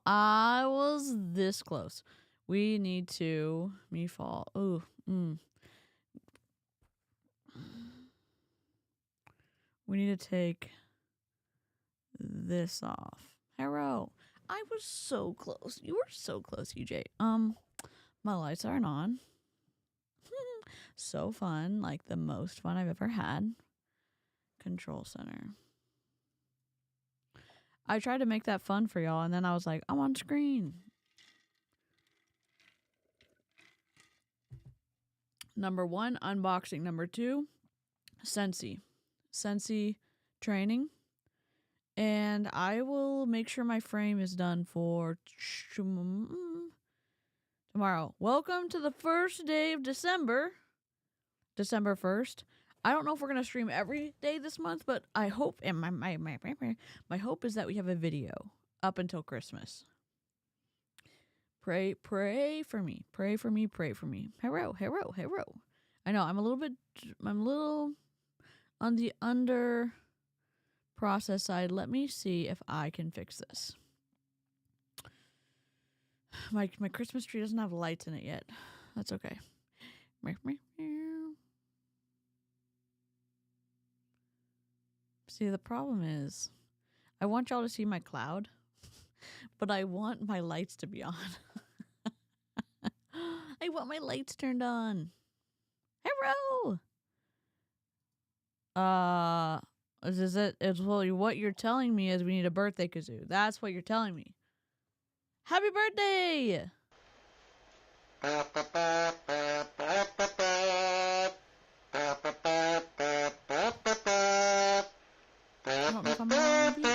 I was this close. We need to me fall. Ooh. We need to take this off. Hello. I was so close. You were so close, EJ. My lights aren't on. So fun. Like the most fun I've ever had. Control center. I tried to make that fun for y'all, and then I was like, I'm on screen. Number 1, unboxing. Number 2, Scentsy. Scentsy training. And I will make sure my frame is done for tomorrow. Welcome to the first day of December. December 1st. I don't know if we're going to stream every day this month, but I hope, and my hope is that we have a video up until Christmas. Pray for me. Pray for me. Hello. I know, I'm a little on the under process side. Let me see if I can fix this. My Christmas tree doesn't have lights in it yet. That's okay. See, the problem is, I want y'all to see my cloud, but I want my lights to be on. I want my lights turned on. Hello. Is it? It's well, what you're telling me is we need a birthday kazoo. That's what you're telling me. Happy birthday! I don't know if I'm on beat.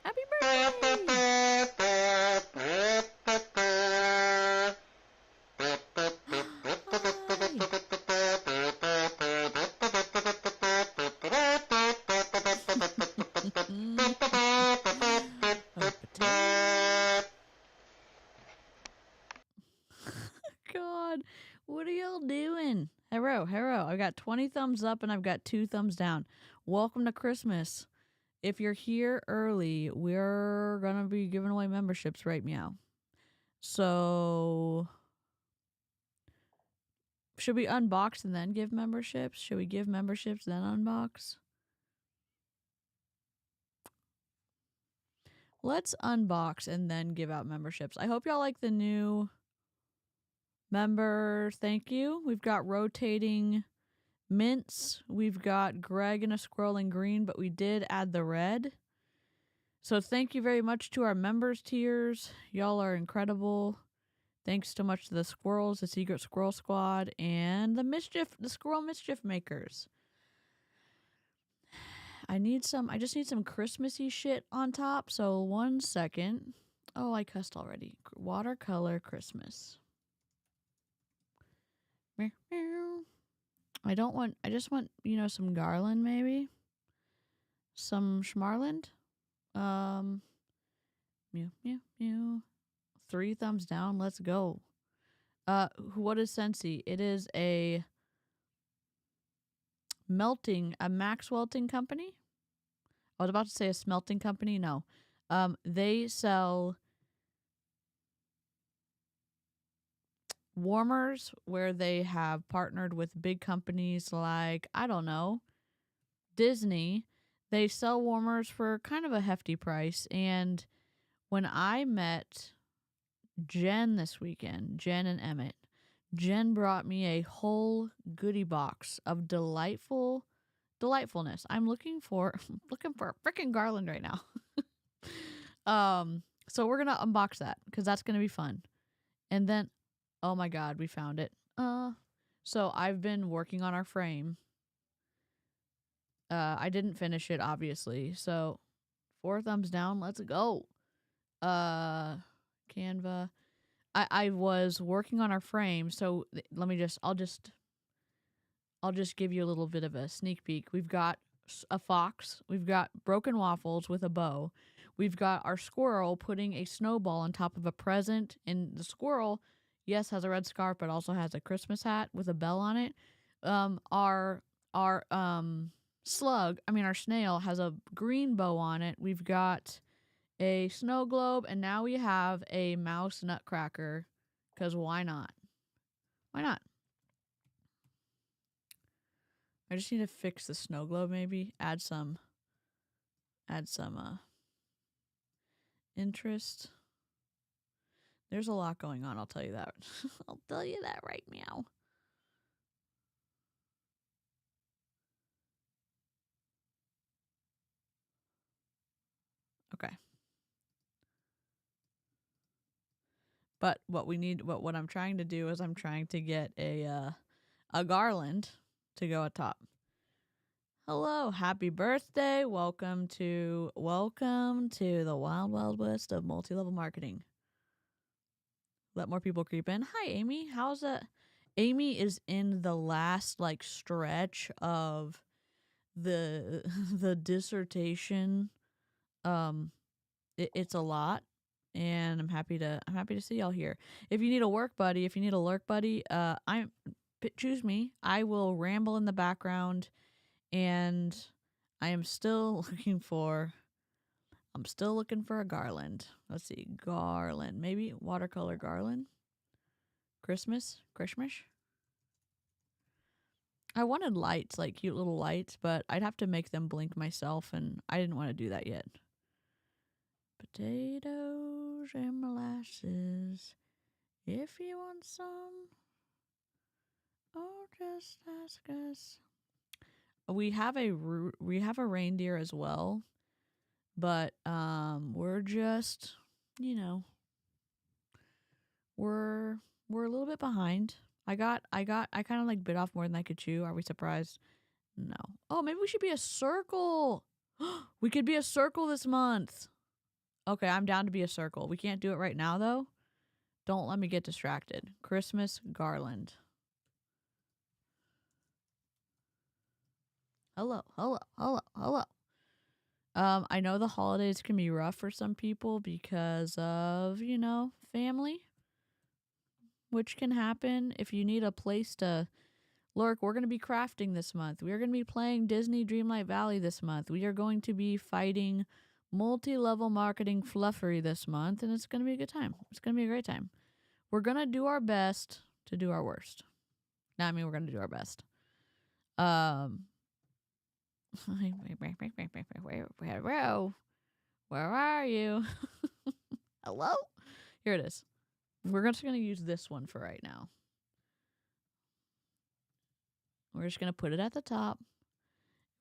Happy birthday! God, what are y'all doing? Hello. I've got 20 thumbs up and I've got 2 thumbs down. Welcome to Christmas. If you're here early, we're going to be giving away memberships right meow. So, should we unbox and then give memberships? Should we give memberships then unbox? Let's unbox and then give out memberships. I hope y'all like the new member. Thank you. We've got rotating mints. We've got Greg and a squirrel in green, but we did add the red. So thank you very much to our members tiers. Y'all are incredible. Thanks so much to the squirrels, the Secret Squirrel Squad, and the Squirrel Mischief Makers. I just need some Christmassy shit on top. So 1 second. Oh, I cussed already. Watercolor Christmas. I just want, some garland maybe. Some schmarland. Mew, mew, mew. 3 thumbs down. Let's go. What is Scentsy? It is a Max Welting company. I was about to say a smelting company. No. They sell warmers where they have partnered with big companies like, I don't know, Disney. They sell warmers for kind of a hefty price. And when I met Jen this weekend, Jen and Emmett, Jen brought me a whole goodie box of delightfulness. I'm looking for a freaking garland right now. So we're gonna unbox that because that's gonna be fun. And then, oh my God, we found it. So I've been working on our frame. I didn't finish it, obviously. So 4 thumbs down. Let's go. Canva. I was working on our frame, so I'll just give you a little bit of a sneak peek. We've got a fox. We've got broken waffles with a bow. We've got our squirrel putting a snowball on top of a present, and the squirrel, yes, has a red scarf, but also has a Christmas hat with a bell on it. Our our snail has a green bow on it. We've got a snow globe, and now we have a mouse nutcracker. Because why not? Why not? I just need to fix the snow globe, maybe. Add some interest. There's a lot going on, I'll tell you that. I'll tell you that right now. Okay. But what I'm trying to do is I'm trying to get a garland to go atop. Hello, happy birthday. Welcome to the wild, wild west of multi-level marketing. Let more people creep in. Hi, Amy. How's that? Amy is in the last stretch of the the dissertation. It's a lot, and I'm happy to see y'all here. If you need a work buddy, if you need a lurk buddy, choose me. I will ramble in the background, and I am still looking for a garland. Let's see, garland, maybe watercolor garland. Christmas. I wanted lights, like cute little lights, but I'd have to make them blink myself, and I didn't want to do that yet. Potatoes and molasses. If you want some, oh, just ask us. We have a reindeer as well, but we're just, we're a little bit behind. I kind of bit off more than I could chew. Are we surprised? No. Oh, maybe we should be a circle. We could be a circle this month. Okay, I'm down to be a circle. We can't do it right now, though. Don't let me get distracted. Christmas garland. Hello. I know the holidays can be rough for some people because of, family, which can happen. If you need a place to lurk, we're going to be crafting this month. We are going to be playing Disney Dreamlight Valley this month. We are going to be fighting multi-level marketing fluffery this month, and it's going to be a good time. It's going to be a great time. We're going to do our best to do our worst. No, I mean, we're going to do our best. Where are you? Hello? Here it is. We're just going to use this one for right now. We're just going to put it at the top.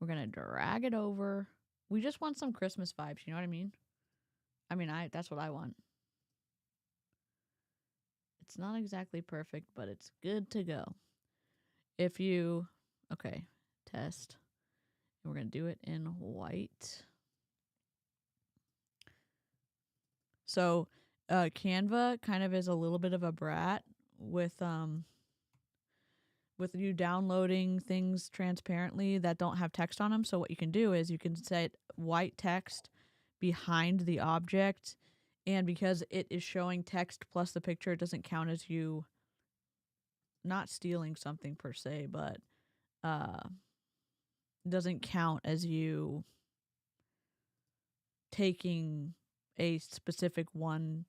We're going to drag it over. We just want some Christmas vibes, you know what I mean? That's what I want. It's not exactly perfect, but it's good to go. Okay, test. We're going to do it in white. So, Canva kind of is a little bit of a brat with you downloading things transparently that don't have text on them. So what you can do is you can set white text behind the object, and because it is showing text plus the picture, it doesn't count as you not stealing something per se, but doesn't count as you taking a specific one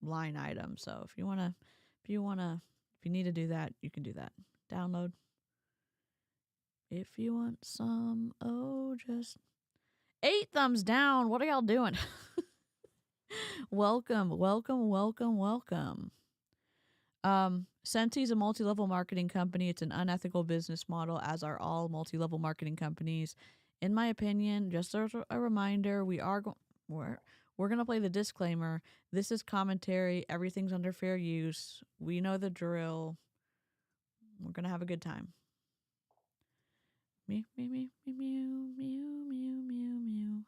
line item. So if you need to do that, you can do that. Download. If you want some, just 8 thumbs down. What are y'all doing? Welcome. Scentsy is a multi-level marketing company. It's an unethical business model, as are all multi-level marketing companies. In my opinion, just as a reminder, we're going to play the disclaimer. This is commentary. Everything's under fair use. We know the drill. We're going to have a good time. Mew, mew, mew, mew, mew, mew, mew,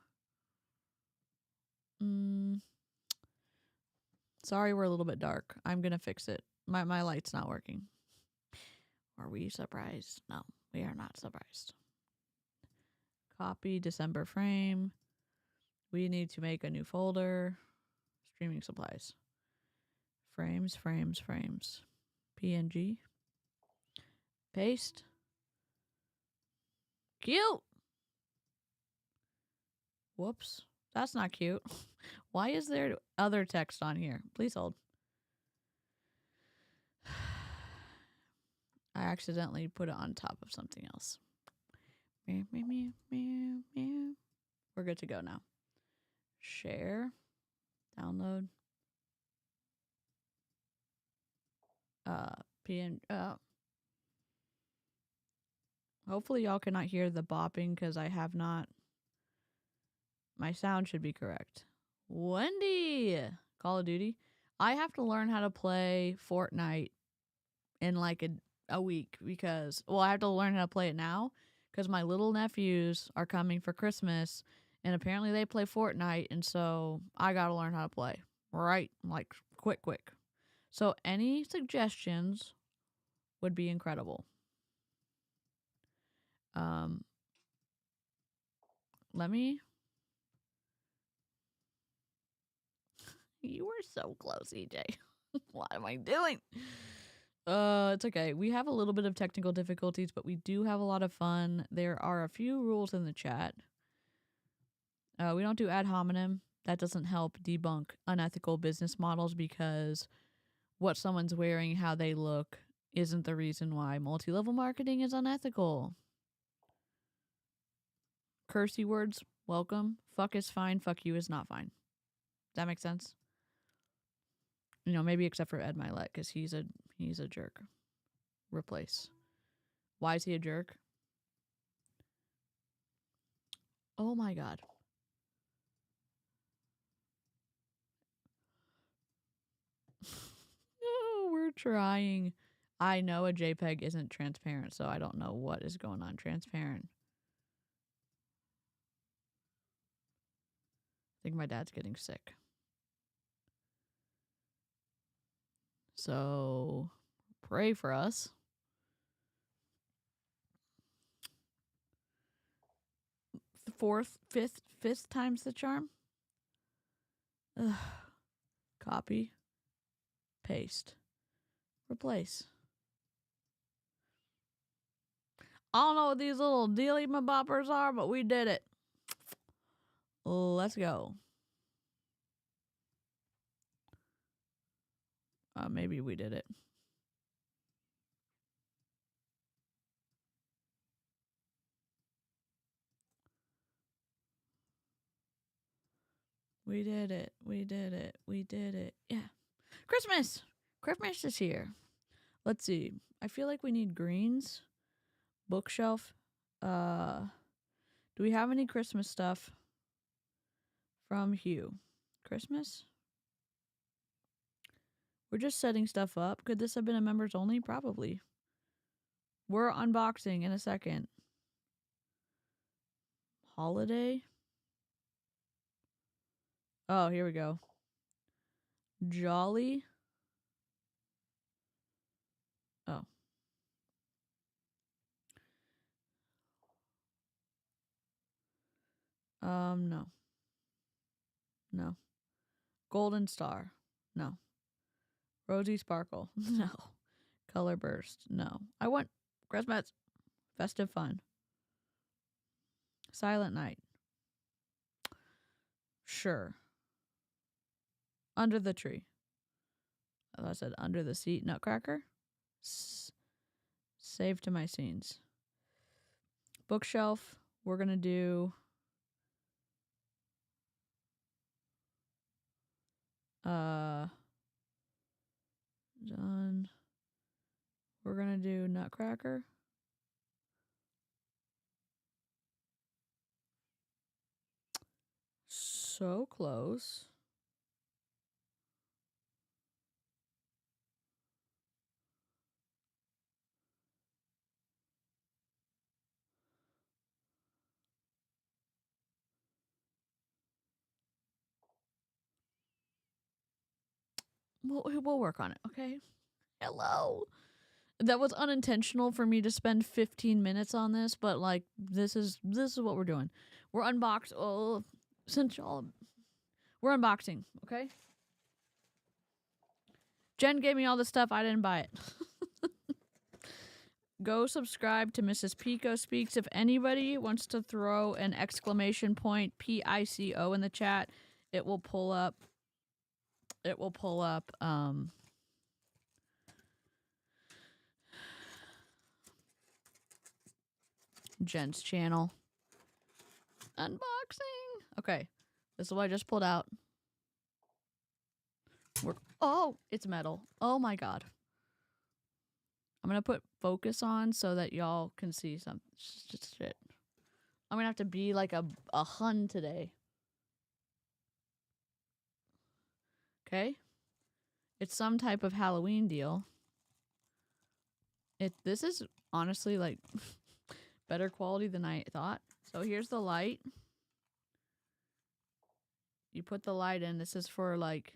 mew. Sorry, we're a little bit dark. I'm going to fix it. My light's not working. Are we surprised? No, we are not surprised. Copy December frame. We need to make a new folder. Streaming supplies. Frames. PNG. Paste. Cute. Whoops. That's not cute. Why is there other text on here? Please hold. I accidentally put it on top of something else. Meow, meow, meow, meow, meow. We're good to go now. Share. Download. PN. Hopefully y'all cannot hear the bopping because I have not. My sound should be correct. Wendy! Call of Duty. I have to learn how to play Fortnite in like a week because, well, I have to learn how to play it now because my little nephews are coming for Christmas and apparently they play Fortnite, and so I gotta learn how to play. Right? Like, quick. So any suggestions would be incredible. Let me. You were so close, EJ. What am I doing? It's okay. We have a little bit of technical difficulties, but we do have a lot of fun. There are a few rules in the chat. We don't do ad hominem. That doesn't help debunk unethical business models because what someone's wearing, how they look, isn't the reason why multi-level marketing is unethical. Cursey words, welcome. Fuck is fine. Fuck you is not fine. Does that make sense? You know, maybe except for Ed Milet, because he's a jerk. Replace. Why is he a jerk? Oh my god. Oh, we're trying. I know a JPEG isn't transparent, so I don't know what is going on. Transparent. I think my dad's getting sick. So, pray for us. Fifth time's the charm. Ugh. Copy. Paste. Replace. I don't know what these little dealy boppers are, but we did it. Let's go. Maybe we did it. We did it. We did it. We did it. Yeah. Christmas! Christmas is here. Let's see. I feel like we need greens. Bookshelf. Do we have any Christmas stuff from Hugh? Christmas? We're just setting stuff up. Could this have been a members only? Probably. We're unboxing in a second. Holiday? Oh, here we go. Jolly? Oh. No. No. Golden Star? No. Rosy Sparkle? No. Color Burst? No. I want Christmas. Festive Fun. Silent Night? Sure. Under the Tree? Oh, I said Under the Seat. Nutcracker? Save to My Scenes. Bookshelf? We're going to do... Done. We're gonna do Nutcracker. So close. We'll work on it, okay? Hello. That was unintentional for me to spend 15 minutes on this, but like this is what we're doing. We're we're unboxing, okay? Jen gave me all this stuff, I didn't buy it. go subscribe to Mrs. Pico Speaks. If anybody wants to throw an exclamation point PICO in the chat, it will pull up. It will pull up. Jen's channel. Unboxing. Okay, this is what I just pulled out. Oh, it's metal. Oh my god. I'm gonna put focus on so that y'all can see some shit. I'm gonna have to be like a Hun today. Okay? It's some type of Halloween deal. This is honestly like better quality than I thought. So here's the light. You put the light in. This is for like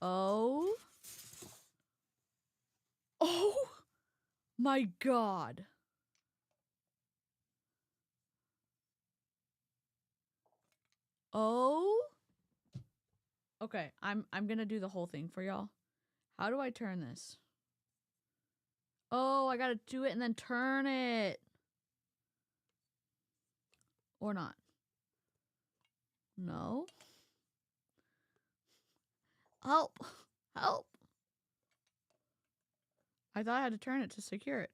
Oh my god. Oh. Okay, I'm gonna do the whole thing for y'all. How do I turn this? Oh, I gotta do it and then turn it. Or not. No. Help. Help. I thought I had to turn it to secure it.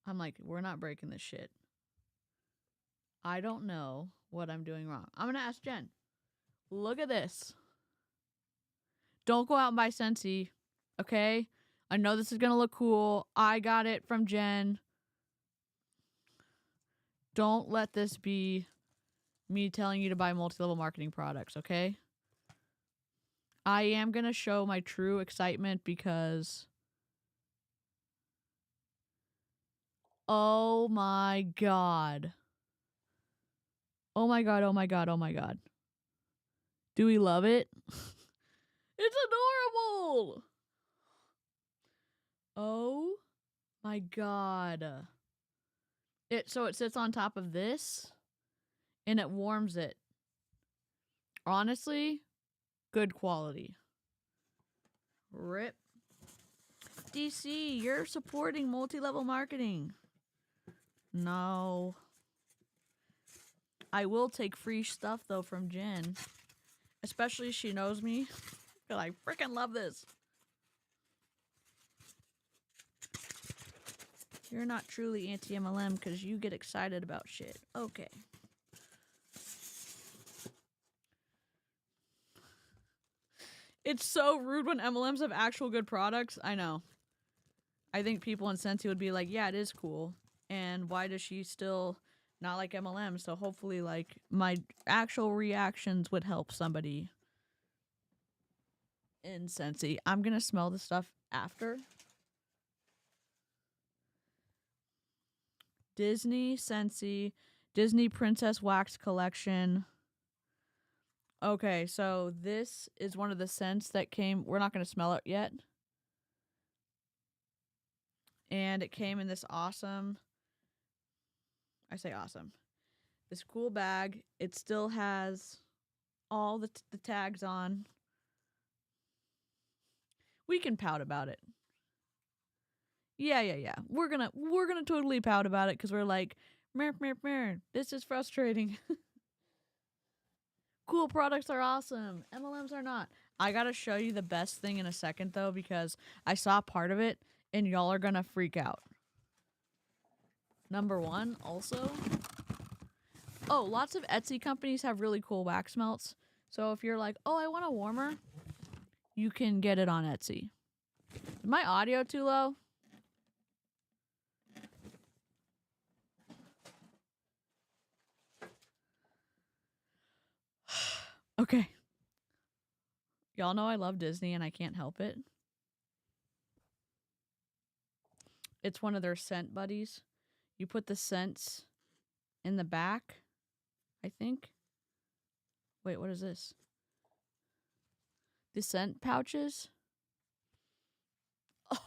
I'm like, we're not breaking this shit. I don't know what I'm doing wrong. I'm gonna ask Jen. Look at this. Don't go out and buy Scentsy, okay? I know this is gonna look cool. I got it from Jen. Don't let this be me telling you to buy multi-level marketing products, okay? I am gonna show my true excitement because... Oh my god. Oh my god, oh my god, oh my god. Do we love it? It's adorable! Oh my god. So it sits on top of this and it warms it. Honestly, good quality. Rip. DC, you're supporting multi-level marketing. No. I will take free stuff though from Jen. Especially she knows me. Because I freaking love this. You're not truly anti-MLM because you get excited about shit. Okay. It's so rude when MLMs have actual good products. I know. I think people in Scentsy would be like, yeah, it is cool. And why does she still not like MLM? So hopefully, like, my actual reactions would help somebody in Scentsy. I'm going to smell the stuff after. Disney, Scentsy, Disney Princess Wax Collection. Okay, so this is one of the scents that came. We're not going to smell it yet. And it came in this awesome, I say awesome, this cool bag. It still has all the tags on. We can pout about it. Yeah. We're gonna totally pout about it because we're like, mer, this is frustrating. Cool products are awesome. MLMs are not. I gotta show you the best thing in a second though because I saw part of it and y'all are gonna freak out. Number one, also. Oh, lots of Etsy companies have really cool wax melts. So if you're like, oh, I want a warmer, you can get it on Etsy. Is my audio too low? Okay. Y'all know I love Disney and I can't help it. It's one of their scent buddies. You put the scents in the back, I think. Wait, what is this? The scent pouches. Oh,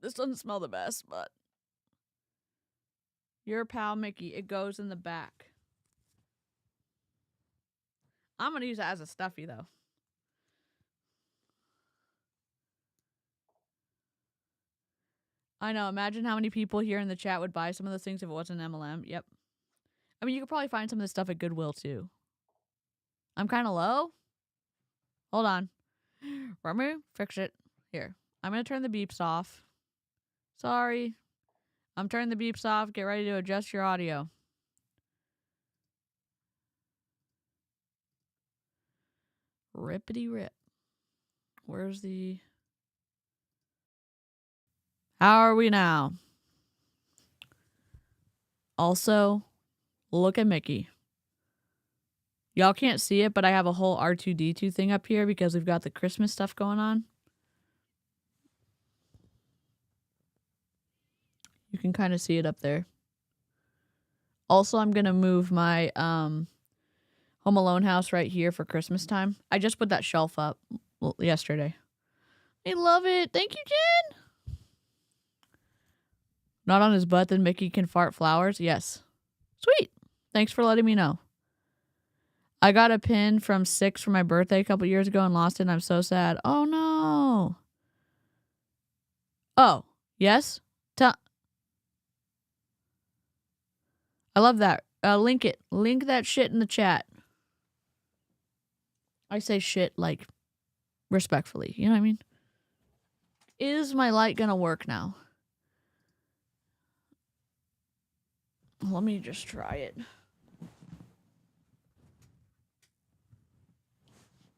this doesn't smell the best, but your pal Mickey, it goes in the back. I'm going to use it as a stuffy, though. I know. Imagine how many people here in the chat would buy some of those things if it wasn't MLM. Yep. I mean, you could probably find some of this stuff at Goodwill too. I'm kind of low. Hold on. Let me fix it. Here. I'm going to turn the beeps off. Sorry. I'm turning the beeps off. Get ready to adjust your audio. Rippity rip. Where's the... How are we now? Also, look at Mickey. Y'all can't see it, but I have a whole R2-D2 thing up here because we've got the Christmas stuff going on. You can kind of see it up there. Also, I'm going to move my Home Alone house right here for Christmas time. I just put that shelf up yesterday. I love it. Thank you, Jen. Not on his butt, then Mickey can fart flowers? Yes. Sweet. Thanks for letting me know. I got a pin from Six for my birthday a couple years ago and lost it, and I'm so sad. Oh, no. Oh, yes? I love that. Link it. Link that shit in the chat. I say shit, like, respectfully. You know what I mean? Is my light gonna work now? Let me just try it.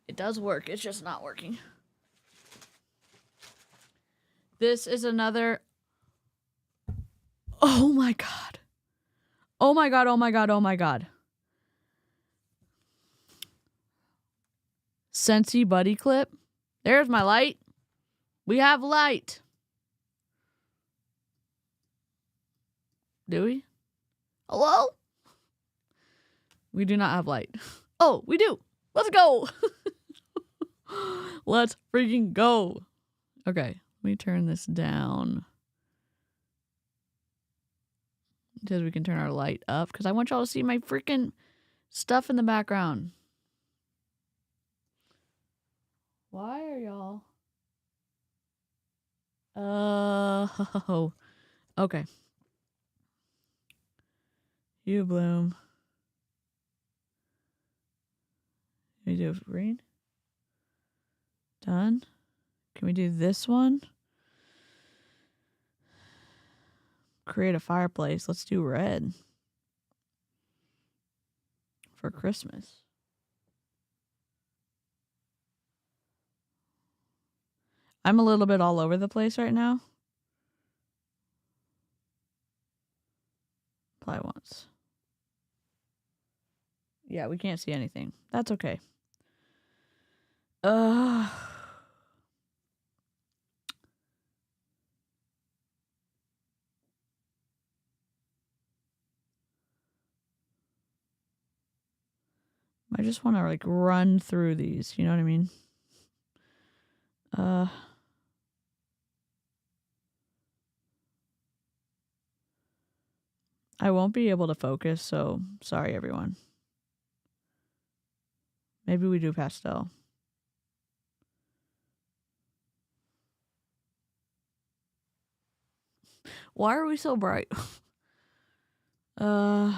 It does work. It's just not working. This is another... Oh my god. Oh my god, oh my god, oh my god. Scentsy buddy clip. There's my light. We have light. Do we? Hello? We do not have light. Oh, we do. Let's go. Let's freaking go. Okay, let me turn this down. Because we can turn our light up. Because I want y'all to see my freaking stuff in the background. Why are y'all... Oh. Okay. You bloom. Can we do green? Done. Can we do this one? Create a fireplace. Let's do red. For Christmas. I'm a little bit all over the place right now. Apply once. Yeah, we can't see anything. That's okay. I just want to like run through these, you know what I mean? I won't be able to focus, so sorry everyone. Maybe we do pastel. Why are we so bright? We'll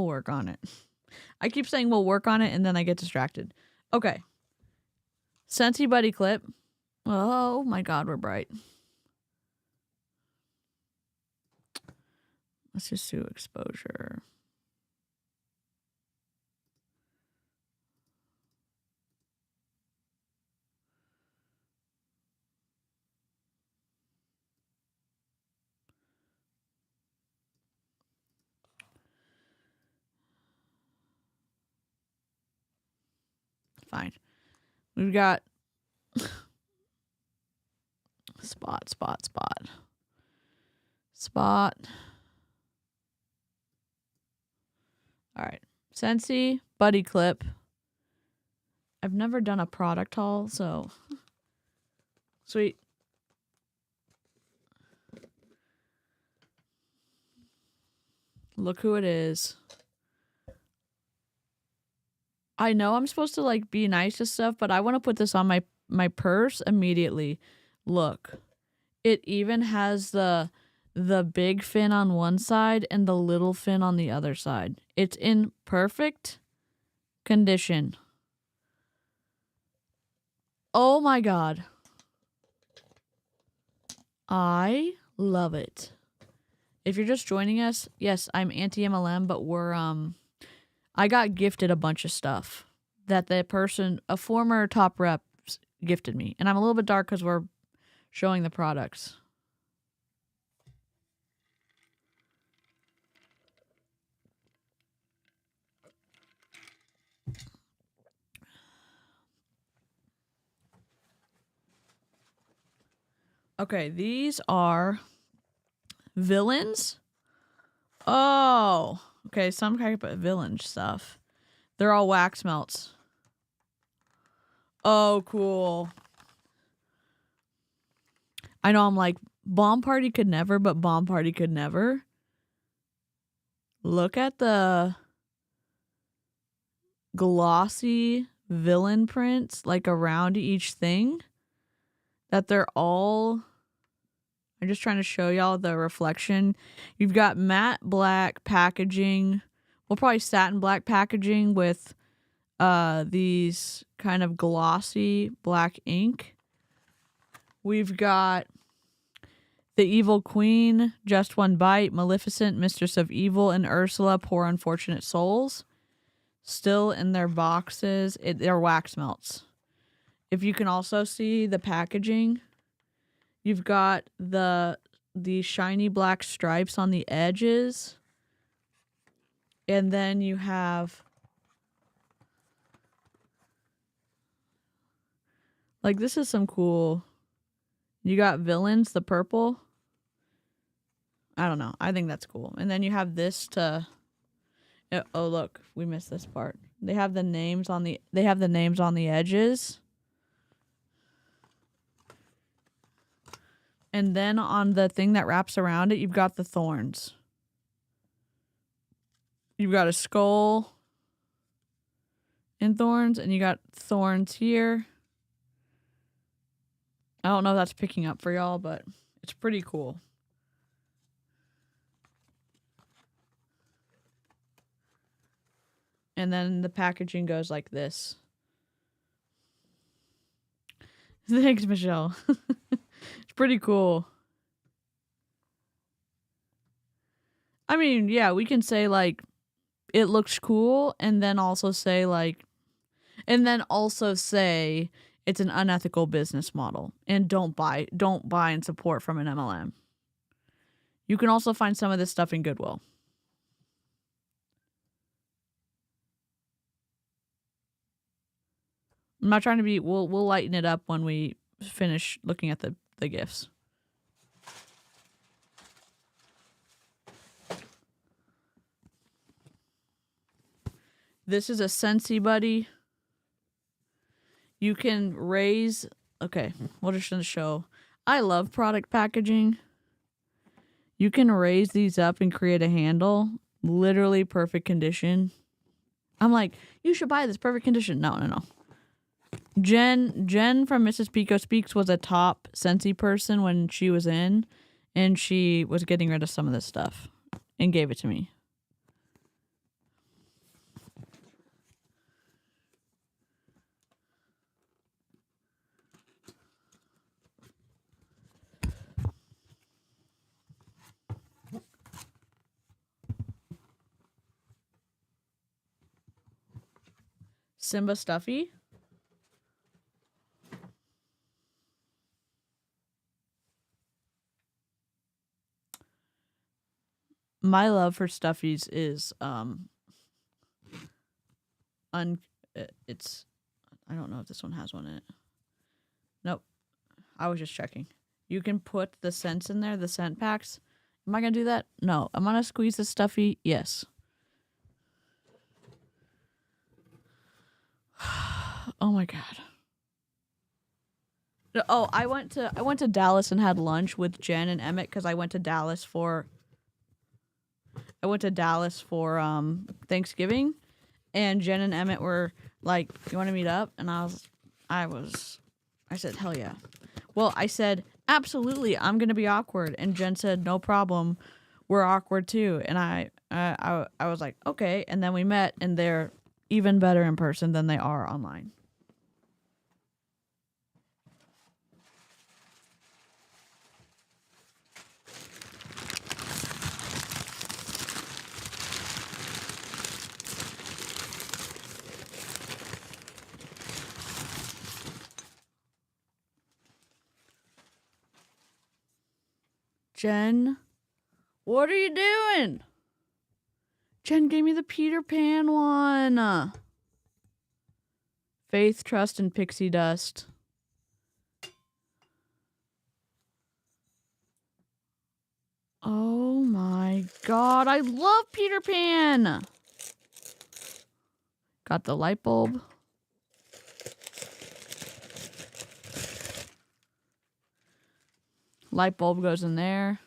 work on it. I keep saying we'll work on it and then I get distracted. Okay. Scentsy buddy clip. Oh my god, we're bright. Let's just do exposure. Fine. We've got spot. All right. Scentsy buddy clip. I've never done a product haul, so sweet. Look who it is. I know I'm supposed to like be nice to stuff, but I want to put this on my purse immediately. Look, it even has the big fin on one side and the little fin on the other side. It's in perfect condition. Oh my god. I love it. If you're just joining us, yes, I'm anti-MLM, but I got gifted a bunch of stuff that the person, a former top rep, gifted me. And I'm a little bit dark because we're showing the products. Okay, these are villains. Oh, okay, some kind of villain stuff. They're all wax melts. Oh, cool. I know I'm like, Bomb Party could never, but Bomb Party could never. Look at the glossy villain prints, like around each thing. That they're all... I'm just trying to show y'all the reflection. You've got matte black packaging. Well, probably satin black packaging with these kind of glossy black ink. We've got the Evil Queen, Just One Bite, Maleficent, Mistress of Evil, and Ursula, Poor Unfortunate Souls. Still in their boxes. They're wax melts. If you can also see the packaging, you've got the shiny black stripes on the edges. And then you have like, this is some cool. You got villains, the purple. I don't know. I think that's cool. And then you have this to... Oh, look. We missed this part. They have the names on the edges. And then on the thing that wraps around it, you've got the thorns. You've got a skull and thorns, and you got thorns here. I don't know if that's picking up for y'all, but it's pretty cool. And then the packaging goes like this. Thanks, Michelle. It's pretty cool. I mean, yeah, we can say like it looks cool, and then also say it's an unethical business model, and don't buy and support from an MLM. You can also find some of this stuff in Goodwill. I'm not trying to be... We'll lighten it up when we finish looking at the gifts. This is a Scentsy buddy. You can raise... Okay, we're just going to show. I love product packaging. You can raise these up and create a handle. Literally perfect condition. I'm like, you should buy this, perfect condition. No. Jen from Mrs. Pico Speaks was a top Scentsy person when she was in, and she was getting rid of some of this stuff and gave it to me. Simba Stuffy. My love for stuffies is it's... I don't know if this one has one in it. Nope. I was just checking. You can put the scents in there, the scent packs. Am I gonna do that? No. I'm gonna squeeze the stuffy. Yes. Oh my god. Oh, I went to Dallas and had lunch with Jen and Emmett because I went to Dallas for Thanksgiving, And Jen and Emmett were like, "You want to meet up?" And I said, "Hell yeah." Well, I said, "Absolutely, I'm gonna be awkward." And Jen said, "No problem, we're awkward too." And I was like, "Okay." And then we met, and they're even better in person than they are online. Jen, what are you doing? Jen gave me the Peter Pan one. Faith, Trust, and Pixie Dust. Oh my god, I love Peter Pan. Got the light bulb. Light bulb goes in there.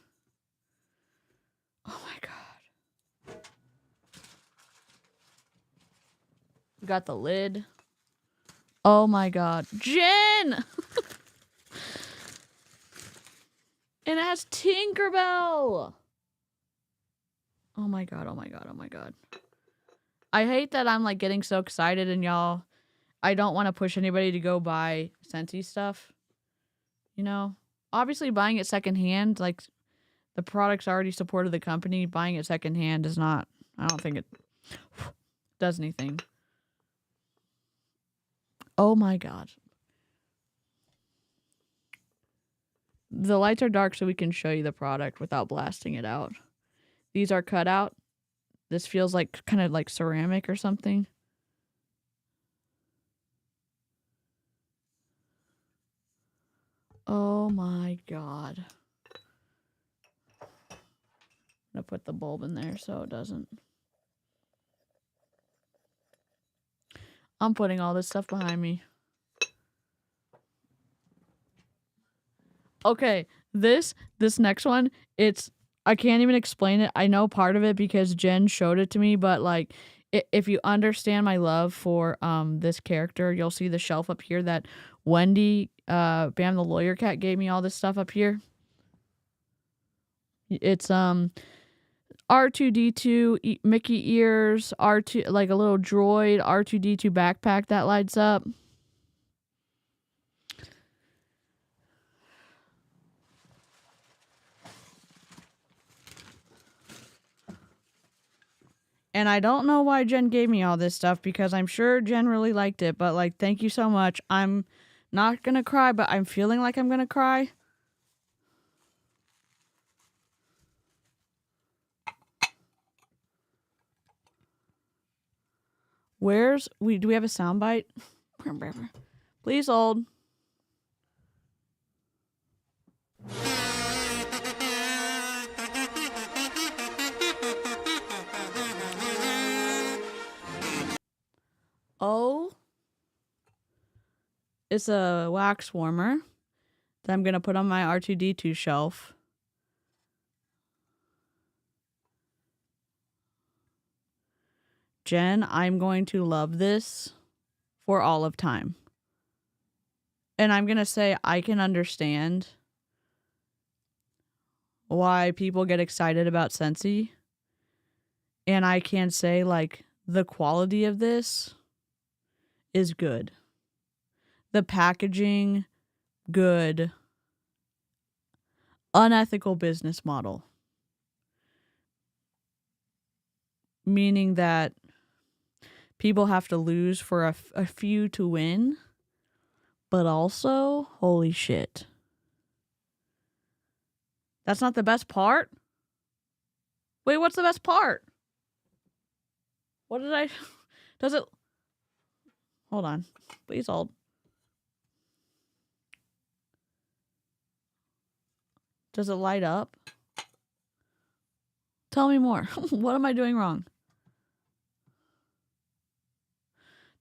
Oh my god. We got the lid. Oh my god. Jen! And it has Tinkerbell. Oh my god, oh my god, oh my god. I hate that I'm like getting so excited and y'all, I don't want to push anybody to go buy Scentsy stuff. You know? Obviously buying it secondhand, like the product's already supported the company. Buying it secondhand is not, I don't think it does anything. Oh my god. The lights are dark so we can show you the product without blasting it out. These are cut out. This feels like kind of like ceramic or something. Oh my god. I'm gonna put the bulb in there so it doesn't. I'm putting all this stuff behind me. Okay, this next one, I can't even explain it. I know part of it because Jen showed it to me, but like if you understand my love for this character, you'll see the shelf up here that Wendy Bam the Lawyer Cat gave me all this stuff up here. It's R2D2 Mickey ears, R2 like a little droid, R2D2 backpack that lights up. And I don't know why Jen gave me all this stuff because I'm sure Jen really liked it, but like thank you so much. I'm not going to cry, but I'm feeling like I'm going to cry. Do we have a soundbite? Please hold. Oh, it's a wax warmer that I'm going to put on my R2D2 shelf. Jen, I'm going to love this for all of time. And I'm going to say I can understand why people get excited about Scentsy. And I can say like the quality of this is good. The packaging, good. Unethical business model. Meaning that people have to lose for a few to win. But also, holy shit. That's not the best part? Wait, what's the best part? What did I... Does it... Hold on. Please hold. Does it light up? Tell me more. What am I doing wrong?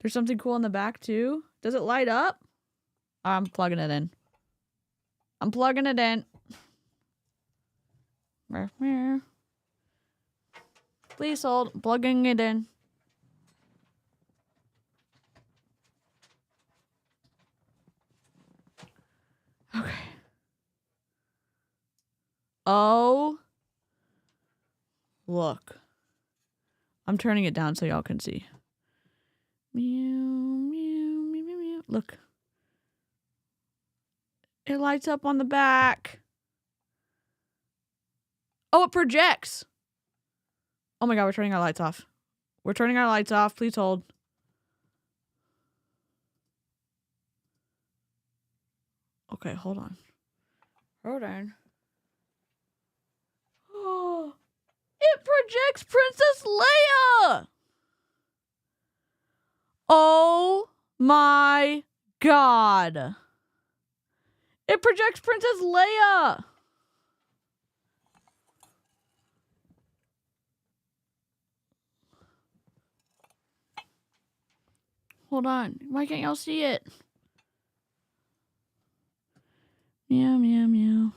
There's something cool in the back too. Does it light up? I'm plugging it in. I'm plugging it in. Please hold. Plugging it in. Okay. Oh. Look. I'm turning it down so y'all can see. Meow, meow, meow, meow, meow. Look. It lights up on the back. Oh, it projects. Oh my God, we're turning our lights off. We're turning our lights off. Please hold. Okay, hold on. Hold on. Oh, it projects Princess Leia. Oh my God. It projects Princess Leia. Hold on. Why can't y'all see it? Meow, meow, meow.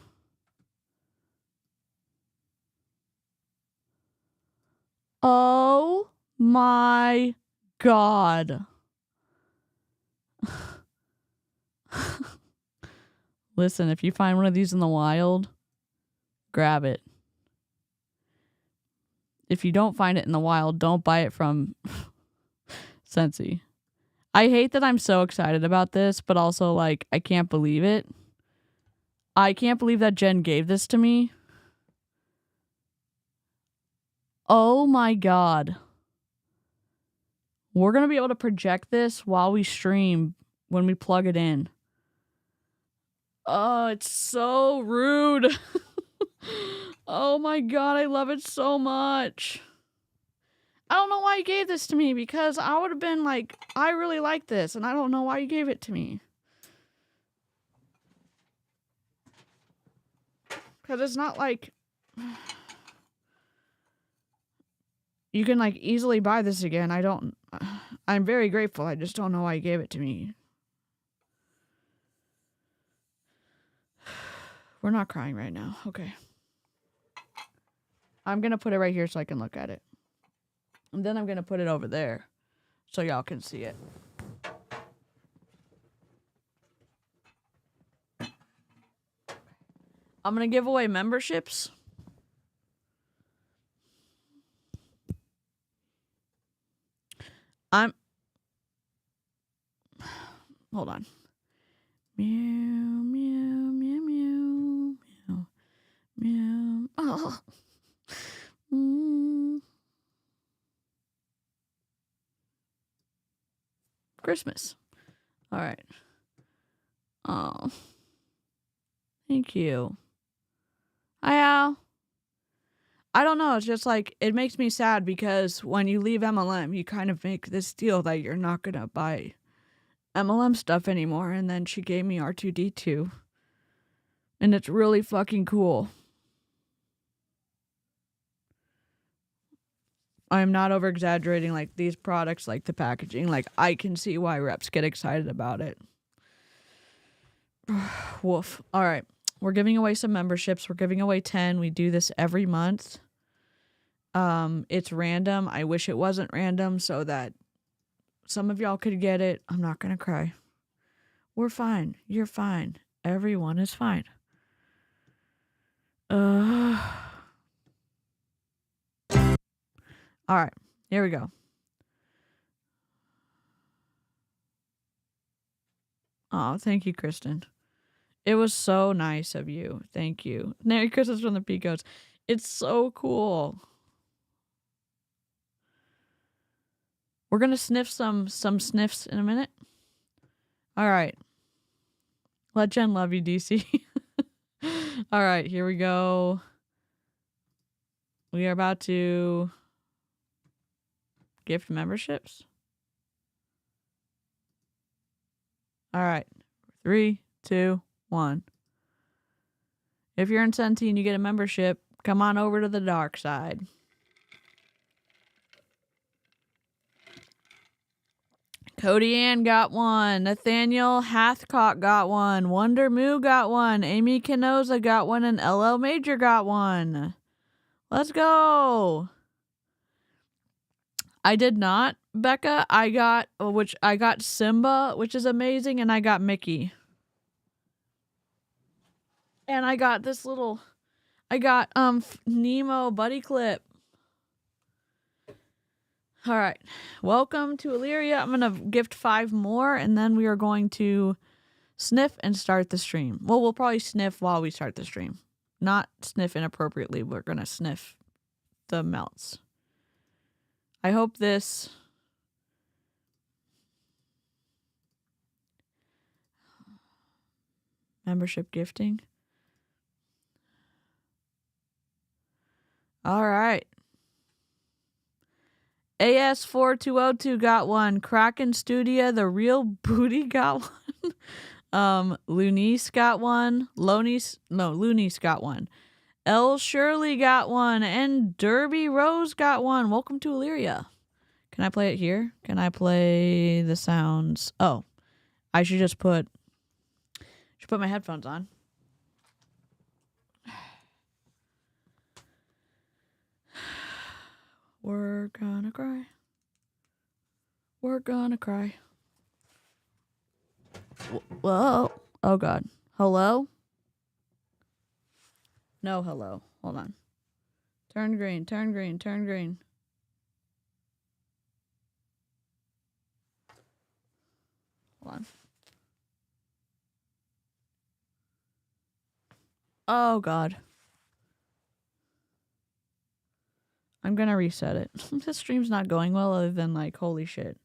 Oh my God. Listen, if you find one of these in the wild, grab it. If you don't find it in the wild, don't buy it from Scentsy. I hate that I'm so excited about this, but also, like, I can't believe it. I can't believe that Jen gave this to me. Oh my God. We're going to be able to project this while we stream when we plug it in. Oh, it's so rude. Oh my God, I love it so much. I don't know why you gave this to me, because I would have been like, I really like this, and I don't know why you gave it to me. Because it's not like you can like easily buy this again. I'm very grateful. I just don't know why you gave it to me. We're not crying right now. Okay. I'm going to put it right here so I can look at it. And then I'm going to put it over there so y'all can see it. I'm going to give away memberships. Hold on. Meow, meow, meow, meow, meow, meow. Oh. Christmas. All right. Oh. Thank you. Hi, Al. I don't know. It's just like, it makes me sad because when you leave MLM, you kind of make this deal that you're not going to buy MLM stuff anymore. And then she gave me R2D2. And it's really fucking cool. I'm not over exaggerating. Like, these products, like the packaging, like, I can see why reps get excited about it. Woof. All right. We're giving away some memberships. We're giving away 10. We do this every month. It's random. I wish it wasn't random so that some of y'all could get it. I'm not going to cry. We're fine. You're fine. Everyone is fine. All right. Here we go. Oh, thank you, Kristen. It was so nice of you. Thank you. Merry Christmas from the Picos. It's so cool. We're going to sniff some sniffs in a minute. All right. Let Jen love you, DC. All right, here we go. We are about to gift memberships. All right. 3, 2, 1. If you're in Scentsy and you get a membership, come on over to the dark side. Cody Ann got one. Nathaniel Hathcock got one. Wonder Moo got one. Amy Canoza got one. And LL Major got one. Let's go. I did not, Becca. I got Simba, which is amazing, and I got Mickey. And I got this little, Nemo buddy clip. All right. Welcome to Illyria. I'm going to gift 5 more, and then we are going to sniff and start the stream. Well, we'll probably sniff while we start the stream. Not sniff inappropriately. We're going to sniff the melts. I hope this... Membership gifting. All right. AS4202 got one. Kraken Studio, the real booty got one. Lunice got one. Lunice got one. L. Shirley got one. And Derby Rose got one. Welcome to Illyria. Can I play it here? Can I play the sounds? Oh, I should just put my headphones on. We're gonna cry. We're gonna cry. Whoa. Oh, God. Hello? No, hello. Hold on. Turn green, turn green, turn green. Hold on. Oh, God. I'm gonna reset it. This stream's not going well other than, like, holy shit.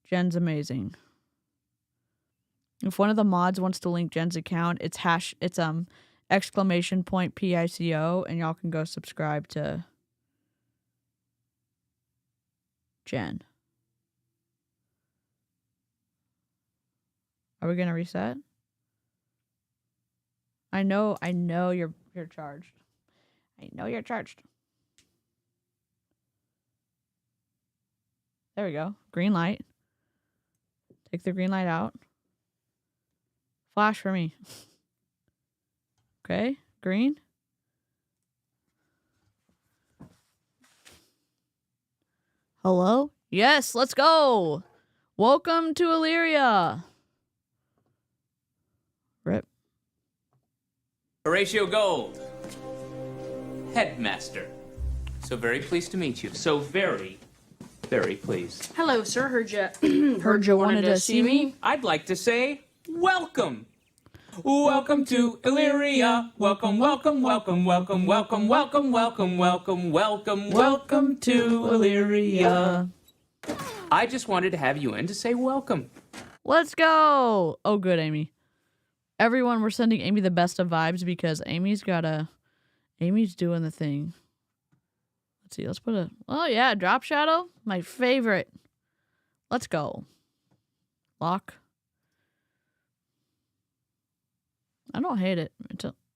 Jen's amazing. If one of the mods wants to link Jen's account, it's exclamation point PICO, and y'all can go subscribe to Jen. Are we gonna reset? I know you're charged. I know you're charged. There we go. Green light. Take the green light out. Flash for me. Okay, green. Hello? Yes, let's go. Welcome to Illyria. Rip. Horatio Gold, headmaster. So very pleased to meet you. So very pleased. Hello, sir. Heard you wanted to see me. I'd like to say welcome. Welcome to Illyria. Welcome, welcome, welcome, welcome, welcome, welcome, welcome, welcome, welcome, welcome to Illyria. I just wanted to have you in to say welcome. Let's go. Oh, good, Amy. Everyone, we're sending Amy the best of vibes because Amy's doing the thing. Let's see. Let's put oh yeah, drop shadow. My favorite. Let's go. Lock. I don't hate it.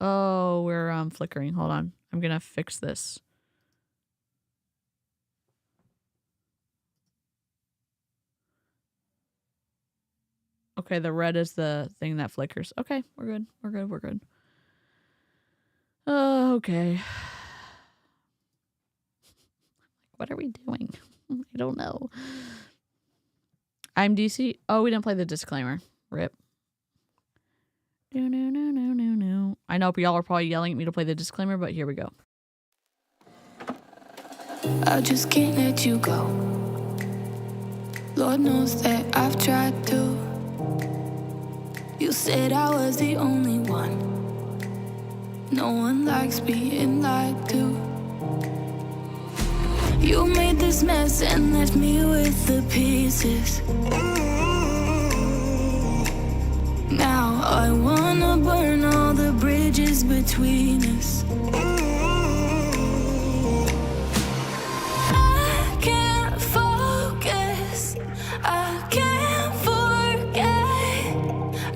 Oh, we're flickering. Hold on. I'm gonna fix this. Okay, the red is the thing that flickers. Okay, we're good. We're good. We're good. Okay. What are we doing? I don't know. I'm DC. Oh, we didn't play the disclaimer. Rip. No. I know y'all are probably yelling at me to play the disclaimer, but here we go. I just can't let you go. Lord knows that I've tried to. You said I was the only one. No one likes being lied to. You made this mess and left me with the pieces. Now I wanna burn all the bridges between us. I can't focus, I can't forget.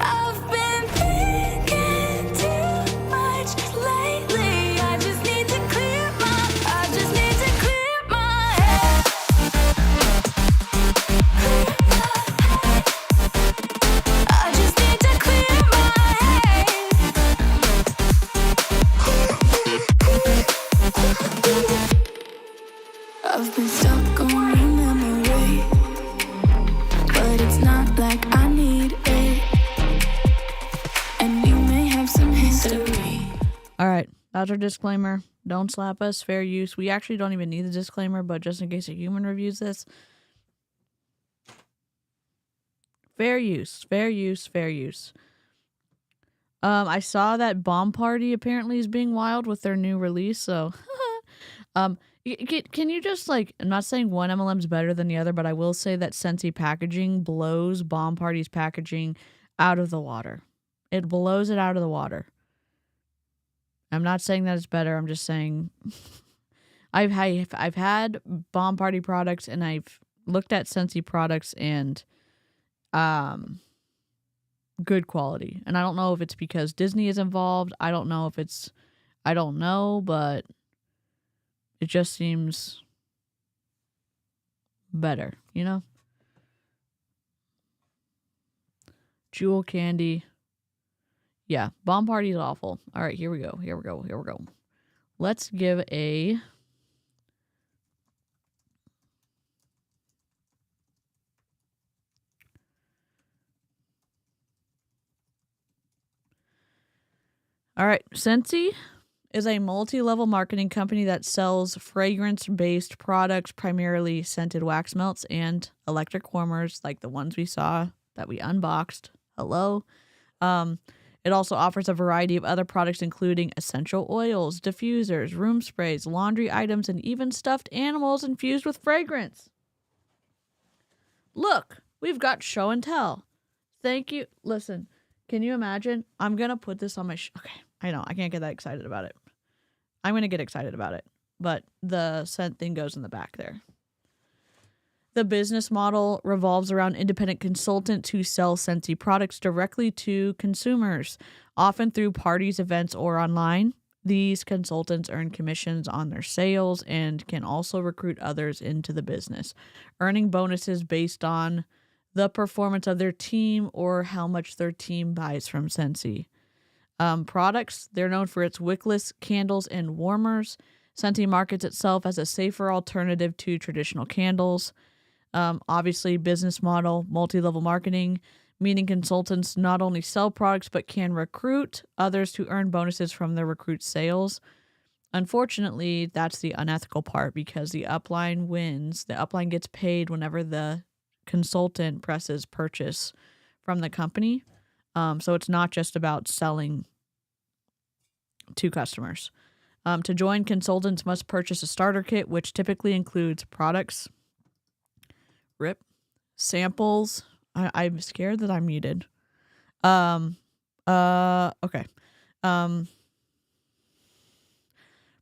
I've been thinking too much lately. I just need to clear my head. I just need to clear my head. I've been stuck on a memory, but it's not like I need it. And we may have some history, That's our disclaimer. Don't slap us. Fair use. We actually don't even need the disclaimer, but just in case a human reviews this. Fair use. Fair use. Fair use. I saw that Bomb Party apparently is being wild with their new release, so can you just I'm not saying one MLM's better than the other, but I will say that Scentsy packaging blows Bomb Party's packaging out of the water. It blows it out of the water. I'm not saying that it's better. I'm just saying I've had Bomb Party products and I've looked at Scentsy products and good quality. And I don't know if it's because Disney is involved. I don't know, but it just seems better, you know? Jewel candy. Yeah, Bomb Party is awful. All right, here we go. Let's give a... All right, Scentsy is a multi-level marketing company that sells fragrance-based products, primarily scented wax melts and electric warmers like the ones we saw that we unboxed. Hello. It also offers a variety of other products, including essential oils, diffusers, room sprays, laundry items, and even stuffed animals infused with fragrance. Look, we've got show and tell. Thank you. Listen, can you imagine? I'm going to put this on my... Okay, I know. I can't get that excited about it. I'm going to get excited about it. But the scent thing goes in the back there. The business model revolves around independent consultants who sell Scentsy products directly to consumers, often through parties, events, or online. These consultants earn commissions on their sales and can also recruit others into the business, earning bonuses based on the performance of their team or how much their team buys from Scentsy. Products, they're known for its wickless candles and warmers. Scentsy markets itself as a safer alternative to traditional candles. Obviously, business model, multi-level marketing, meaning consultants not only sell products but can recruit others to earn bonuses from their recruit sales. Unfortunately, that's the unethical part because the upline wins. The upline gets paid whenever the consultant presses purchase from the company. So it's not just about selling to customers. To join, consultants must purchase a starter kit, which typically includes products, samples. I'm scared that I'm muted. Okay.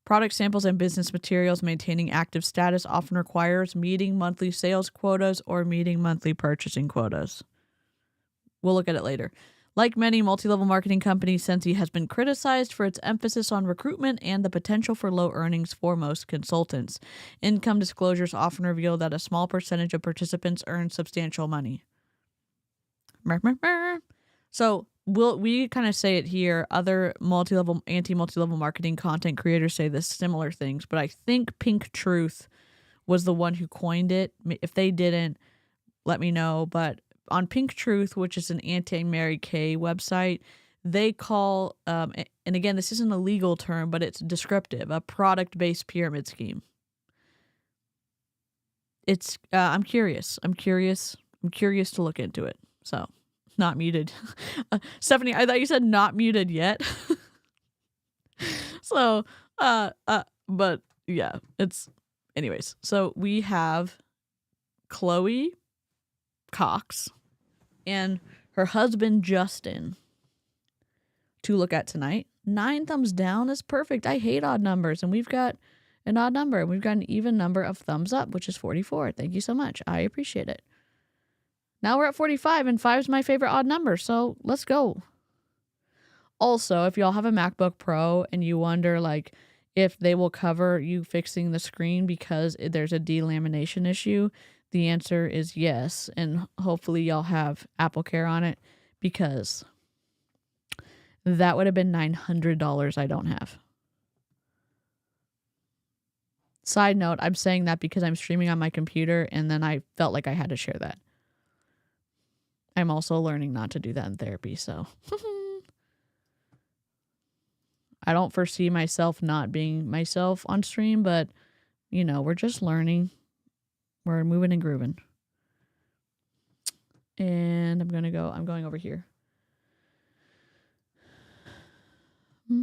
Product samples and business materials. Maintaining active status often requires meeting monthly sales quotas or meeting monthly purchasing quotas. We'll look at it later. Like many multi-level marketing companies, Scentsy has been criticized for its emphasis on recruitment and the potential for low earnings for most consultants. Income disclosures often reveal that a small percentage of participants earn substantial money. So we kind of say it here. Other anti-multi-level marketing content creators say this similar things, but I think Pink Truth was the one who coined it. If they didn't, let me know. But on Pink Truth, which is an anti-Mary Kay website, they call, and again, this isn't a legal term, but it's descriptive, a product-based pyramid scheme. It's, I'm curious to look into it. So, not muted. Stephanie, I thought you said not muted yet. So, but yeah, anyways. So we have Chloe Cox and her husband Justin to look at tonight. 9 thumbs down is perfect. I hate odd numbers, and we've got an odd number, and we've got an even number of thumbs up, which is 44. Thank you so much. I appreciate it. Now we're at 45, and 5 is my favorite odd number, so let's go. Also, if y'all have a MacBook Pro and you wonder if they will cover you fixing the screen because there's a delamination issue, the answer is yes, and hopefully y'all have Apple Care on it because that would have been $900 I don't have. Side note, I'm saying that because I'm streaming on my computer and then I felt like I had to share that. I'm also learning not to do that in therapy, so I don't foresee myself not being myself on stream, but you know, we're just learning. We're moving and grooving. And I'm going over here. If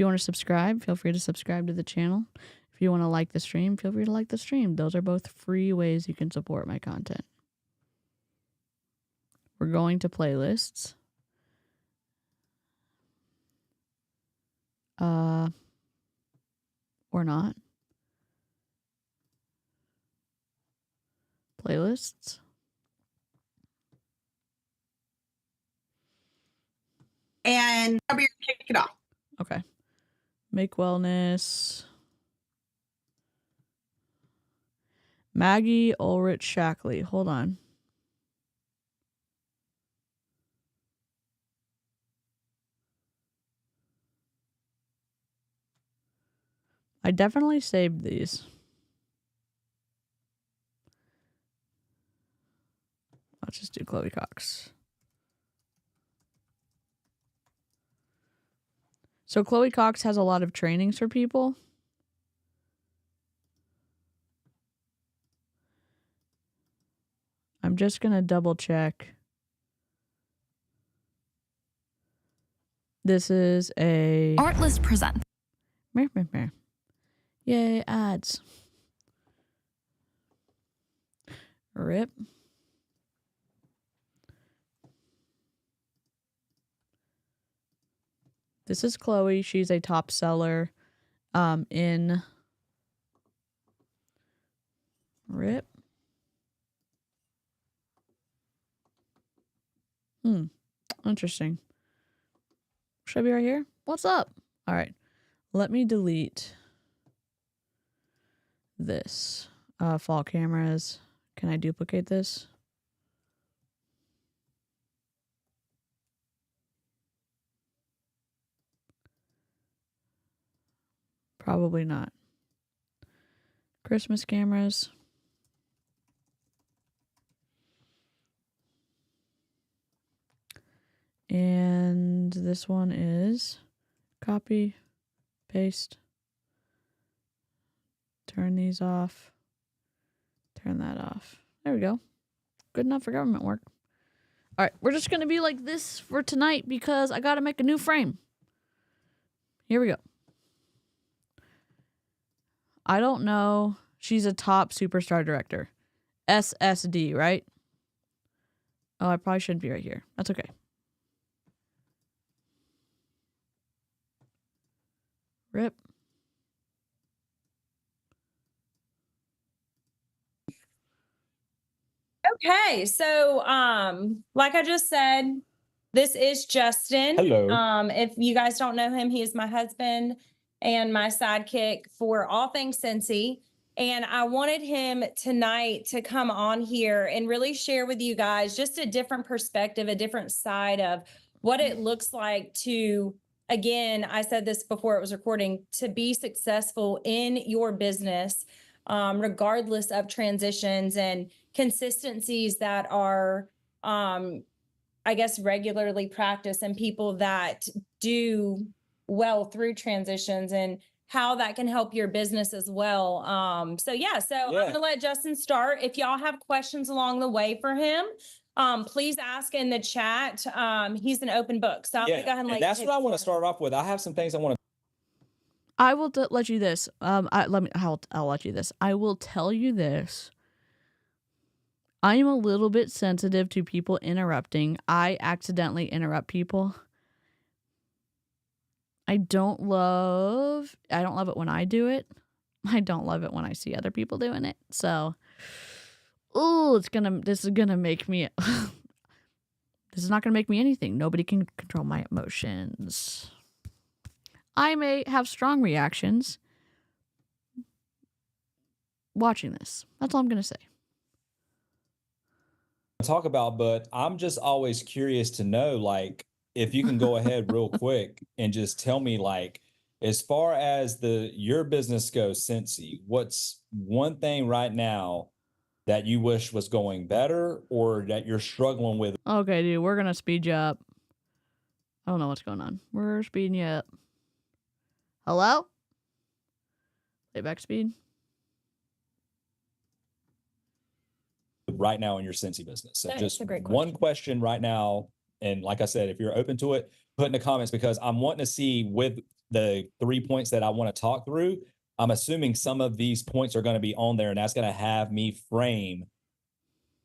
you want to subscribe, feel free to subscribe to the channel. If you want to like the stream, feel free to like the stream. Those are both free ways you can support my content. We're going to playlists. Or not. Playlists. And kick it off. Okay. Make wellness. Maggie Ulrich Shackley. Hold on. I definitely saved these. I'll just do Chloe Cox. So Chloe Cox has a lot of trainings for people. I'm just going to double check. This is a Artlist present. Yay, ads. Rip. This is Chloe. She's a top seller in Rip. Interesting. Should I be right here? What's up? All right. Let me delete this. Fall cameras. Can I duplicate this? Probably not. Christmas cameras. And this one is copy, paste, turn these off, turn that off. There we go. Good enough for government work. All right, we're just going to be like this for tonight because I got to make a new frame. Here we go. I don't know. She's a top superstar director. SSD, right? Oh, I probably shouldn't be right here. That's okay. Rip. Okay, so like I just said, this is Justin. Hello. If you guys don't know him, he is my husband and my sidekick for all things Scentsy. And I wanted him tonight to come on here and really share with you guys just a different perspective, a different side of what it looks like to, again, I said this before it was recording, to be successful in your business, regardless of transitions and consistencies that are, I guess, regularly practiced, and people that do well through transitions and how that can help your business as well. I'm gonna let Justin start. If y'all have questions along the way for him, please ask in the chat. He's an open book. So I'll go ahead and that's what I want to start off with. I have some things I want to. I will let you this. I'll let you this. I will tell you this. I am a little bit sensitive to people interrupting. I accidentally interrupt people. I don't love it when I do it. I don't love it when I see other people doing it. So, this is gonna make me, this is not gonna make me anything. Nobody can control my emotions. I may have strong reactions watching this. That's all I'm gonna say. Talk about, but I'm just always curious to know, like, if you can go ahead real quick and just tell me, like, as far as your business goes, Scentsy, what's one thing right now that you wish was going better or that you're struggling with? Okay, dude, we're going to speed you up. I don't know what's going on. We're speeding you up. Hello? Playback speed. Right now in your Scentsy business. So That's just a great one question right now. And like I said, if you're open to it, put in the comments, because I'm wanting to see with the 3 points that I want to talk through, I'm assuming some of these points are going to be on there, and that's going to have me frame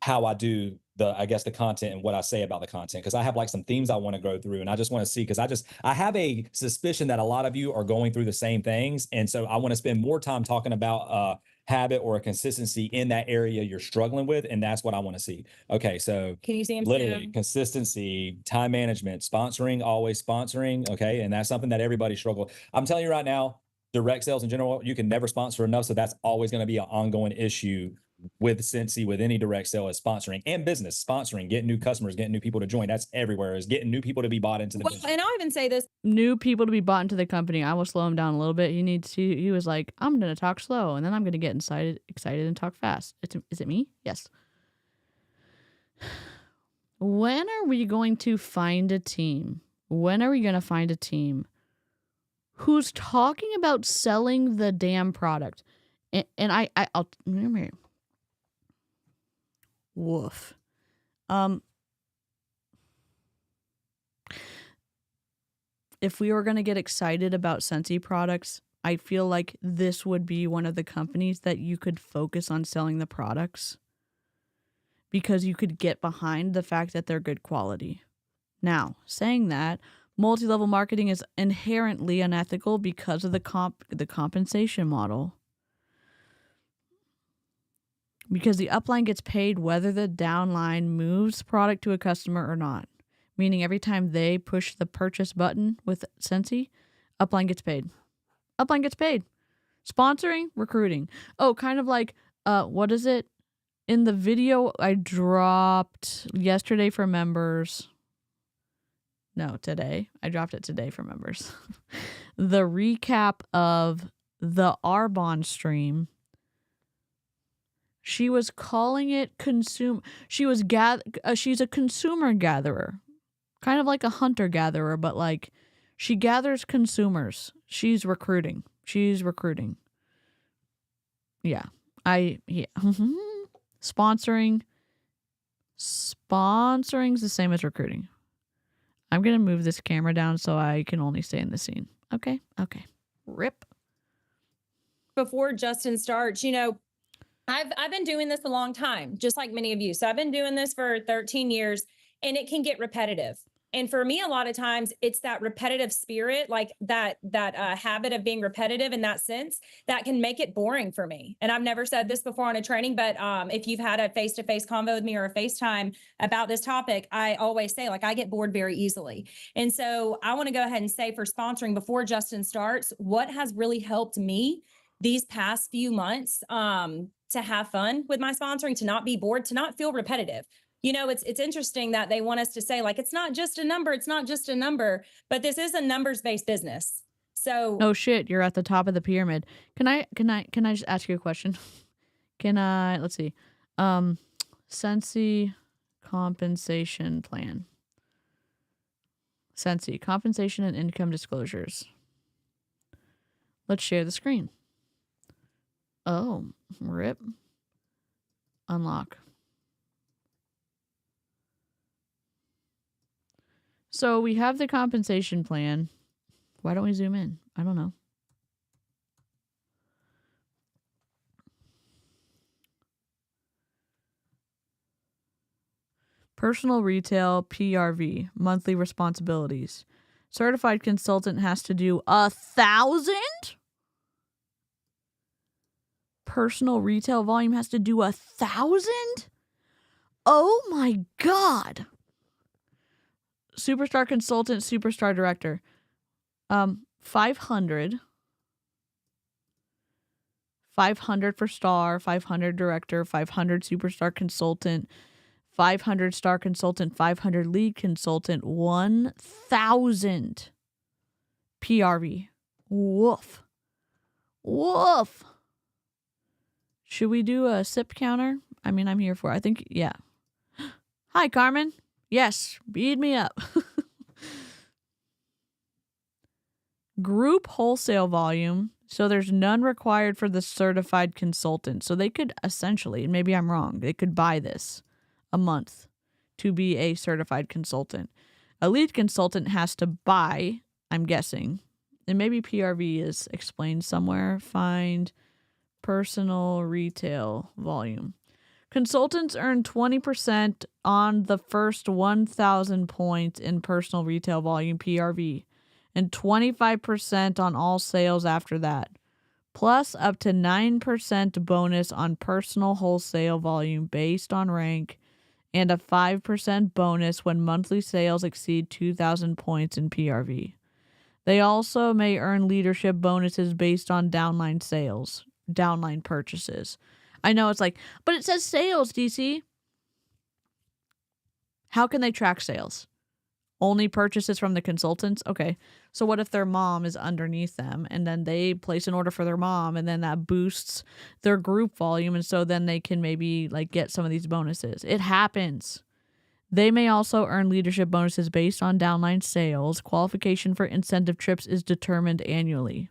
how I do the content and what I say about the content. Cause I have like some themes I want to go through, and I just want to see, cause I have a suspicion that a lot of you are going through the same things. And so I want to spend more time talking about habit or a consistency in that area you're struggling with. And that's what I want to see. Okay. So Can you see him? literally consistency, time management, sponsoring, always sponsoring. Okay. And that's something that everybody struggles. I'm telling you right now, direct sales in general, you can never sponsor enough. So that's always going to be an ongoing issue with Scentsy, with any direct sale, is sponsoring, and business sponsoring, getting new customers, getting new people to join. That's everywhere, is getting new people to be bought into the business. And I'll even say this. New people to be bought into the company. I will slow him down a little bit. He was like, I'm going to talk slow, and then I'm going to get excited and talk fast. Is it me? Yes. When are we going to find a team? When are we going to find a team who's talking about selling the damn product? And I'll woof. If we were going to get excited about Scentsy products, I feel like this would be one of the companies that you could focus on selling the products, because you could get behind the fact that they're good quality. Now, saying that, multi-level marketing is inherently unethical because of the compensation model. Because the upline gets paid whether the downline moves product to a customer or not. Meaning every time they push the purchase button with Scentsy, upline gets paid. Upline gets paid. Sponsoring, recruiting. Oh, kind of like, what is it? In the video I dropped yesterday for members. No, today. I dropped it today for members. The recap of the Arbonne stream. She was calling it she's a consumer gatherer. Kind of like a hunter gatherer, but like she gathers consumers. She's recruiting. Yeah. Sponsoring's the same as recruiting. I'm going to move this camera down so I can only stay in the scene. Okay. Rip. Before Justin starts, I've been doing this a long time, just like many of you. So I've been doing this for 13 years, and it can get repetitive. And for me, a lot of times it's that repetitive spirit, like that habit of being repetitive in that sense, that can make it boring for me. And I've never said this before on a training, but if you've had a face-to-face convo with me or a FaceTime about this topic, I always say, like, I get bored very easily. And so I want to go ahead and say, for sponsoring, before Justin starts, what has really helped me these past few months to have fun with my sponsoring, to not be bored, to not feel repetitive. It's interesting that they want us to say, like, it's not just a number, but this is a numbers-based business. So oh shit, you're at the top of the pyramid. Can I just ask you a question? Let's see. Scentsy compensation plan. Scentsy compensation and income disclosures. Let's share the screen. Oh, rip. Unlock. So we have the compensation plan. Why don't we zoom in? I don't know. Personal retail, PRV, monthly responsibilities. Certified consultant has to do 1,000? Personal retail volume has to do 1,000? Oh my God. Superstar consultant, superstar director. 500. 500 for star, 500 director, 500 superstar consultant, 500 star consultant, 500 lead consultant, 1,000 PRV. Woof. Should we do a sip counter? I mean, I'm here for it. I think, yeah. Hi, Carmen. Yes, beat me up. Group wholesale volume. So there's none required for the certified consultant. So they could essentially, and maybe I'm wrong, they could buy this a month to be a certified consultant. A lead consultant has to buy, I'm guessing, and maybe PRV is explained somewhere. Find personal retail volume. Consultants earn 20% on the first 1,000 points in personal retail volume, PRV, and 25% on all sales after that, plus up to 9% bonus on personal wholesale volume based on rank, and a 5% bonus when monthly sales exceed 2,000 points in PRV. They also may earn leadership bonuses based on downline sales, downline purchases. I know it's like, but it says sales, DC. How can they track sales? Only purchases from the consultants? Okay. So what if their mom is underneath them and then they place an order for their mom and then that boosts their group volume and so then they can maybe like get some of these bonuses. It happens. They may also earn leadership bonuses based on downline sales. Qualification for incentive trips is determined annually.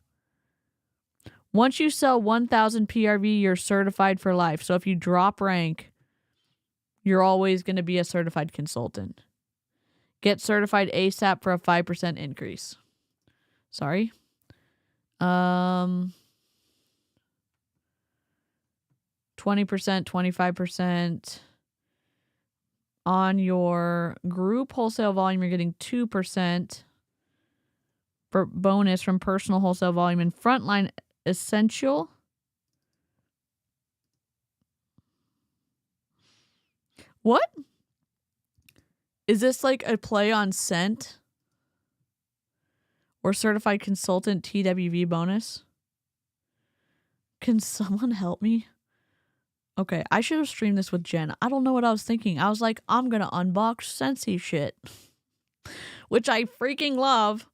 Once you sell 1,000 PRV, you're certified for life. So if you drop rank, you're always going to be a certified consultant. Get certified ASAP for a 5% increase. Sorry. 20%, 25%. On your group wholesale volume, you're getting 2% for bonus from personal wholesale volume and frontline essential. What? Is this like a play on Scent? Or certified consultant TWV bonus? Can someone help me? Okay, I should have streamed this with Jen. I don't know what I was thinking. I was like, I'm going to unbox Scentsy shit. Which I freaking love.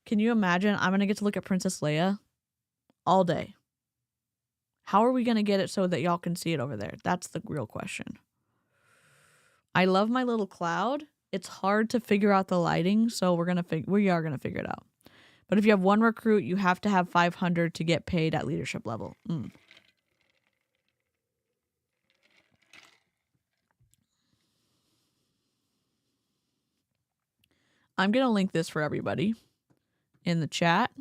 Can you imagine? I'm going to get to look at Princess Leia all day. How are we going to get it so that y'all can see it over there? That's the real question. I love my little cloud. It's hard to figure out the lighting, so we are going to figure it out. But if you have one recruit, you have to have 500 to get paid at leadership level. I'm going to link this for everybody in the chat.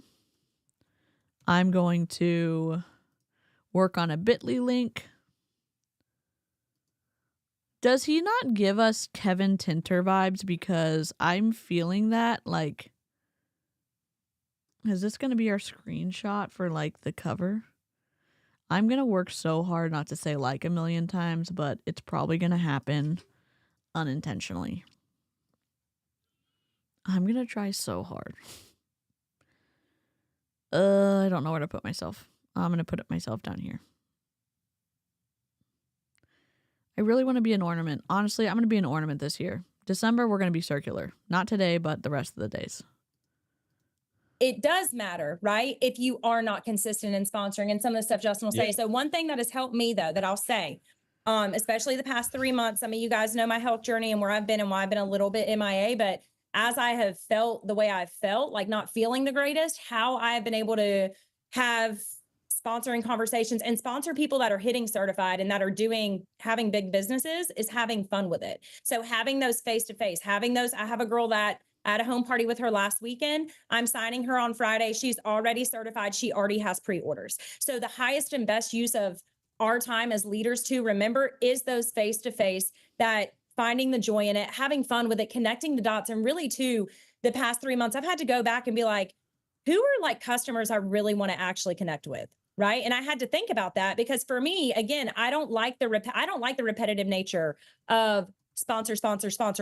I'm going to work on a bit.ly link. Does he not give us Kevin Tinter vibes? Because I'm feeling that, like, is this going to be our screenshot for, like, the cover? I'm going to work so hard not to say like a million times, but it's probably going to happen unintentionally. I'm going to try so hard. I don't know where to put myself. I'm going to put it myself down here. I really want to be an ornament. Honestly, I'm going to be an ornament this year. December, we're going to be circular. Not today, but the rest of the days. It does matter, right? If you are not consistent in sponsoring and some of the stuff Justin will say. So one thing that has helped me though, that I'll say, especially the past 3 months, some of you guys know my health journey and where I've been and why I've been a little bit MIA, but as I have felt the way I've felt, like not feeling the greatest, how I've been able to have sponsoring conversations and sponsor people that are hitting certified and that are having big businesses is having fun with it. So having those face-to-face, having those, I have a girl that I had a home party with her last weekend. I'm signing her on Friday. She's already certified. She already has pre-orders. So the highest and best use of our time as leaders to remember is those face-to-face, that finding the joy in it, having fun with it, connecting the dots. And really too, the past 3 months, I've had to go back and be like, who are like customers I really want to actually connect with? Right. And I had to think about that because for me, again, I don't like the repetitive nature of sponsor.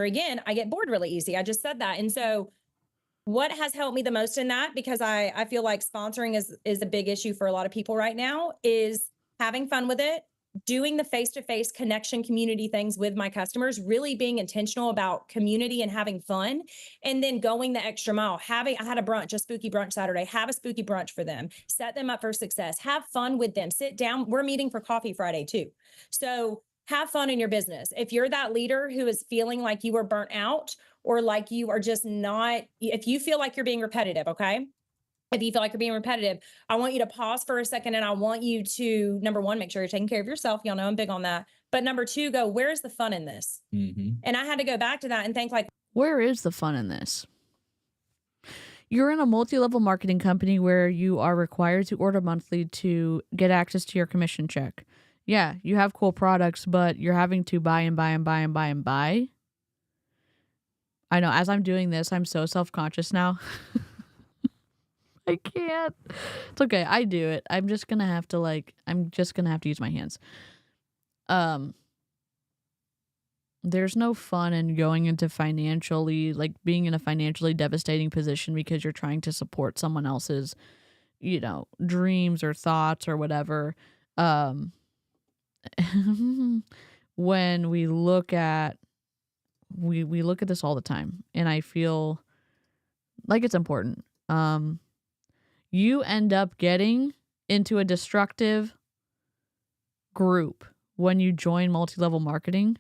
Again, I get bored really easy. I just said that. And so what has helped me the most in that, because I feel like sponsoring is a big issue for a lot of people right now, is having fun with it, doing the face-to-face connection community things with my customers, really being intentional about community and having fun, and then going the extra mile. I had a spooky brunch Saturday, have a spooky brunch for them, set them up for success, have fun with them, sit down. We're meeting for coffee Friday too. So have fun in your business. If you're that leader who is feeling like you are burnt out, or like you are just not, if you feel like you're being repetitive, okay? If you feel like you're being repetitive, I want you to pause for a second, and I want you to, number one, make sure you're taking care of yourself. Y'all know I'm big on that. But number two, go, where's the fun in this? And I had to go back to that and think, like, where is the fun in this? You're in a multi-level marketing company where you are required to order monthly to get access to your commission check. Yeah, you have cool products, but you're having to buy and buy and buy and buy and buy. I know, as I'm doing this, I'm so self-conscious now. I can't. It's okay. I do it. I'm just going to have to use my hands. There's no fun in going into being in a financially devastating position because you're trying to support someone else's, dreams or thoughts or whatever. When we look at, we look at this all the time, and I feel like it's important. You end up getting into a destructive group when you join multi-level marketing.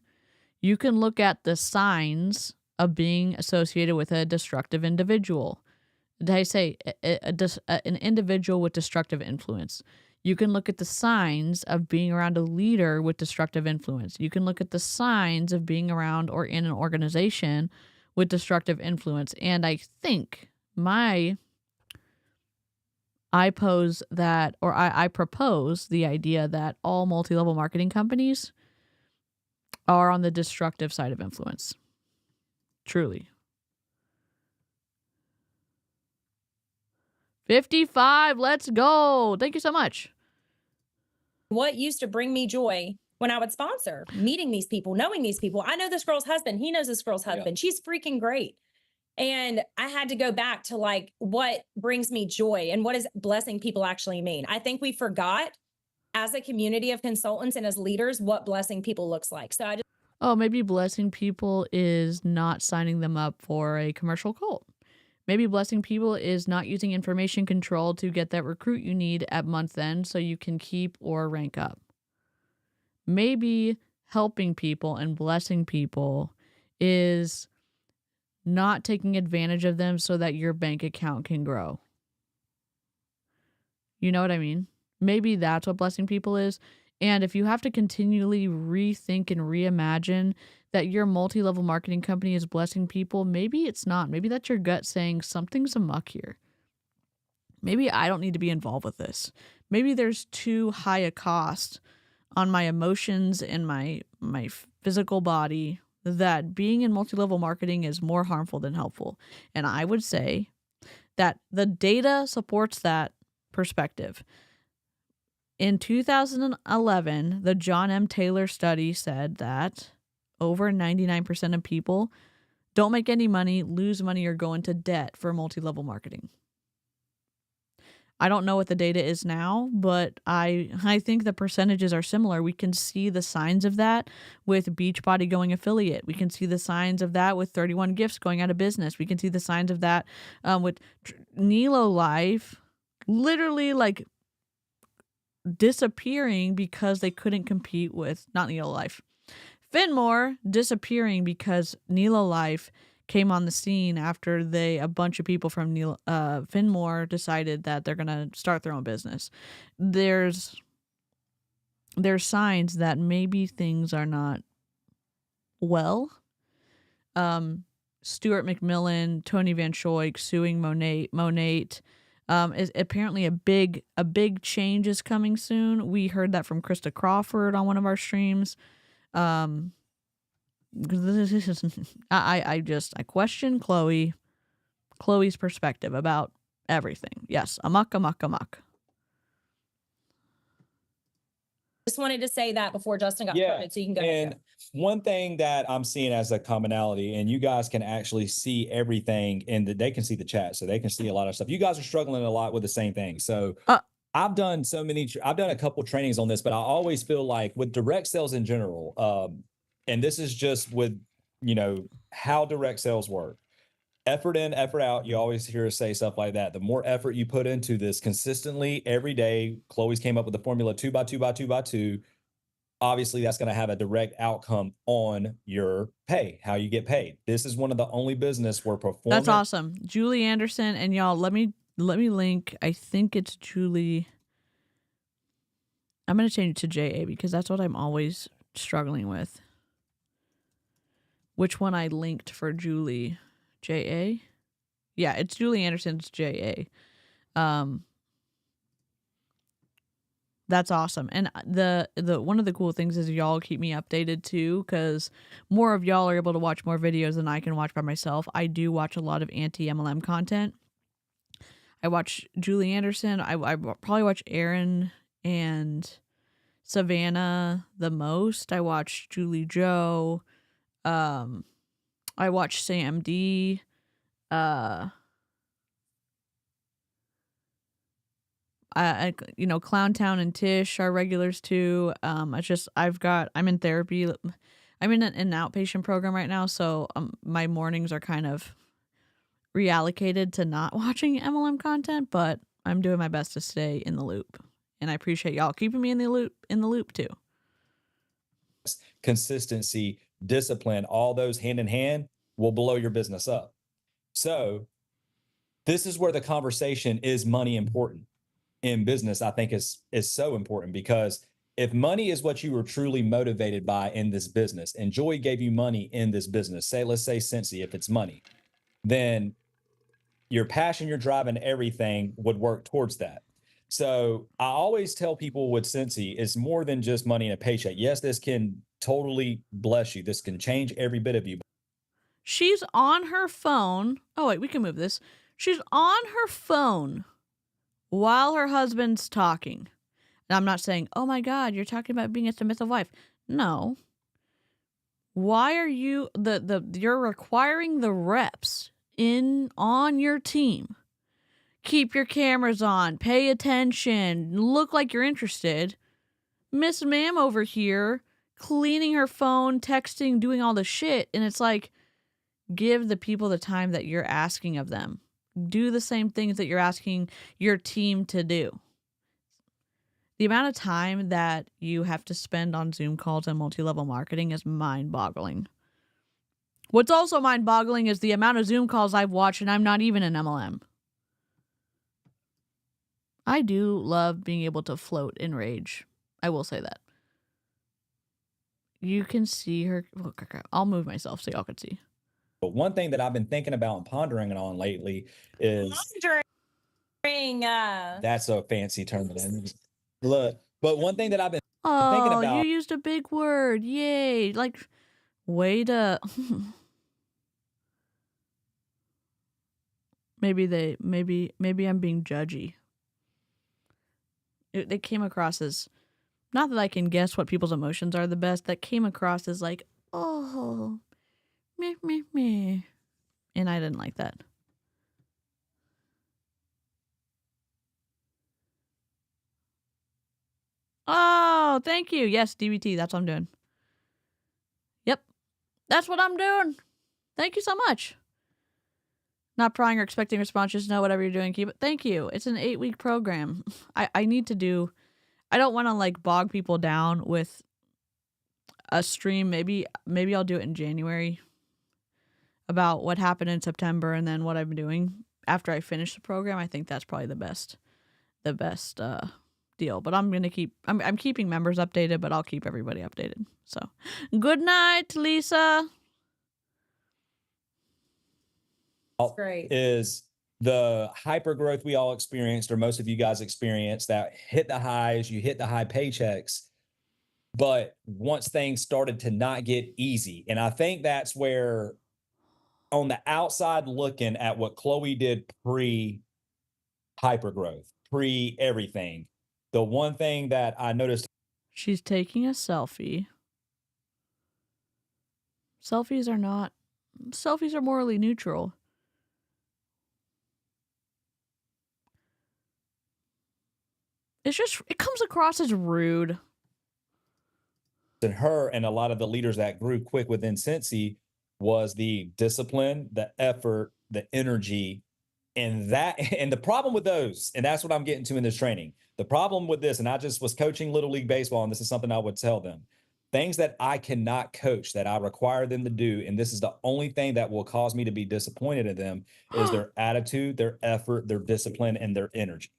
You can look at the signs of being associated with a destructive individual. Did I say an individual with destructive influence? You can look at the signs of being around a leader with destructive influence. You can look at the signs of being around or in an organization with destructive influence. And I think I propose the idea that all multi-level marketing companies are on the destructive side of influence. Truly. 55, let's go. Thank you so much. what used to bring me joy when I would sponsor, meeting these people, knowing these people. I know this girl's husband. He knows this girl's husband. She's freaking great. And I had to go back to like, what brings me joy and what does blessing people actually mean? I think we forgot as a community of consultants and as leaders, what blessing people looks like. So I just, maybe blessing people is not signing them up for a commercial cult. Maybe blessing people is not using information control to get that recruit you need at month end so you can keep or rank up. Maybe helping people and blessing people is not taking advantage of them so that your bank account can grow. You know what I mean? Maybe that's what blessing people is. And if you have to continually rethink and reimagine that your multi-level marketing company is blessing people, maybe it's not. Maybe that's your gut saying something's amuck here. Maybe I don't need to be involved with this. Maybe there's too high a cost on my emotions and my physical body that being in multi-level marketing is more harmful than helpful. And I would say that the data supports that perspective. In 2011, the John M. Taylor study said that over 99% of people don't make any money, lose money, or go into debt for multi-level marketing. I don't know what the data is now, but I think the percentages are similar. We can see the signs of that with Beachbody going affiliate. We can see the signs of that with 31 Gifts going out of business. We can see the signs of that with Nilo Life literally like disappearing because they couldn't compete with, not Nilo Life, Finmore disappearing because Nilo Life came on the scene after a bunch of people from Finmore decided that they're going to start their own business. There's signs that maybe things are not well. Stuart McMillan, Tony Van Schoik suing Monate. Is apparently a big change is coming soon. We heard that from Krista Crawford on one of our streams. I question Chloe's perspective about everything. Yes, amok. just wanted to say that before Justin got started, so you can go ahead. And one thing that I'm seeing as a commonality, and you guys can actually see everything, and they can see the chat, so they can see a lot of stuff. You guys are struggling a lot with the same thing. So I've done a couple trainings on this, but I always feel like with direct sales in general, and this is just with, how direct sales work. Effort in, effort out. You always hear us say stuff like that. The more effort you put into this consistently every day, Chloe's came up with the formula 2 by 2 by 2 by 2. obviously that's going to have a direct outcome on your pay, how you get paid. This is one of the only business where performance. That's awesome. Julie Anderson, and y'all, let me link. I think it's Julie. I'm going to change it to JA because that's what I'm always struggling with. Which one I linked for Julie? JA? Yeah, it's Julie Anderson's JA. That's awesome. And the one of the cool things is y'all keep me updated too, because more of y'all are able to watch more videos than I can watch by myself. I do watch a lot of anti-MLM content. I watch Julie Anderson. I probably watch Aaron and Savannah the most. I watch Julie Joe. I watch Sam D. Clowntown and Tish are regulars too. I'm in therapy. I'm in an outpatient program right now, so my mornings are kind of reallocated to not watching MLM content, but I'm doing my best to stay in the loop. And I appreciate y'all keeping me in the loop too. Consistency, discipline, all those hand in hand will blow your business up. So this is where the conversation, is money important in business, I think is so important, because if money is what you were truly motivated by in this business, and joy gave you money in this business, let's say Scentsy, if it's money, then your passion, your drive, and everything would work towards that. So I always tell people with Scentsy, it's more than just money and a paycheck. Yes, this can totally bless you. This can change every bit of you. She's on her phone. Oh, wait, we can move this. She's on her phone while her husband's talking. And I'm not saying, oh my God, you're talking about being a submissive wife. No. Why are you you're requiring the reps on your team? Keep your cameras on, pay attention, look like you're interested. Miss Ma'am over here cleaning her phone, texting, doing all the shit, and it's like, give the people the time that you're asking of them. Do the same things that you're asking your team to do. The amount of time that you have to spend on Zoom calls and multi-level marketing is mind-boggling. What's also mind-boggling is the amount of Zoom calls I've watched, and I'm not even an MLM. I do love being able to float in rage. I will say that. You can see her. I'll move myself so y'all can see. But one thing that I've been thinking about and pondering on lately is that's a fancy term. Look, but one thing that I've been thinking about. Oh, you used a big word. Yay. Like, way to. maybe I'm being judgy. They came across as, not that I can guess what people's emotions are the best, that came across as like, oh, meh, meh, meh. And I didn't like that. Oh, thank you. Yes, DBT, that's what I'm doing. Yep, that's what I'm doing. Thank you so much. Not prying or expecting response, just know whatever you're doing, keep it. Thank you. It's an 8-week program. I need to do, I don't want to like bog people down with a stream. Maybe I'll do it in January about what happened in September and then what I'm doing after I finish the program. I think that's probably the best deal. But I'm keeping members updated, but I'll keep everybody updated. So good night, Lisa. Great. Is the hyper growth we all experienced, or most of you guys experienced, that hit the highs, you hit the high paychecks. But once things started to not get easy, and I think that's where, on the outside looking at what Chloe did pre hypergrowth, pre everything, the one thing that I noticed. She's taking a selfie. Selfies are morally neutral. It comes across as rude. And her and a lot of the leaders that grew quick within Scentsy was the discipline, the effort, the energy, And the problem with those, and that's what I'm getting to in this training. The problem with this, and I just was coaching Little League Baseball, and this is something I would tell them. Things that I cannot coach, that I require them to do, and this is the only thing that will cause me to be disappointed in them, is their attitude, their effort, their discipline, and their energy.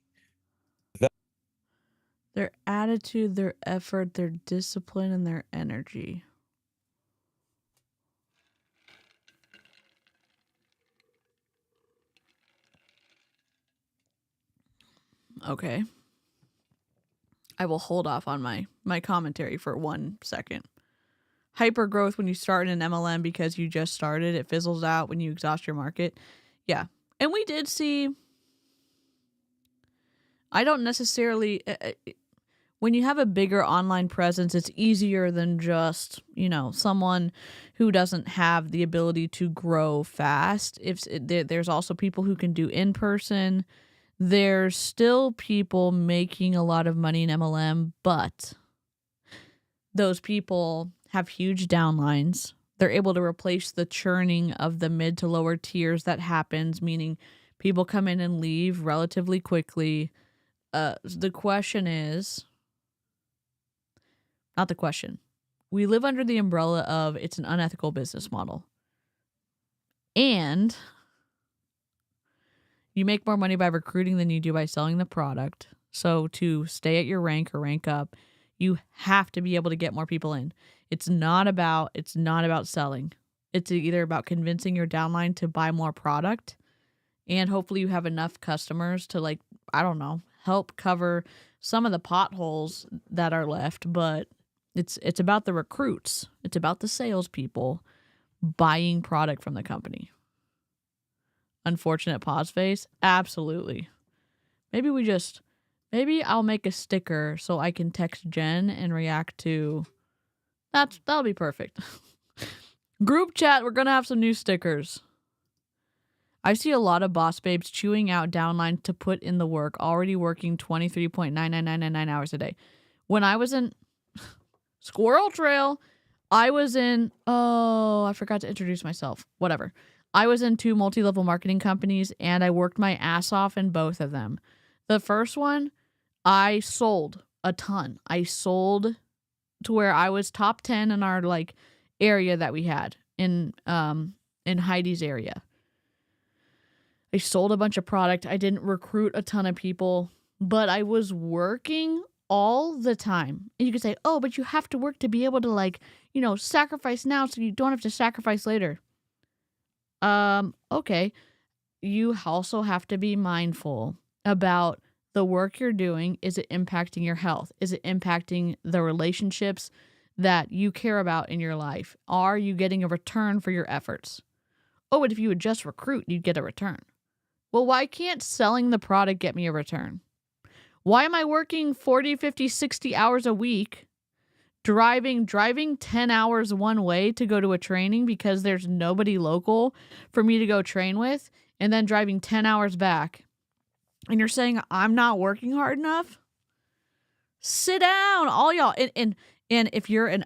Their attitude, their effort, their discipline, and their energy. Okay. I will hold off on my commentary for 1 second. Hypergrowth when you start in an MLM because you just started, it fizzles out when you exhaust your market. Yeah. And we did see, I don't necessarily, when you have a bigger online presence, it's easier than just, someone who doesn't have the ability to grow fast. There's also people who can do in-person. There's still people making a lot of money in MLM, but those people have huge downlines. They're able to replace the churning of the mid to lower tiers that happens, meaning people come in and leave relatively quickly. The question is, not the question. We live under the umbrella of it's an unethical business model. And you make more money by recruiting than you do by selling the product. So to stay at your rank or rank up, you have to be able to get more people in. It's not about selling. It's either about convincing your downline to buy more product, and hopefully you have enough customers to help cover some of the potholes that are left, but it's about the recruits. It's about the salespeople buying product from the company. Unfortunate pause face? Absolutely. Maybe I'll make a sticker so I can text Jen and react to that'll be perfect. Group chat, we're gonna have some new stickers. I see a lot of boss babes chewing out downline to put in the work, already working 23.99999 hours a day. When I was in Squirrel Trail, I forgot to introduce myself. Whatever. I was in 2 multi-level marketing companies, and I worked my ass off in both of them. The first one, I sold a ton. I sold to where I was top 10 in our area that we had in Heidi's area. I sold a bunch of product. I didn't recruit a ton of people, but I was working all the time. And you could say, oh, but you have to work to be able to sacrifice now so you don't have to sacrifice later. Okay. You also have to be mindful about the work you're doing. Is it impacting your health? Is it impacting the relationships that you care about in your life? Are you getting a return for your efforts? Oh, but if you would just recruit, you'd get a return. Well, why can't selling the product get me a return? Why am I working 40, 50, 60 hours a week, driving 10 hours one way to go to a training because there's nobody local for me to go train with, and then driving 10 hours back? And you're saying I'm not working hard enough? Sit down, all y'all. And if you're in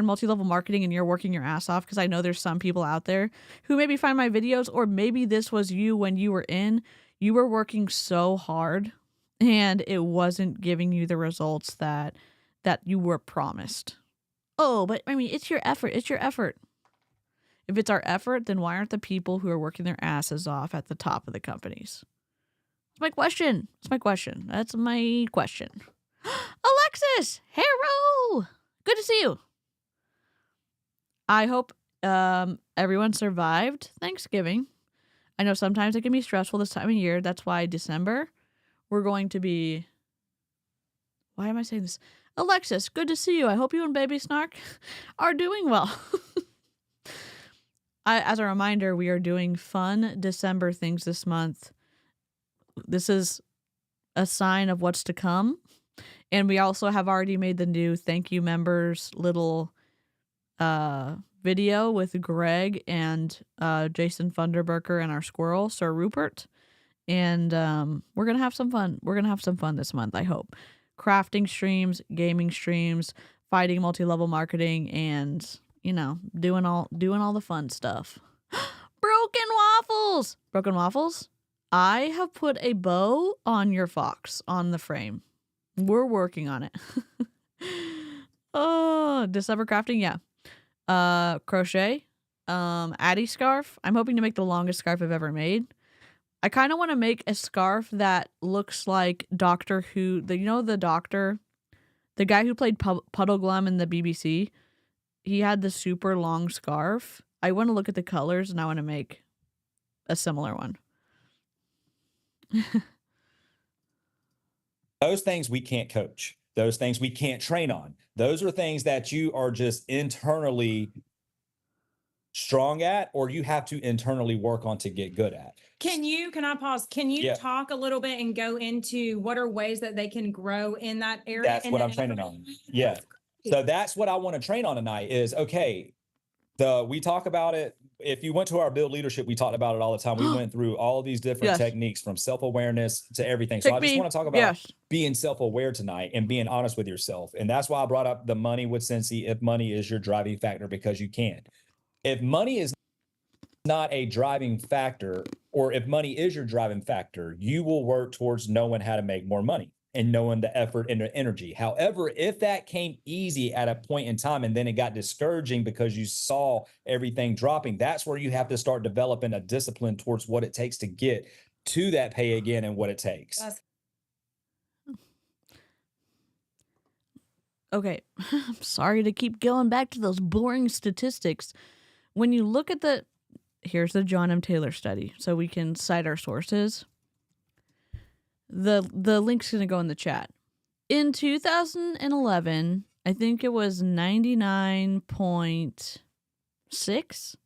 multi-level marketing and you're working your ass off, because I know there's some people out there who maybe find my videos, or maybe this was you when you were working so hard and it wasn't giving you the results that you were promised. Oh, but I mean, it's your effort. It's your effort. If it's our effort, then why aren't the people who are working their asses off at the top of the companies? It's my question. That's my question. Alexis, hello. Good to see you. I hope everyone survived Thanksgiving. I know sometimes it can be stressful this time of year. That's why December, we're going to be... Why am I saying this? Alexis, good to see you. I hope you and Baby Snark are doing well. As a reminder, we are doing fun December things this month. This is a sign of what's to come. And we also have already made the new thank you members little video with Greg and Jason Funderburker and our squirrel, Sir Rupert. And we're going to have some fun. We're going to have some fun this month, I hope. Crafting streams, gaming streams, fighting multi-level marketing, and, doing all the fun stuff. Broken waffles. I have put a bow on your fox on the frame. We're working on it. Oh, December crafting, yeah. Crochet, Addie scarf. I'm hoping to make the longest scarf I've ever made. I kind of want to make a scarf that looks like Doctor Who. The doctor, the guy who played Puddle Glum in the BBC. He had the super long scarf. I want to look at the colors and I want to make a similar one. Those things we can't coach. Those things we can't train on. Those are things that you are just internally strong at, or you have to internally work on to get good at. Can I pause? Can you Yeah. talk a little bit and go into what are ways that they can grow in that area? That's what I'm training on. Yeah. So that's what I want to train on tonight is, okay, we talk about it. If you went to our build leadership, we talked about it all the time. We went through all of these different Yes. techniques from self-awareness to everything. So I just want to talk about Yes. being self-aware tonight and being honest with yourself. And that's why I brought up the money with Scentsy. If money is your driving factor, because you can. If money is not a driving factor, or if money is your driving factor, you will work towards knowing how to make more money and knowing the effort and the energy. However, if that came easy at a point in time and then it got discouraging because you saw everything dropping, that's where you have to start developing a discipline towards what it takes to get to that pay again and what it takes. Okay, I'm sorry to keep going back to those boring statistics. When you look at here's the John M. Taylor study, so we can cite our sources. The link's going to go in the chat. In 2011, I think it was 99.6,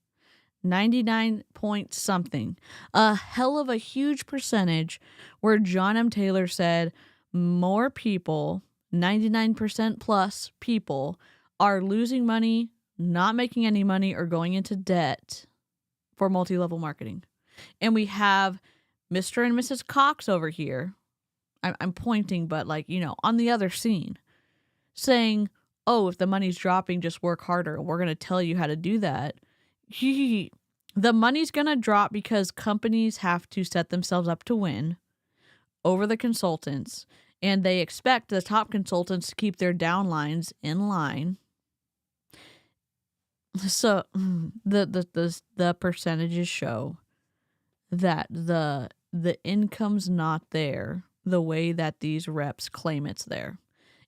99 point something. A hell of a huge percentage where John M. Taylor said more people, 99% plus people, are losing money, not making any money, or going into debt for multi-level marketing. And we have Mr. and Mrs. Cox over here. I'm pointing, but on the other scene, saying, oh, if the money's dropping, just work harder. We're going to tell you how to do that. The money's going to drop because companies have to set themselves up to win over the consultants. And they expect the top consultants to keep their downlines in line. So the percentages show that the income's not there the way that these reps claim it's there.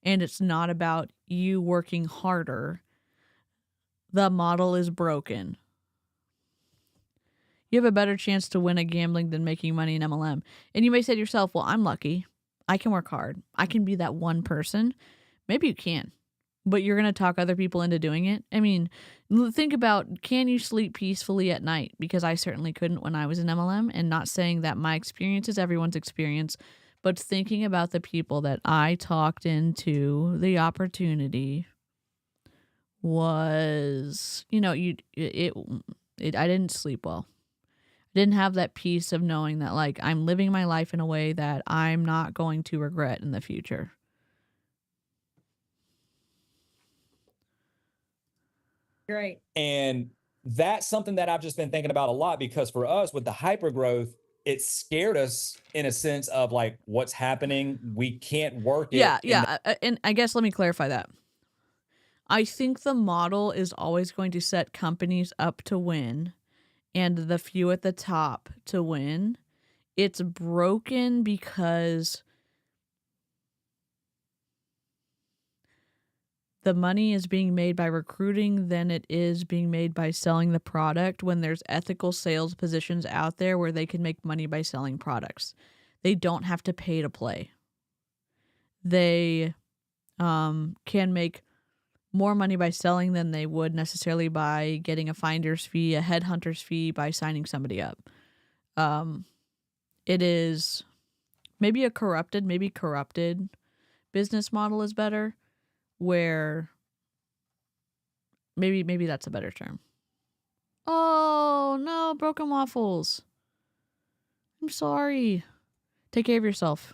And it's not about you working harder. The model is broken. You have a better chance to win at gambling than making money in MLM. And you may say to yourself, well, I'm lucky. I can work hard. I can be that one person. Maybe you can. But you're going to talk other people into doing it? I mean, think about, can you sleep peacefully at night? Because I certainly couldn't when I was in MLM, and not saying that my experience is everyone's experience, but thinking about the people that I talked into the opportunity was, I didn't sleep well. I didn't have that peace of knowing that, I'm living my life in a way that I'm not going to regret in the future. Great. And that's something that I've just been thinking about a lot, because for us with the hypergrowth, it scared us in a sense of what's happening. We can't work it. Yeah. And I guess let me clarify that. I think the model is always going to set companies up to win and the few at the top to win. It's broken because the money is being made by recruiting than it is being made by selling the product, when there's ethical sales positions out there where they can make money by selling products. They don't have to pay to play. They can make more money by selling than they would necessarily by getting a finder's fee, a headhunter's fee, by signing somebody up. It is maybe corrupted business model is better, where maybe that's a better term. Oh no, broken waffles. I'm sorry. Take care of yourself.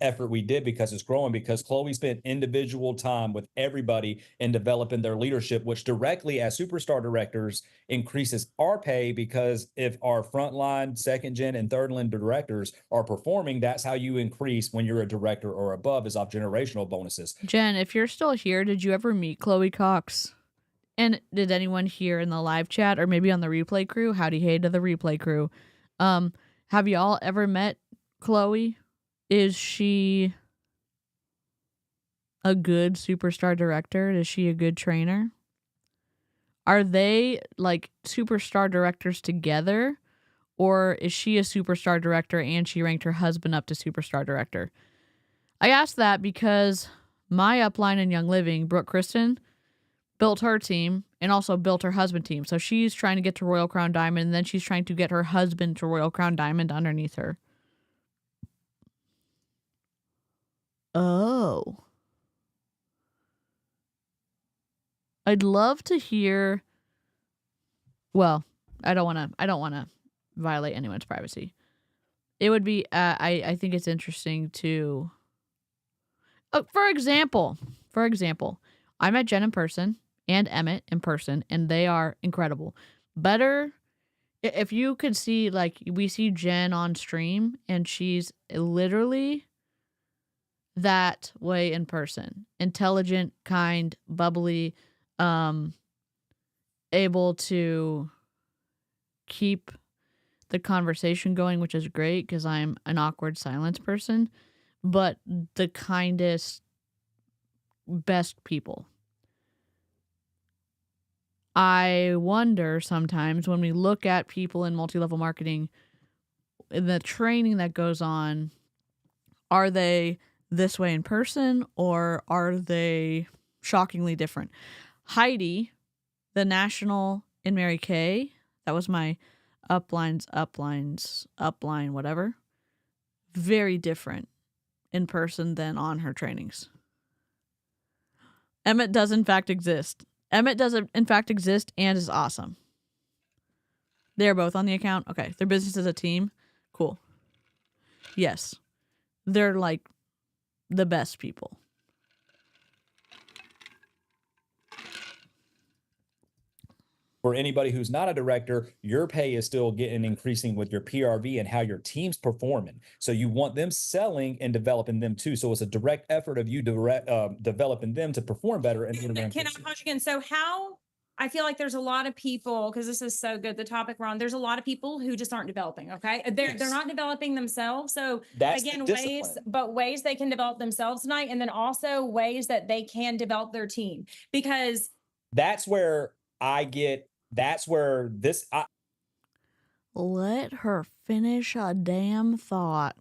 effort we did because it's growing, because Chloe spent individual time with everybody in developing their leadership, which directly as superstar directors increases our pay, because if our frontline, second gen, and third line directors are performing, that's how you increase when you're a director or above, is off generational bonuses. Jen, if you're still here, did you ever meet Chloe Cox? And did anyone here in the live chat or maybe on the replay crew? Howdy hey to the replay crew. Have y'all ever met Chloe? Is she a good superstar director? Is she a good trainer? Are they like superstar directors together? Or is she a superstar director and she ranked her husband up to superstar director? I asked that because my upline in Young Living, Brooke Kristen, built her team and also built her husband team. So she's trying to get to Royal Crown Diamond, and then she's trying to get her husband to Royal Crown Diamond underneath her. Oh. I'd love to hear. Well, I don't want to violate anyone's privacy. It would be I think it's interesting to for example, I met Jen in person and Emmett in person, and they are incredible. Better if you could see, like, we see Jen on stream and she's literally that way in person. Intelligent, kind, bubbly, able to keep the conversation going, which is great because I'm an awkward silence person, but the kindest, best people. I wonder sometimes when we look at people in multi-level marketing, the training that goes on, are they this way in person or are they shockingly different? Heidi, the national in Mary Kay, that was my upline, whatever. Very different in person than on her trainings. Emmett does in fact exist. Emmett does in fact exist and is awesome. They're both on the account. Okay. Their business is a team. Cool. Yes. They're like the best people. For anybody who's not a director, your pay is still getting increasing with your PRV and how your team's performing. So you want them selling and developing them too. So it's a direct effort of you developing them to perform better. And Can I pause again? So how, I feel like there's a lot of people, because this is so good, the topic we're on, there's a lot of people who just aren't developing, okay? They're not developing themselves. So that's again, ways they can develop themselves tonight, and then also ways that they can develop their team. Because that's where let her finish a damn thought.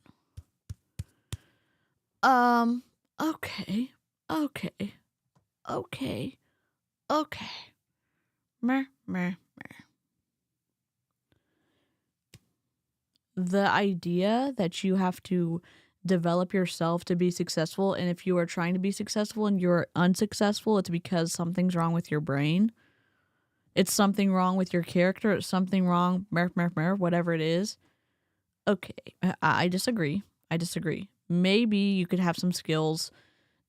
Okay. Meh. The idea that you have to develop yourself to be successful, and if you are trying to be successful and you're unsuccessful, it's because something's wrong with your brain. It's something wrong with your character. It's something wrong, whatever it is. Okay, I disagree. Maybe you could have some skills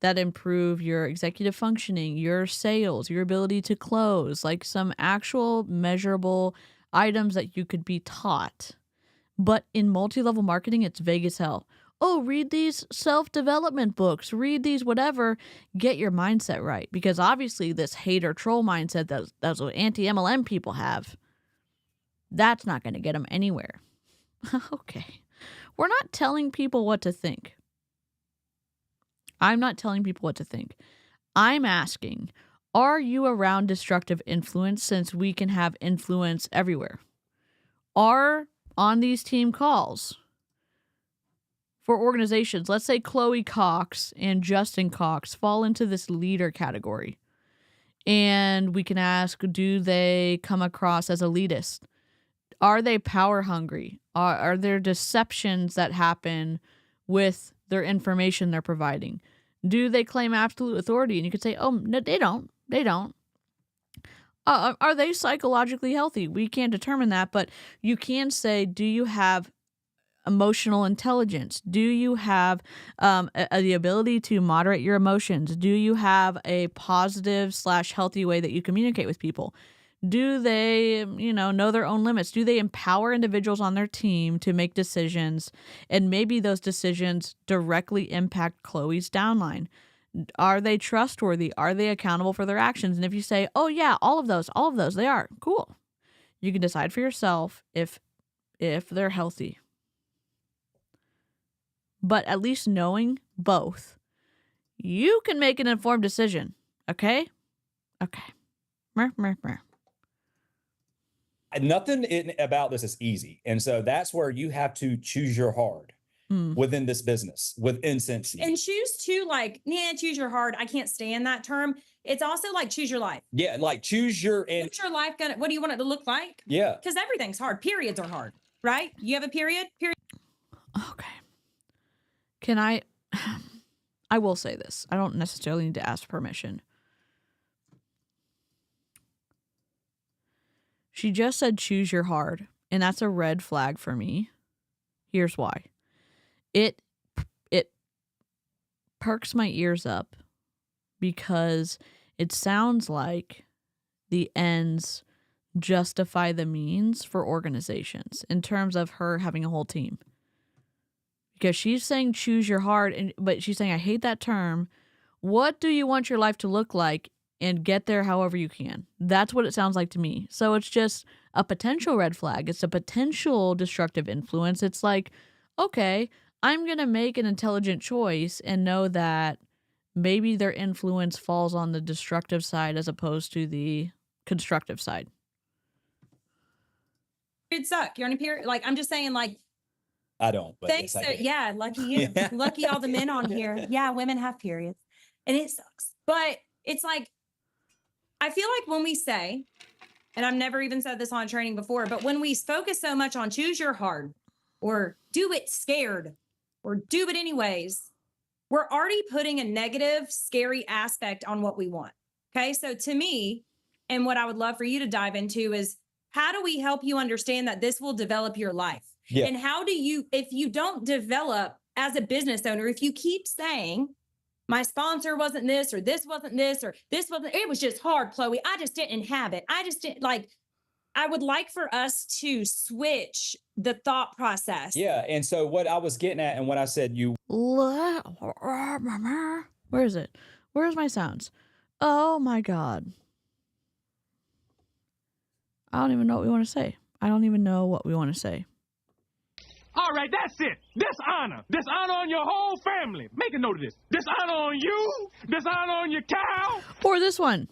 that improve your executive functioning, your sales, your ability to close, like some actual measurable items that you could be taught. But in multi-level marketing, it's vague as hell. Oh, read these self-development books, read these whatever, get your mindset right. Because obviously this hater troll mindset that that's what anti-MLM people have, that's not going to get them anywhere. Okay. We're not telling people what to think. I'm not telling people what to think. I'm asking, are you around destructive influence, since we can have influence everywhere? Are on these team calls for organizations, let's say Chloe Cox and Justin Cox fall into this leader category. And we can ask, do they come across as elitist? Are they power hungry? Are there deceptions that happen with their information they're providing? Do they claim absolute authority? And you could say, oh, no, they don't. Are they psychologically healthy? We can't determine that, but you can say, do you have emotional intelligence? Do you have the ability to moderate your emotions? Do you have a positive / healthy way that you communicate with people? Do they, know their own limits? Do they empower individuals on their team to make decisions? And maybe those decisions directly impact Chloe's downline. Are they trustworthy? Are they accountable for their actions? And if you say, oh yeah, all of those, they are, cool. You can decide for yourself if they're healthy. But at least knowing both, you can make an informed decision. Okay? Okay. Mer. Nothing about this is easy. And so that's where you have to choose your hard within this business, within Scentsy. And choose to choose your hard. I can't stand that term. It's also like choose your life. Yeah, like choose your... What's your life gonna, what do you want it to look like? Yeah. Because everything's hard. Periods are hard, right? You have a period? Okay. Can I will say this. I don't necessarily need to ask permission. She just said choose your hard, and that's a red flag for me. Here's why. It perks my ears up because it sounds like the ends justify the means for organizations in terms of her having a whole team. Because she's saying choose your hard, but she's saying I hate that term. What do you want your life to look like? And get there however you can. That's what it sounds like to me. So it's just a potential red flag. It's a potential destructive influence. It's like, okay, I'm going to make an intelligent choice and know that maybe their influence falls on the destructive side as opposed to the constructive side. Periods suck. You're on a period. Like, I'm just saying, like, I don't. But thanks. Yeah, lucky you. Yeah. Lucky all the men on here. Yeah, women have periods. And it sucks. But it's like, I feel like when we say, and I've never even said this on training before, but when we focus so much on choose your hard or do it scared or do it anyways, we're already putting a negative, scary aspect on what we want. Okay. So to me, and what I would love for you to dive into is how do we help you understand that this will develop your life? Yeah. And how do you, if you don't develop as a business owner, if you keep saying, my sponsor wasn't this, or this wasn't this, or this wasn't, it was just hard, Chloe. I just didn't have it. I just didn't I would like for us to switch the thought process. Yeah. And so what I was getting at, and when I said Where is it? Where's my sounds? Oh my God. I don't even know what we want to say. I don't even know what we want to say. All right, that's it. Dishonor. Dishonor on your whole family. Make a note of this. Dishonor on you. Dishonor on your cow. Or this one.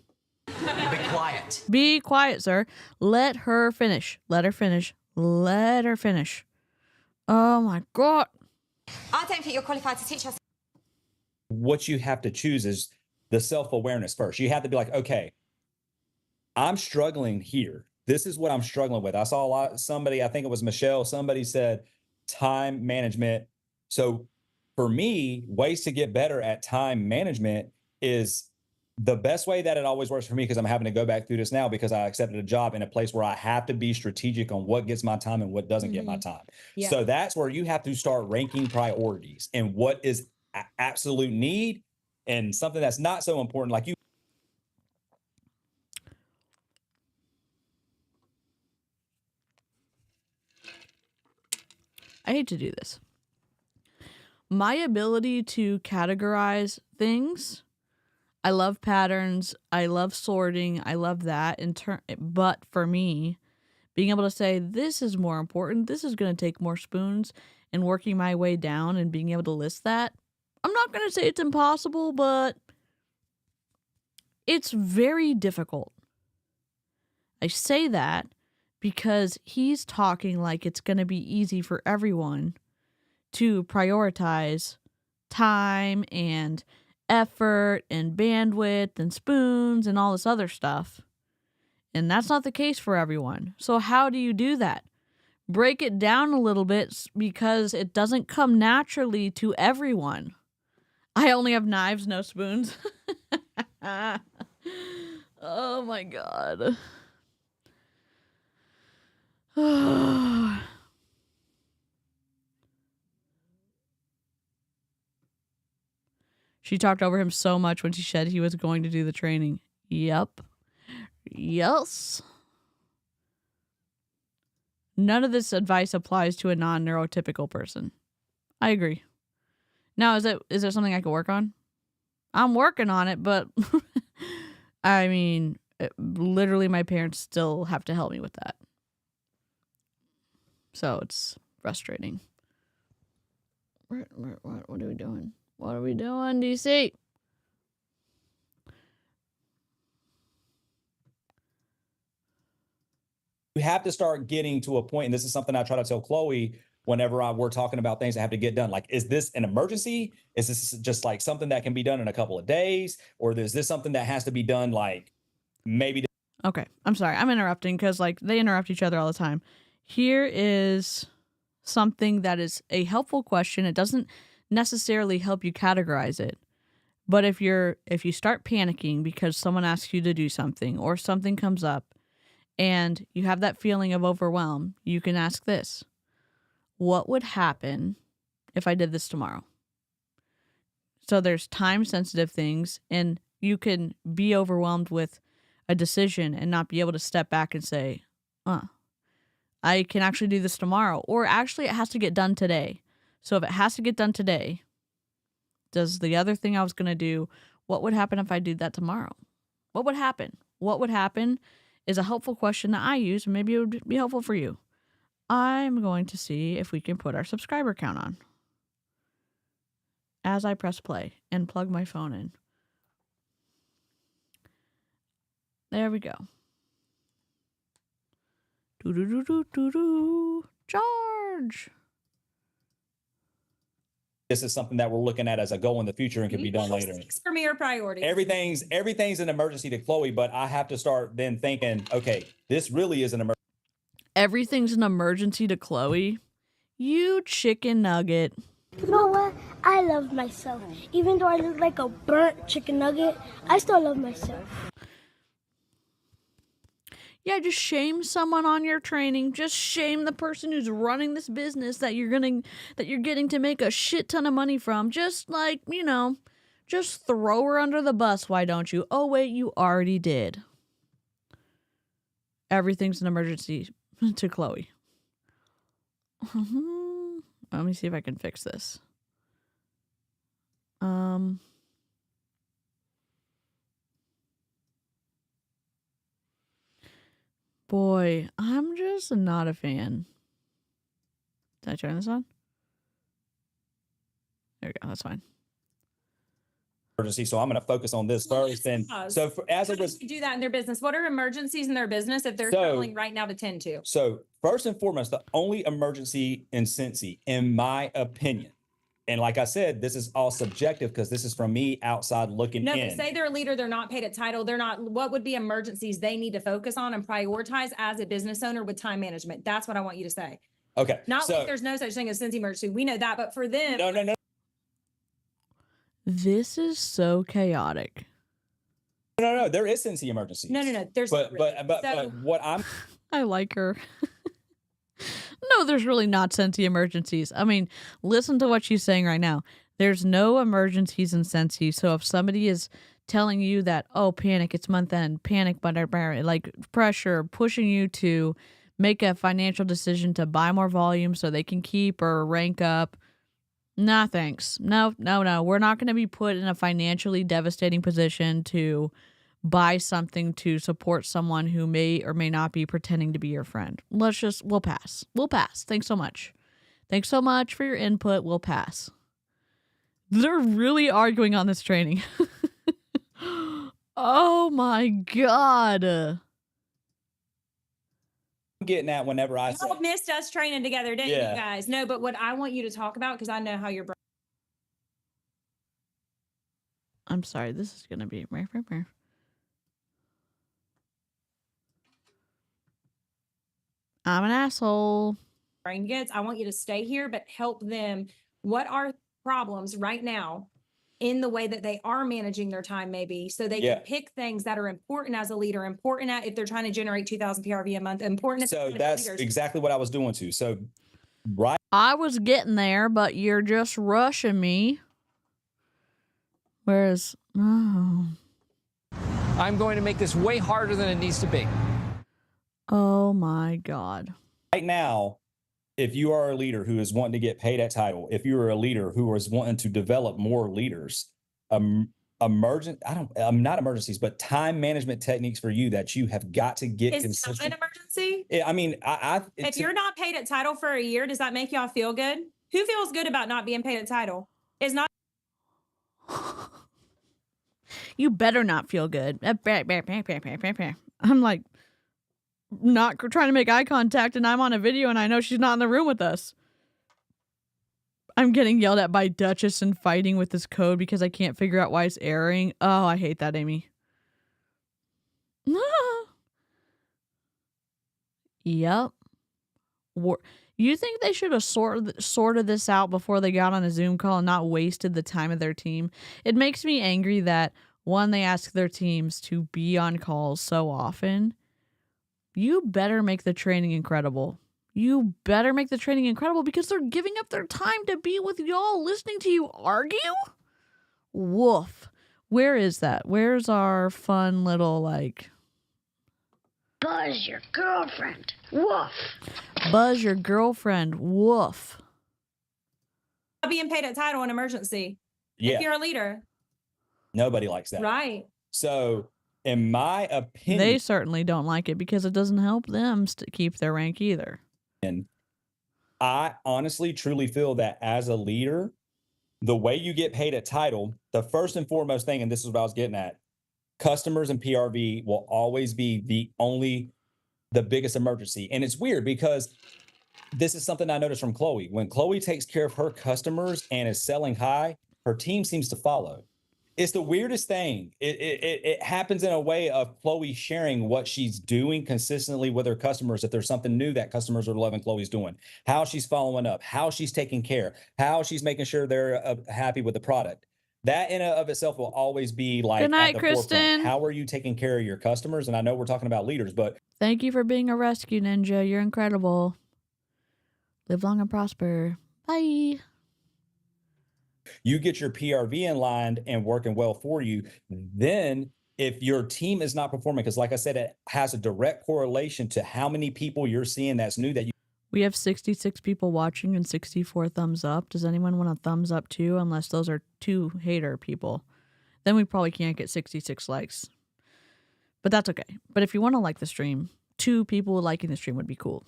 Be quiet. Be quiet, sir. Let her finish. Let her finish. Let her finish. Oh my God. I don't think you're qualified to teach us. what you have to choose is the self-awareness first. You have to be like, okay, I'm struggling here. This is what I'm struggling with. I saw somebody, I think it was Michelle, somebody said time management. So for me, ways to get better at time management is the best way that it always works for me, because I'm having to go back through this now because I accepted a job in a place where I have to be strategic on what gets my time and what doesn't get my time. Yeah. So that's where you have to start ranking priorities and what is absolute need and something that's not so important. Like you. I hate to do this. My ability to categorize things, I love patterns, I love sorting, I love that. But for me, being able to say, this is more important, this is going to take more spoons, and working my way down and being able to list that, I'm not going to say it's impossible, but it's very difficult. I say that because he's talking like it's going to be easy for everyone to prioritize time and effort and bandwidth and spoons and all this other stuff. And that's not the case for everyone. So how do you do that? Break it down a little bit, because it doesn't come naturally to everyone. I only have knives, no spoons. Oh my God. She talked over him so much when she said he was going to do the training. Yep. Yes. None of this advice applies to a non-neurotypical person. I agree. Now, is there something I could work on? I'm working on it, but I mean, literally my parents still have to help me with that. So it's frustrating. What are we doing? What are we doing, DC? You have to start getting to a point, and this is something I try to tell Chloe whenever we're talking about things that have to get done. Like, is this an emergency? Is this just like something that can be done in a couple of days? Or is this something that has to be done like maybe? Okay, I'm sorry. I'm interrupting because like they interrupt each other all the time. Here is something that is a helpful question. It doesn't necessarily help you categorize it. But if you start panicking because someone asks you to do something or something comes up and you have that feeling of overwhelm, you can ask this. What would happen if I did this tomorrow? So there's time-sensitive things, and you can be overwhelmed with a decision and not be able to step back and say, I can actually do this tomorrow. Or actually, it has to get done today. So if it has to get done today, does the other thing I was going to do, what would happen if I did that tomorrow? What would happen? What would happen is a helpful question that I use, and maybe it would be helpful for you. I'm going to see if we can put our subscriber count on as I press play and plug my phone in. There we go. Charge. This is something that we're looking at as a goal in the future and can be done later. Premier priority. Everything's an emergency to Chloe, but I have to start then thinking, okay, this really is an emergency. Everything's an emergency to Chloe. You chicken nugget. You know what? I love myself. Even though I look like a burnt chicken nugget, I still love myself. Yeah, just shame someone on your training. Just shame the person who's running this business that you're getting to make a shit ton of money from. Just like, just throw her under the bus, why don't you? Oh, wait, you already did. Everything's an emergency to Chloe. Let me see if I can fix this. Boy, I'm just not a fan. Did I turn this on? There we go. That's fine. Emergency, so I'm going to focus on this first. And so, as it was, do that in their business. What are emergencies in their business if they're struggling right now to tend to? So, first and foremost, the only emergency in Scentsy, in my opinion, and like I said, this is all subjective because this is from me outside looking No, in. but say they're a leader, they're not paid a title, they're not. What would be emergencies they need to focus on and prioritize as a business owner with time management? That's what I want you to say. Okay. Not like there's no such thing as Scentsy emergency. We know that, but for them. No. This is so chaotic. No. There is Scentsy emergencies. No. There's but what I'm. I like her. No, there's really not Scentsy emergencies. I mean, listen to what she's saying right now. There's no emergencies in Scentsy. So if somebody is telling you that, oh, panic, it's month end, panic, like pressure, pushing you to make a financial decision to buy more volume so they can keep or rank up. Nah, thanks. No. We're not going to be put in a financially devastating position to buy something to support someone who may or may not be pretending to be your friend. We'll pass. Thanks so much. Thanks so much for your input. We'll pass. They're really arguing on this training. Oh my God. I'm getting at whenever I say. Y'all missed us training together, didn't you guys? No, but what I want you to talk about, because I know how you're. I'm sorry. This is going to be. I'm an asshole. Brain gets. I want you to stay here, but help them. What are problems right now in the way that they are managing their time, maybe, so they can pick things that are important as a leader, important at if they're trying to generate 2,000 PRV a month, important. So that's exactly what I was doing too. So, right. I was getting there, but you're just rushing me. Whereas, oh I'm going to make this way harder than it needs to be. my God. Right now, if you are a leader who is wanting to get paid at title, if you are a leader who is wanting to develop more leaders, not emergencies, but time management techniques for you that you have got to get Is that consistent. an emergency? I mean, If you're not paid at title for a year, does that make y'all feel good? Who feels good about not being paid at title? Is not. You better not feel good. I'm like not trying to make eye contact, and I'm on a video and I know she's not in the room with us. I'm getting yelled at by Duchess and fighting with this code because I can't figure out why it's erroring. Oh, I hate that, Amy. Yep. You think they should have sorted this out before they got on a Zoom call and not wasted the time of their team? It makes me angry that, one, they ask their teams to be on calls so often. You better make the training incredible. You better make the training incredible because they're giving up their time to be with y'all, listening to you argue? Woof. Where is that? Where's our fun little, like... Buzz your girlfriend. Woof. Buzz your girlfriend. Woof. Being paid at title in emergency. Yeah. If you're a leader. Nobody likes that. Right. So, in my opinion... They certainly don't like it because it doesn't help them keep their rank either. And I honestly, truly feel that as a leader, the way you get paid at title, the first and foremost thing, and this is what I was getting at, customers and PRV will always be the biggest emergency. And it's weird because this is something I noticed from Chloe. When Chloe takes care of her customers and is selling high, her team seems to follow. It's the weirdest thing. It happens in a way of Chloe sharing what she's doing consistently with her customers. If there's something new that customers are loving Chloe's doing, how she's following up, how she's taking care, how she's making sure they're happy with the product. That in and of itself will always be like, good night, at the Kristen. forefront. How are you taking care of your customers? And I know we're talking about leaders, but thank you for being a rescue ninja. You're incredible. Live long and prosper. Bye. You get your PRV in line and working well for you. Then if your team is not performing, because like I said, it has a direct correlation to how many people you're seeing that's new that you. We have 66 people watching and 64 thumbs up. Does anyone want a thumbs up too? Unless those are 2 hater people. Then we probably can't get 66 likes. But that's okay. But if you want to like the stream, 2 people liking the stream would be cool.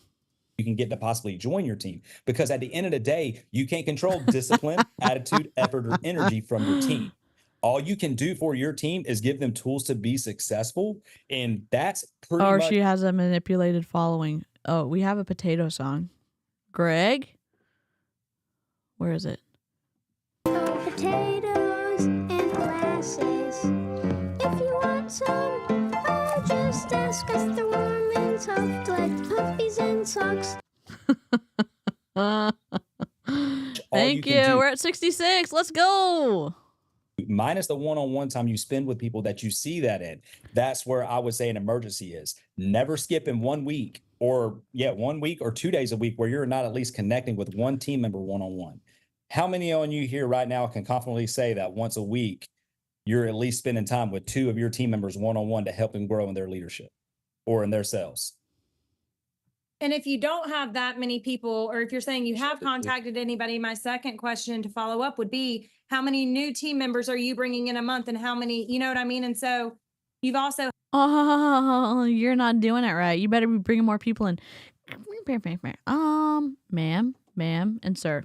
You can get to possibly join your team, because at the end of the day, you can't control discipline, attitude, effort, or energy from your team. All you can do for your team is give them tools to be successful. And that's pretty much. She has a manipulated following. Oh, we have a potato song. Greg? Where is it? Oh, potatoes and molasses. If you want some, just ask us. They're warm and soft like puppies and socks. Thank you. We're at 66. Let's go. Minus the one-on-one time you spend with people that you see that in. That's where I would say an emergency is. Never skip in 1 week or 1 week or 2 days a week where you're not at least connecting with one team member one-on-one. How many on you here right now can confidently say that once a week you're at least spending time with 2 of your team members one-on-one to help them grow in their leadership or in their sales? And if you don't have that many people, or if you're saying you have contacted anybody, my second question to follow up would be, how many new team members are you bringing in a month, and how many, you know what I mean? And so you've also. Oh, you're not doing it right. You better be bringing more people in. Ma'am, and sir,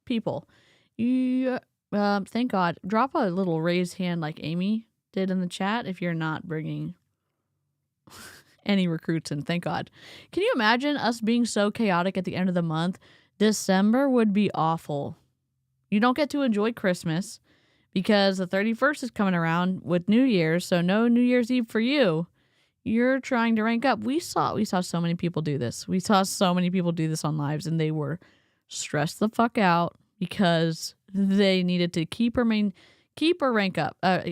people, you, thank God, drop a little raised hand like Amy did in the chat if you're not bringing any recruits in. Thank God. Can you imagine us being so chaotic at the end of the month? December would be awful. You don't get to enjoy Christmas because the 31st is coming around with New Year's, so no New Year's Eve for you. You're trying to rank up. We saw so many people do this. We saw so many people do this on lives, and they were stressed the fuck out because they needed to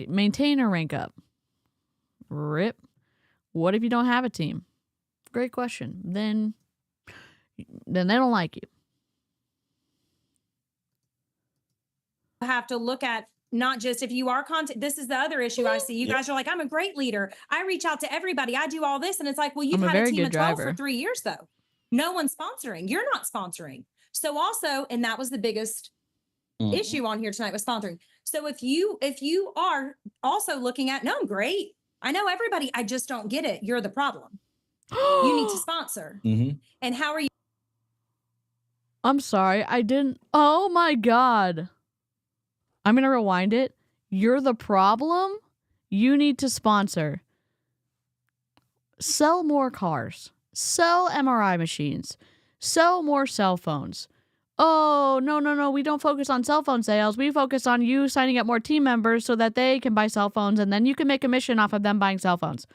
maintain or rank up. Rip. What if you don't have a team? Great question. Then they don't like you. Have to look at not just if you are content. This is the other issue I see. You guys are like, I'm a great leader. I reach out to everybody. I do all this. And it's like, well, you've had a team of 12 for 3 years though. No one's sponsoring. You're not sponsoring. So also, and that was the biggest issue on here tonight was sponsoring. So if you are also looking at, no, I'm great. I know everybody. I just don't get it. You're the problem. You need to sponsor. And how are you? I'm sorry. I didn't. Oh my God. I'm going to rewind it. You're the problem. You need to sponsor. Sell more cars. Sell MRI machines. Sell more cell phones. Oh, no. We don't focus on cell phone sales. We focus on you signing up more team members so that they can buy cell phones and then you can make a commission off of them buying cell phones.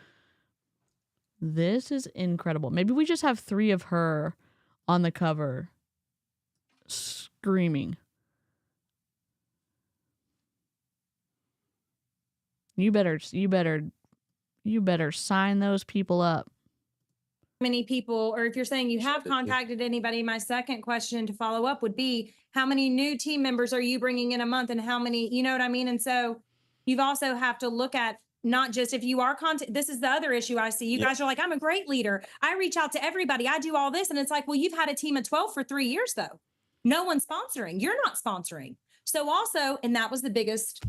This is incredible. Maybe we just have 3 of her on the cover screaming. You better sign those people up. Many people, or if you're saying you have contacted anybody, my second question to follow up would be, how many new team members are you bringing in a month and how many, you know what I mean? And so you've also have to look at not just if you are this is the other issue I see. You guys are like, I'm a great leader. I reach out to everybody. I do all this. And it's like, well, you've had a team of 12 for 3 years though. No one's sponsoring. You're not sponsoring. So also, and that was the biggest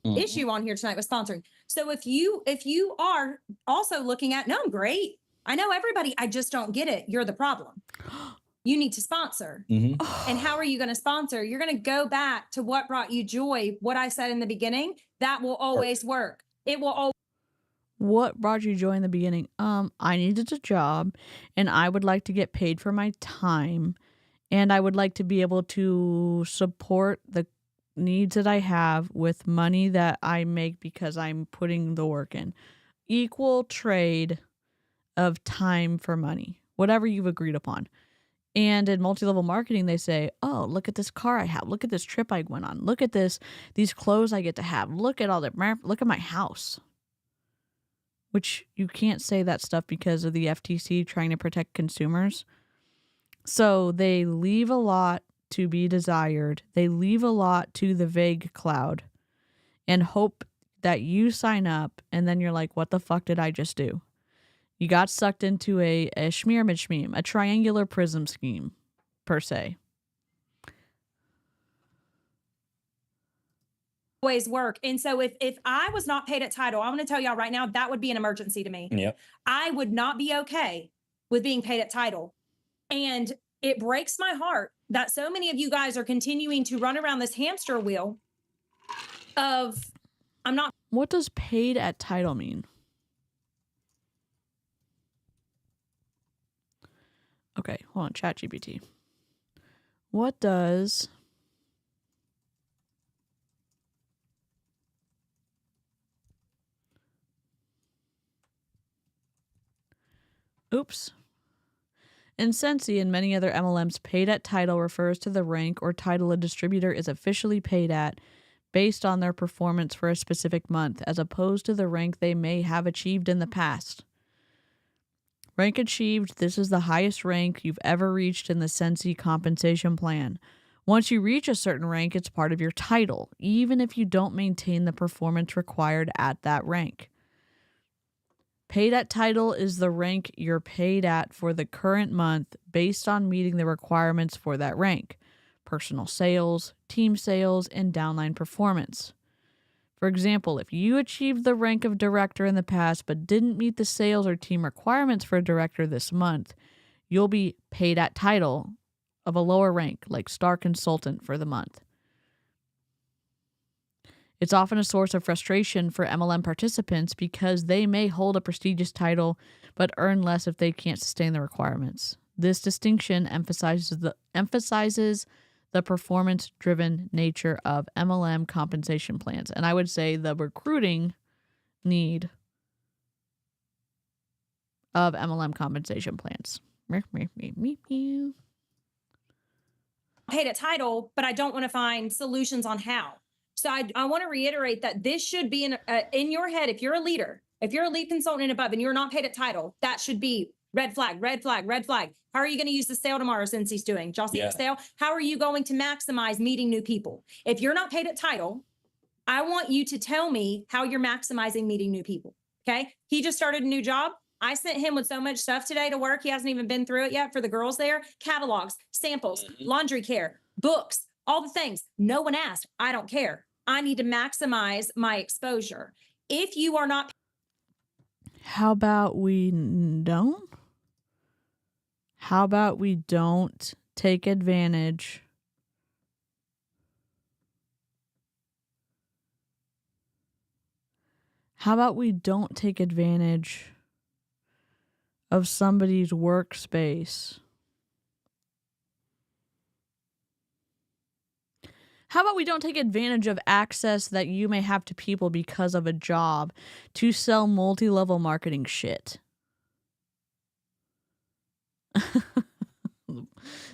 issue on here tonight was sponsoring. So if you are also looking at, no, I'm great. I know everybody. I just don't get it. You're the problem. You need to sponsor. And how are you going to sponsor? You're going to go back to what brought you joy. What I said in the beginning, that will always work. It will always. What brought you joy in the beginning? I needed a job and I would like to get paid for my time and I would like to be able to support the needs that I have with money that I make because I'm putting the work in. Equal trade of time for money, whatever you've agreed upon. And in multi-level marketing, they say, oh, look at this car I have. Look at this trip I went on. Look at these clothes I get to have. Look at look at my house. Which you can't say that stuff because of the FTC trying to protect consumers. So they leave a lot to be desired. They leave a lot to the vague cloud and hope that you sign up and then you're like, what the fuck did I just do? You got sucked into a schmear scheme, a triangular prism scheme, per se. Always work. And so if I was not paid at title, I want to tell y'all right now, that would be an emergency to me. Yep. I would not be okay with being paid at title. And it breaks my heart that so many of you guys are continuing to run around this hamster wheel of, I'm not. What does paid at title mean? Okay, hold on, ChatGPT. What does in Scentsy and many other MLMs, paid at title refers to the rank or title a distributor is officially paid at based on their performance for a specific month, as opposed to the rank they may have achieved in the past. Rank achieved, this is the highest rank you've ever reached in the Scentsy compensation plan. Once you reach a certain rank, it's part of your title, even if you don't maintain the performance required at that rank. Paid at title is the rank you're paid at for the current month based on meeting the requirements for that rank. Personal sales, team sales, and downline performance. For example, if you achieved the rank of director in the past but didn't meet the sales or team requirements for a director this month, you'll be paid at title of a lower rank, like star consultant for the month. It's often a source of frustration for MLM participants because they may hold a prestigious title but earn less if they can't sustain the requirements. This distinction emphasizes the performance-driven nature of MLM compensation plans. And I would say the recruiting need of MLM compensation plans. Paid at title, but I don't want to find solutions on how. So I want to reiterate that this should be in your head. If you're a leader, if you're a lead consultant and above and you're not paid at title, that should be red flag, red flag, red flag. How are you going to use the sale tomorrow since he's doing? Y'all see the sale? How are you going to maximize meeting new people? If you're not paid at title, I want you to tell me how you're maximizing meeting new people. Okay. He just started a new job. I sent him with so much stuff today to work. He hasn't even been through it yet for the girls there. Catalogs, samples, laundry care, books, all the things. No one asked. I don't care. I need to maximize my exposure. If you are not. How about we don't? How about we don't take advantage How about we don't take advantage of somebody's workspace? How about we don't take advantage of access that you may have to people because of a job to sell multi-level marketing shit?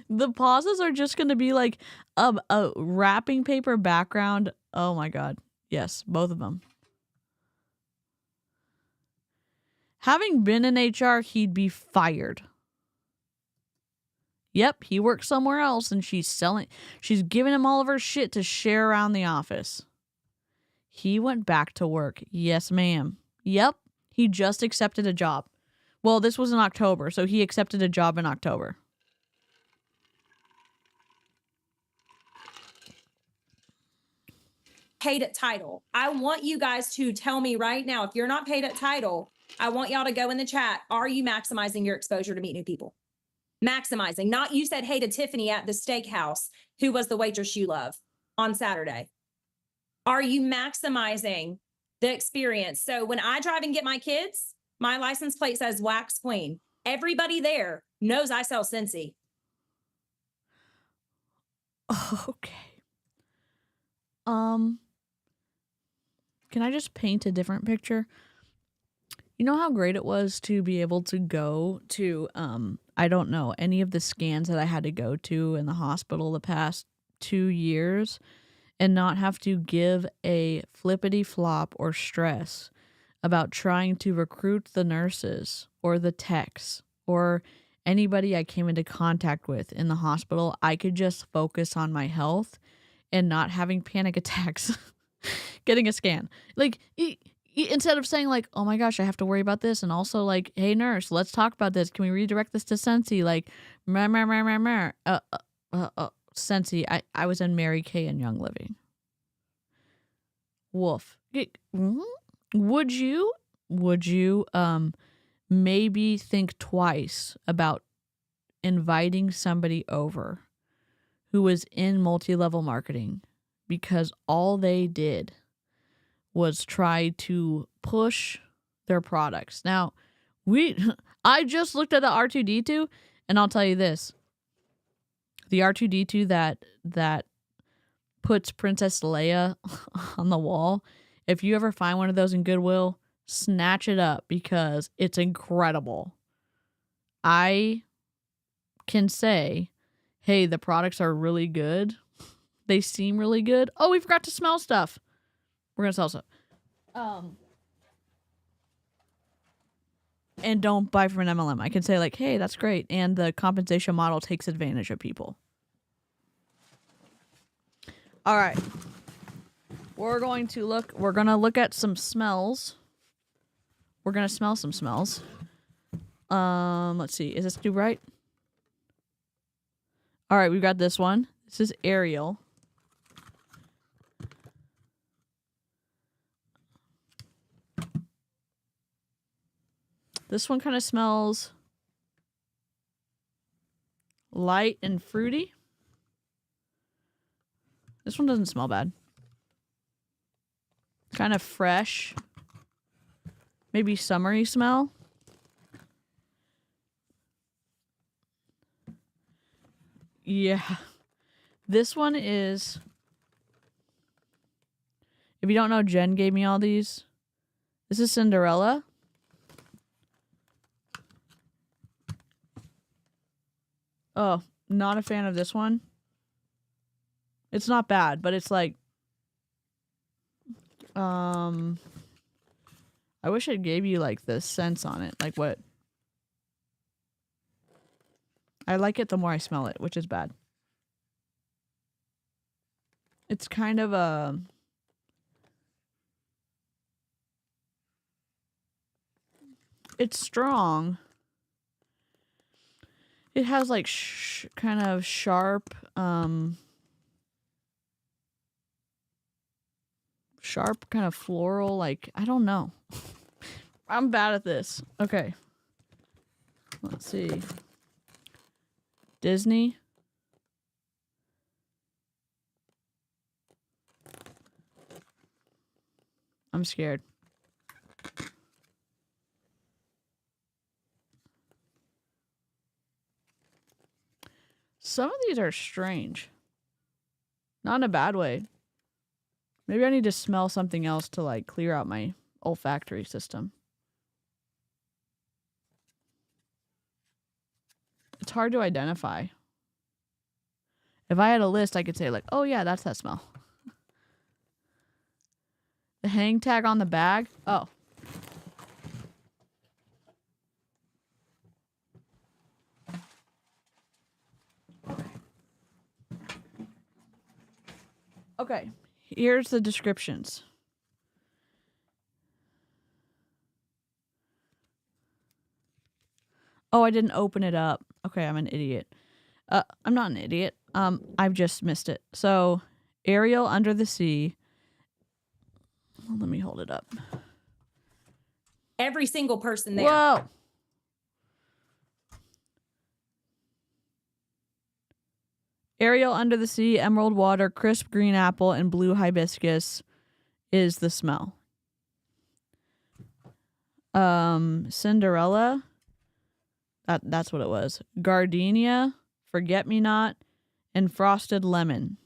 The pauses are just going to be like a wrapping paper background. Oh my God. Yes, both of them. Having been in HR, he'd be fired. Yep, he works somewhere else and she's giving him all of her shit to share around the office. He went back to work. Yes, ma'am. Yep, he just accepted a job. Well, this was in October, so he accepted a job in October. Paid at title. I want you guys to tell me right now, if you're not paid at title, I want y'all to go in the chat. Are you maximizing your exposure to meet new people? Maximizing. Not you said hey to Tiffany at the steakhouse, who was the waitress you love on Saturday. Are you maximizing the experience? So when I drive and get my kids, my license plate says Wax Queen. Everybody there knows I sell Scentsy. Okay. Can I just paint a different picture? You know how great it was to be able to go to, I don't know, any of the scans that I had to go to in the hospital the past 2 years and not have to give a flippity flop or stress about trying to recruit the nurses or the techs or anybody I came into contact with in the hospital. I could just focus on my health and not having panic attacks getting a scan. Like, instead of saying like, oh my gosh, I have to worry about this. And also like, hey nurse, let's talk about this. Can we redirect this to Scentsy? Like, Scentsy. I was in Mary Kay and Young Living. Woof. Would you maybe think twice about inviting somebody over who was in multi-level marketing because all they did was try to push their products. Now, I just looked at the R2-D2 and I'll tell you this. The R2-D2 that puts Princess Leia on the wall, if you ever find one of those in Goodwill, snatch it up because it's incredible. I can say, hey, the products are really good. They seem really good. Oh, we forgot to smell stuff. We're going to sell stuff. And don't buy from an MLM. I can say like, hey, that's great. And the compensation model takes advantage of people. All right. We're going to look at some smells. We're going to smell some smells. Let's see. Is this too bright? All right, we've got this one. This is Ariel. This one kind of smells light and fruity. This one doesn't smell bad. Kind of fresh. Maybe summery smell. Yeah. This one is... If you don't know, Jen gave me all these. This is Cinderella. Oh, not a fan of this one. It's not bad, but it's like... I wish it gave you like the scents on it. Like what... I like it the more I smell it, which is bad. It's kind of a... It's strong. It has like kind of sharp, sharp kind of floral, like, I don't know. I'm bad at this. Okay. Let's see. Disney. I'm scared. Some of these are strange. Not in a bad way. Maybe I need to smell something else to like clear out my olfactory system. It's hard to identify. If I had a list, I could say like, oh yeah, that's that smell. The hang tag on the bag. Oh. Okay, here's the descriptions. Oh, I didn't open it up. Okay, I'm an idiot. I'm not an idiot. I've just missed it. So, Ariel under the sea. Let me hold it up. Every single person there. Whoa. Ariel under the sea, emerald water, crisp green apple, and blue hibiscus is the smell. Cinderella. That's what it was. Gardenia, forget-me-not, and frosted lemon.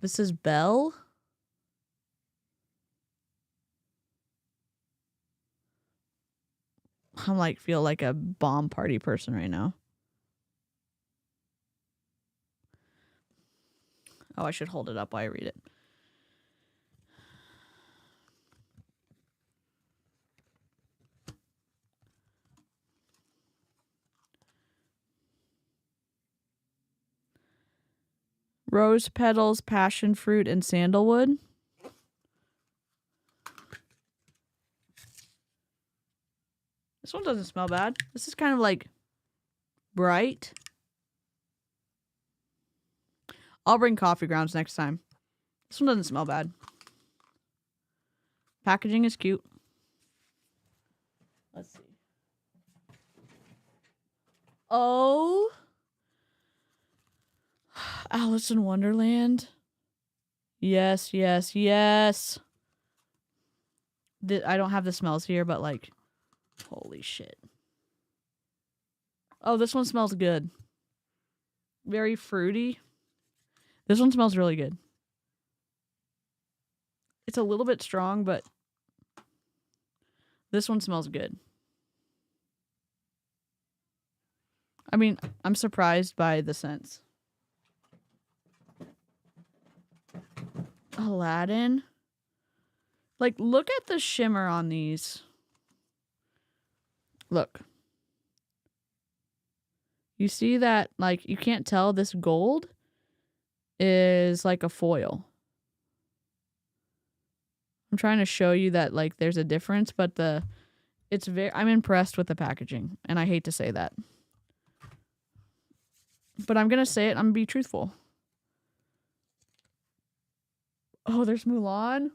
This is Belle. I'm like, feel like a bomb party person right now. Oh, I should hold it up while I read it. Rose petals, passion fruit, and sandalwood. This one doesn't smell bad. This is kind of like bright. I'll bring coffee grounds next time. This one doesn't smell bad. Packaging is cute. Let's see. Oh. Alice in Wonderland. Yes, yes, yes. I don't have the smells here, but like, holy shit. Oh, this one smells good. Very fruity. This one smells really good. It's a little bit strong, but this one smells good. I mean, I'm surprised by the scents. Aladdin. Like, look at the shimmer on these. Look. You see that, like, you can't tell this gold is like a foil. I'm trying to show you that, like, there's a difference, but I'm impressed with the packaging, and I hate to say that. But I'm going to say it. I'm going to be truthful. Oh, there's Mulan.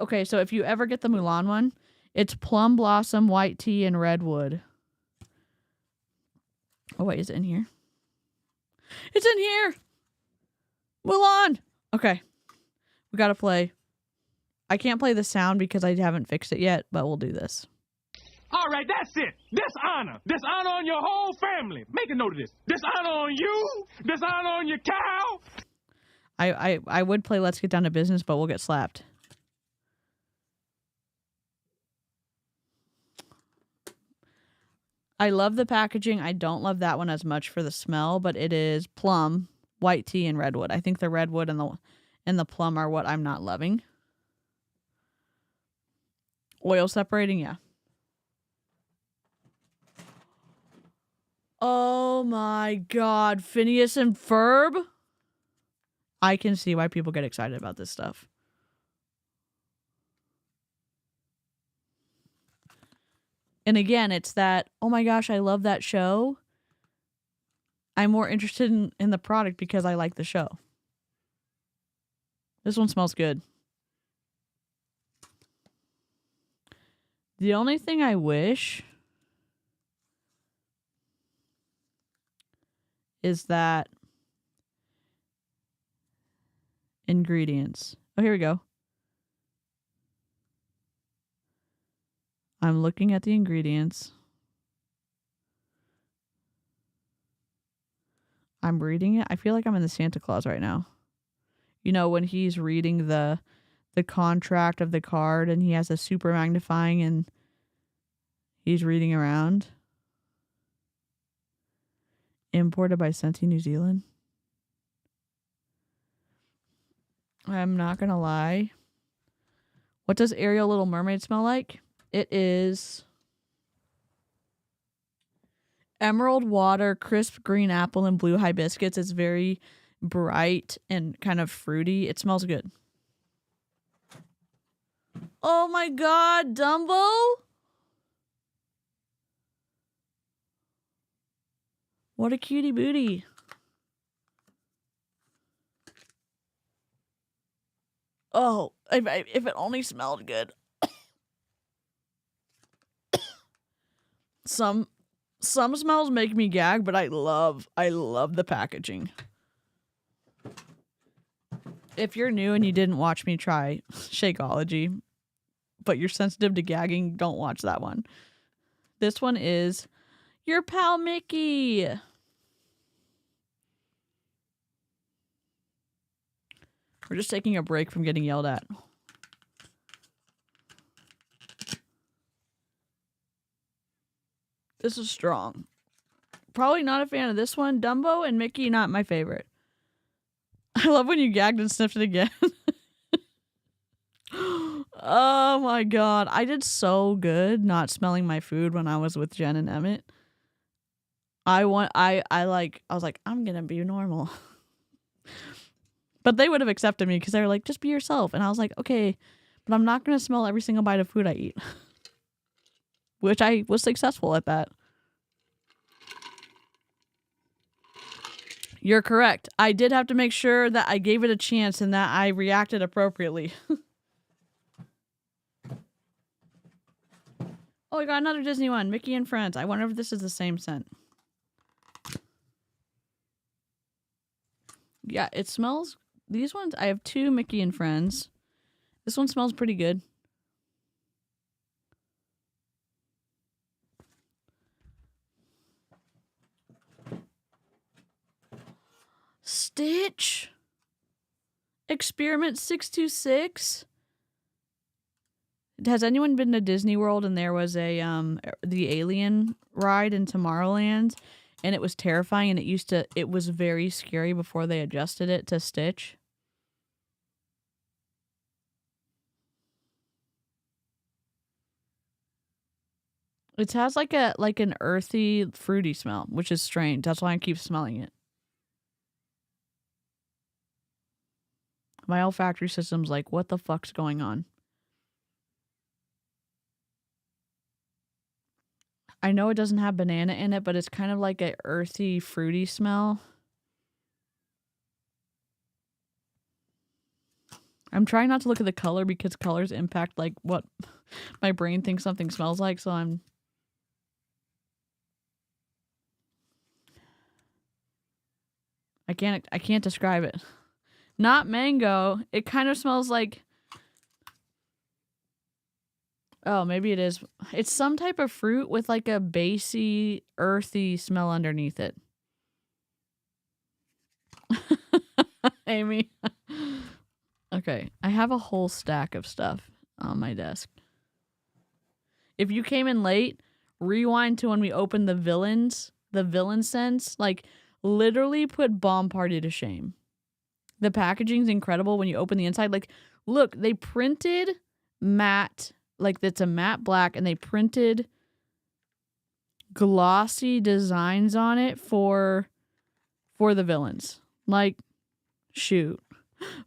Okay, so if you ever get the Mulan one, it's plum blossom, white tea, and redwood. Oh, wait, is it in here? It's in here! Mulan! Okay. We gotta play. I can't play the sound because I haven't fixed it yet, but we'll do this. All right, that's it. Dishonor. Dishonor on your whole family. Make a note of this. Dishonor on you. Dishonor on your cow. I would play Let's Get Down to Business, but we'll get slapped. I love the packaging. I don't love that one as much for the smell, but it is plum, white tea, and redwood. I think the redwood and the plum are what I'm not loving. Oil separating, yeah. Oh my God, Phineas and Ferb. I can see why people get excited about this stuff. And again, it's that, oh my gosh, I love that show. I'm more interested in the product because I like the show. This one smells good. The only thing I wish is that ingredients. Oh, here we go. I'm looking at the ingredients. I'm reading it. I feel like I'm in the Santa Claus right now. You know, when he's reading the contract of the card and he has a super magnifying and he's reading around. Imported by Scentsy, New Zealand. I'm not going to lie. What does Ariel Little Mermaid smell like? It is emerald water, crisp green apple, and blue hibiscus. It's very bright and kind of fruity. It smells good. Oh my God, Dumbo! What a cutie booty. Oh, if it only smelled good. Some smells make me gag, but I love the packaging. If you're new and you didn't watch me try Shakeology, but you're sensitive to gagging, don't watch that one. This one is your pal Mickey. We're just taking a break from getting yelled at. This is strong. Probably not a fan of this one. Dumbo and Mickey, not my favorite. I love when you gagged and sniffed it again. Oh my God. I did so good not smelling my food when I was with Jen and Emmett. I was like, I'm gonna be normal. But they would have accepted me because they were like, just be yourself. And I was like, okay, but I'm not gonna smell every single bite of food I eat. Which I was successful at that. You're correct. I did have to make sure that I gave it a chance and that I reacted appropriately. Oh, I got another Disney one. Mickey and Friends. I wonder if this is the same scent. Yeah, it smells... These ones, I have 2 Mickey and Friends. This one smells pretty good. Stitch. Experiment 626. Has anyone been to Disney World and there was a the alien ride in Tomorrowland and it was terrifying and it was very scary before they adjusted it to Stitch? It has like an earthy, fruity smell, which is strange. That's why I keep smelling it. My olfactory system's like, what the fuck's going on? I know it doesn't have banana in it, but it's kind of like an earthy, fruity smell. I'm trying not to look at the color because colors impact like what my brain thinks something smells like, so I can't describe it. Not mango. It kind of smells like... Oh, maybe it is. It's some type of fruit with like a bassy, earthy smell underneath it. Amy. Okay, I have a whole stack of stuff on my desk. If you came in late, rewind to when we opened the villain scents. Like, literally put Bomb Party to shame. The packaging's incredible when you open the inside. Like, look, they printed matte, like it's a matte black, and they printed glossy designs on it for the villains. Like, shoot.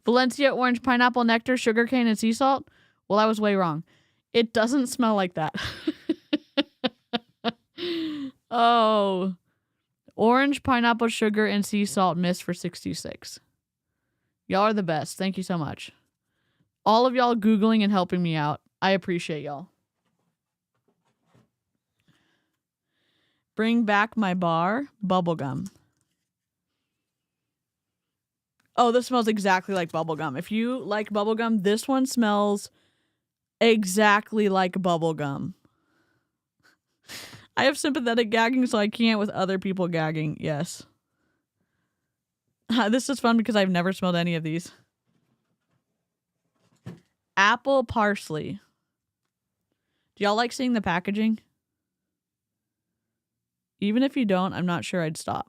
Valencia orange, pineapple, nectar, sugarcane, and sea salt. Well, I was way wrong. It doesn't smell like that. Oh. Orange, pineapple, sugar, and sea salt mist for 66. Y'all are the best. Thank you so much. All of y'all Googling and helping me out. I appreciate y'all. Bring back my bar. Bubblegum. Oh, this smells exactly like bubblegum. If you like bubblegum, this one smells exactly like bubblegum. I have sympathetic gagging, so I can't with other people gagging. Yes. This is fun because I've never smelled any of these. Apple parsley. Do y'all like seeing the packaging? Even if you don't, I'm not sure I'd stop.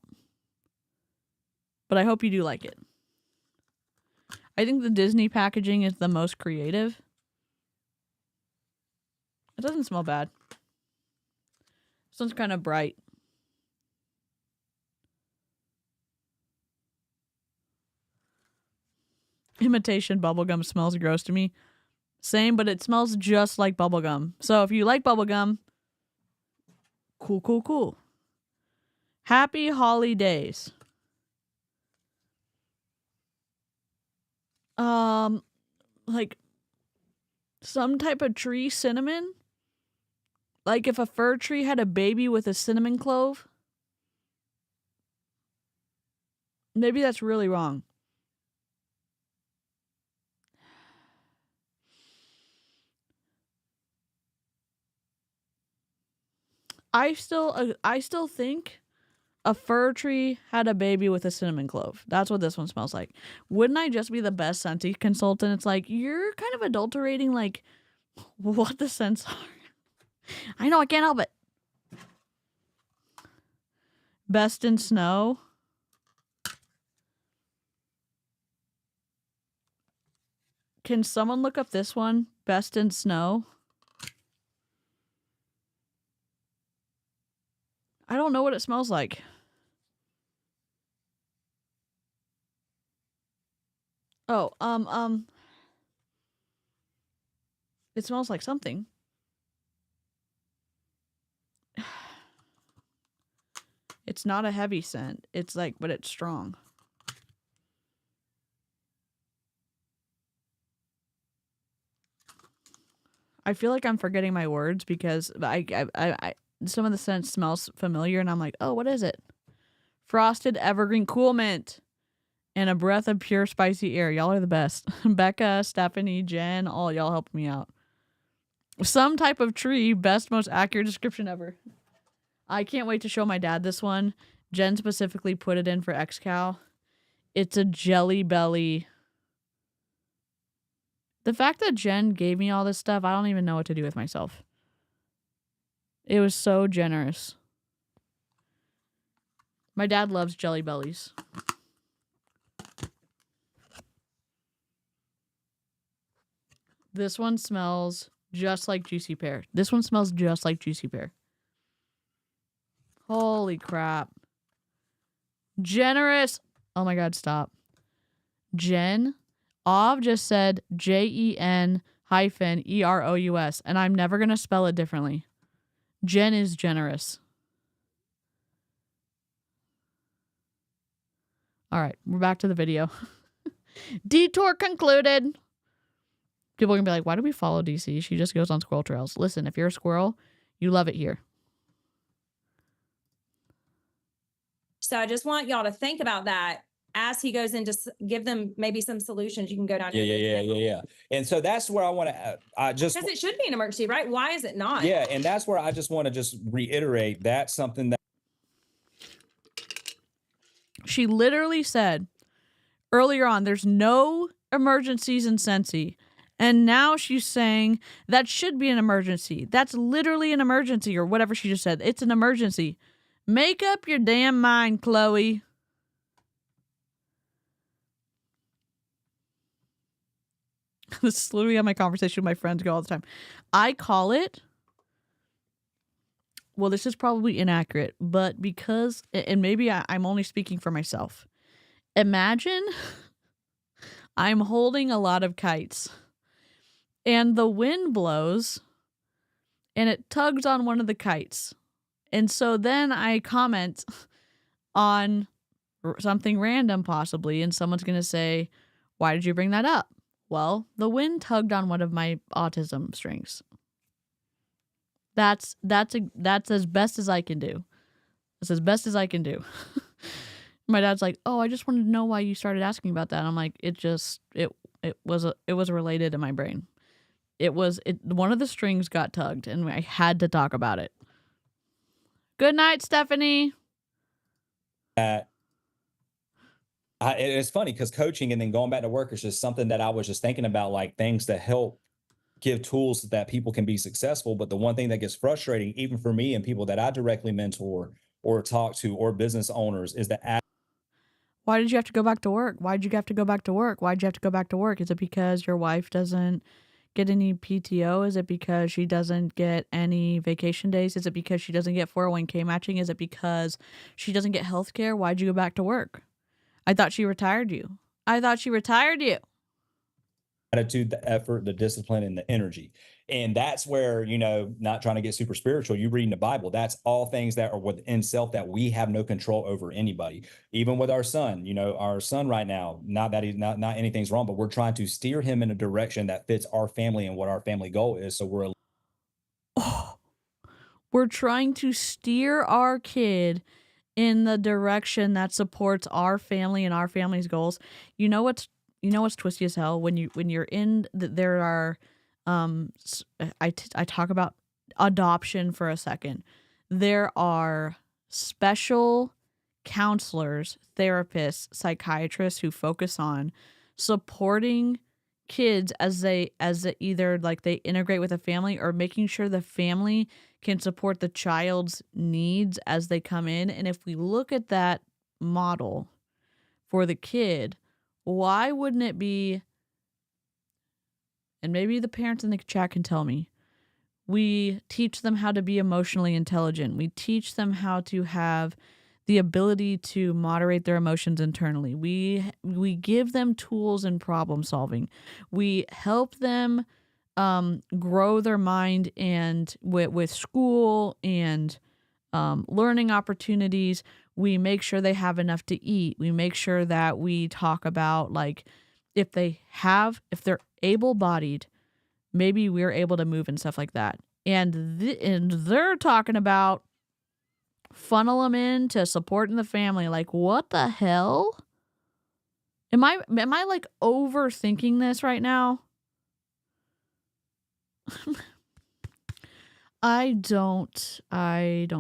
But I hope you do like it. I think the Disney packaging is the most creative. It doesn't smell bad. This one's kind of bright. Imitation bubblegum smells gross to me. Same, but it smells just like bubblegum. So if you like bubblegum, cool, cool, cool. Happy holidays. Like some type of tree cinnamon. Like if a fir tree had a baby with a cinnamon clove. Maybe that's really wrong. I still think a fir tree had a baby with a cinnamon clove. That's what this one smells like. Wouldn't I just be the best Scentsy consultant? It's like, you're kind of adulterating like what the scents are. I know, I can't help it. Best in snow. Can someone look up this one? Best in snow. I don't know what it smells like. Oh, it smells like something. It's not a heavy scent. It's like, but it's strong. I feel like I'm forgetting my words because I some of the scent smells familiar and I'm like, oh, what is it? Frosted evergreen cool mint and a breath of pure spicy air. Y'all are the best. Becca, Stephanie, Jen, all y'all helped me out. Some type of tree, best, most accurate description ever. I can't wait to show my dad this one. Jen specifically put it in for XCal. It's a Jelly Belly. The fact that Jen gave me all this stuff, I don't even know what to do with myself. It was so generous. My dad loves Jelly Bellies. This one smells just like Juicy Pear. This one smells just like Juicy Pear. Holy crap. Generous. Oh my God, stop. Jen, Ov just said JEN-EROUS, and I'm never going to spell it differently. Jen is generous. All right, we're back to the video. Detour concluded. People are going to be like, why do we follow DC? She just goes on squirrel trails. Listen, if you're a squirrel, you love it here. So I just want y'all to think about that as he goes in to give them maybe some solutions. You can go down. Yeah. And so that's where I want to, because it should be an emergency, right? Why is it not? Yeah. And that's where I just want to just reiterate that's something that. She literally said earlier on, there's no emergencies in Scentsy. And now she's saying that should be an emergency. That's literally an emergency or whatever she just said. It's an emergency. Make up your damn mind, Chloe. This is literally how my conversation with my friends go all the time. I call it, well, this is probably inaccurate, but because, and maybe I'm only speaking for myself. Imagine I'm holding a lot of kites, and the wind blows, and it tugs on one of the kites. And so then I comment on something random possibly, and someone's going to say, why did you bring that up? Well, the wind tugged on one of my autism strings. That's as best as I can do. That's as best as I can do. My dad's like, "Oh, I just wanted to know why you started asking about that." And I'm like, it was related in my brain. One of the strings got tugged, and I had to talk about it. Good night, Stephanie. It's funny because coaching and then going back to work is just something that I was just thinking about, like things to help give tools that people can be successful. But the one thing that gets frustrating, even for me and people that I directly mentor or talk to or business owners, is that why did you have to go back to work? Why'd you have to go back to work? Why'd you have to go back to work? Is it because your wife doesn't get any PTO? Is it because she doesn't get any vacation days? Is it because she doesn't get 401k matching? Is it because she doesn't get health care? Why'd you go back to work? I thought she retired you. attitude, the effort, the discipline, and the energy. And that's where, not trying to get super spiritual, you reading the Bible, that's all things that are within self that we have no control over anybody. Even with our son, our son right now, not that he's not anything's wrong, but we're trying to steer him in a direction that fits our family and what our family goal is. So we're trying to steer our kid in the direction that supports our family and our family's goals. You know what's twisty as hell when you're in there are I talk about adoption for a second. There are special counselors, therapists, psychiatrists who focus on supporting kids as they either like they integrate with a family or making sure the family can support the child's needs as they come in. And if we look at that model for the kid, why wouldn't it be, and maybe the parents in the chat can tell me, we teach them how to be emotionally intelligent. We teach them how to have the ability to moderate their emotions internally. We give them tools in problem solving. We help them grow their mind and with school and learning opportunities. We make sure they have enough to eat. We make sure that we talk about, like, if they're able-bodied, maybe we're able to move and stuff like that. And they're talking about funnel them in to supporting the family. Like, what the hell? Am I like overthinking this right now? I don't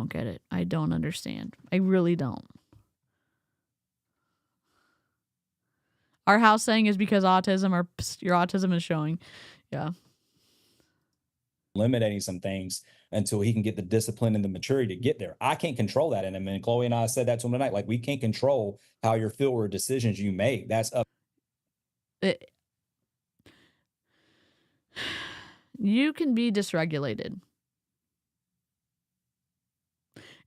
get it. I don't understand. I really don't. Our house saying is because autism or your autism is showing. Yeah. Eliminating some things until he can get the discipline and the maturity to get there. I can't control that in him. And Chloe and I said that to him tonight. Like, we can't control how you feel or decisions you make. That's up. You can be dysregulated.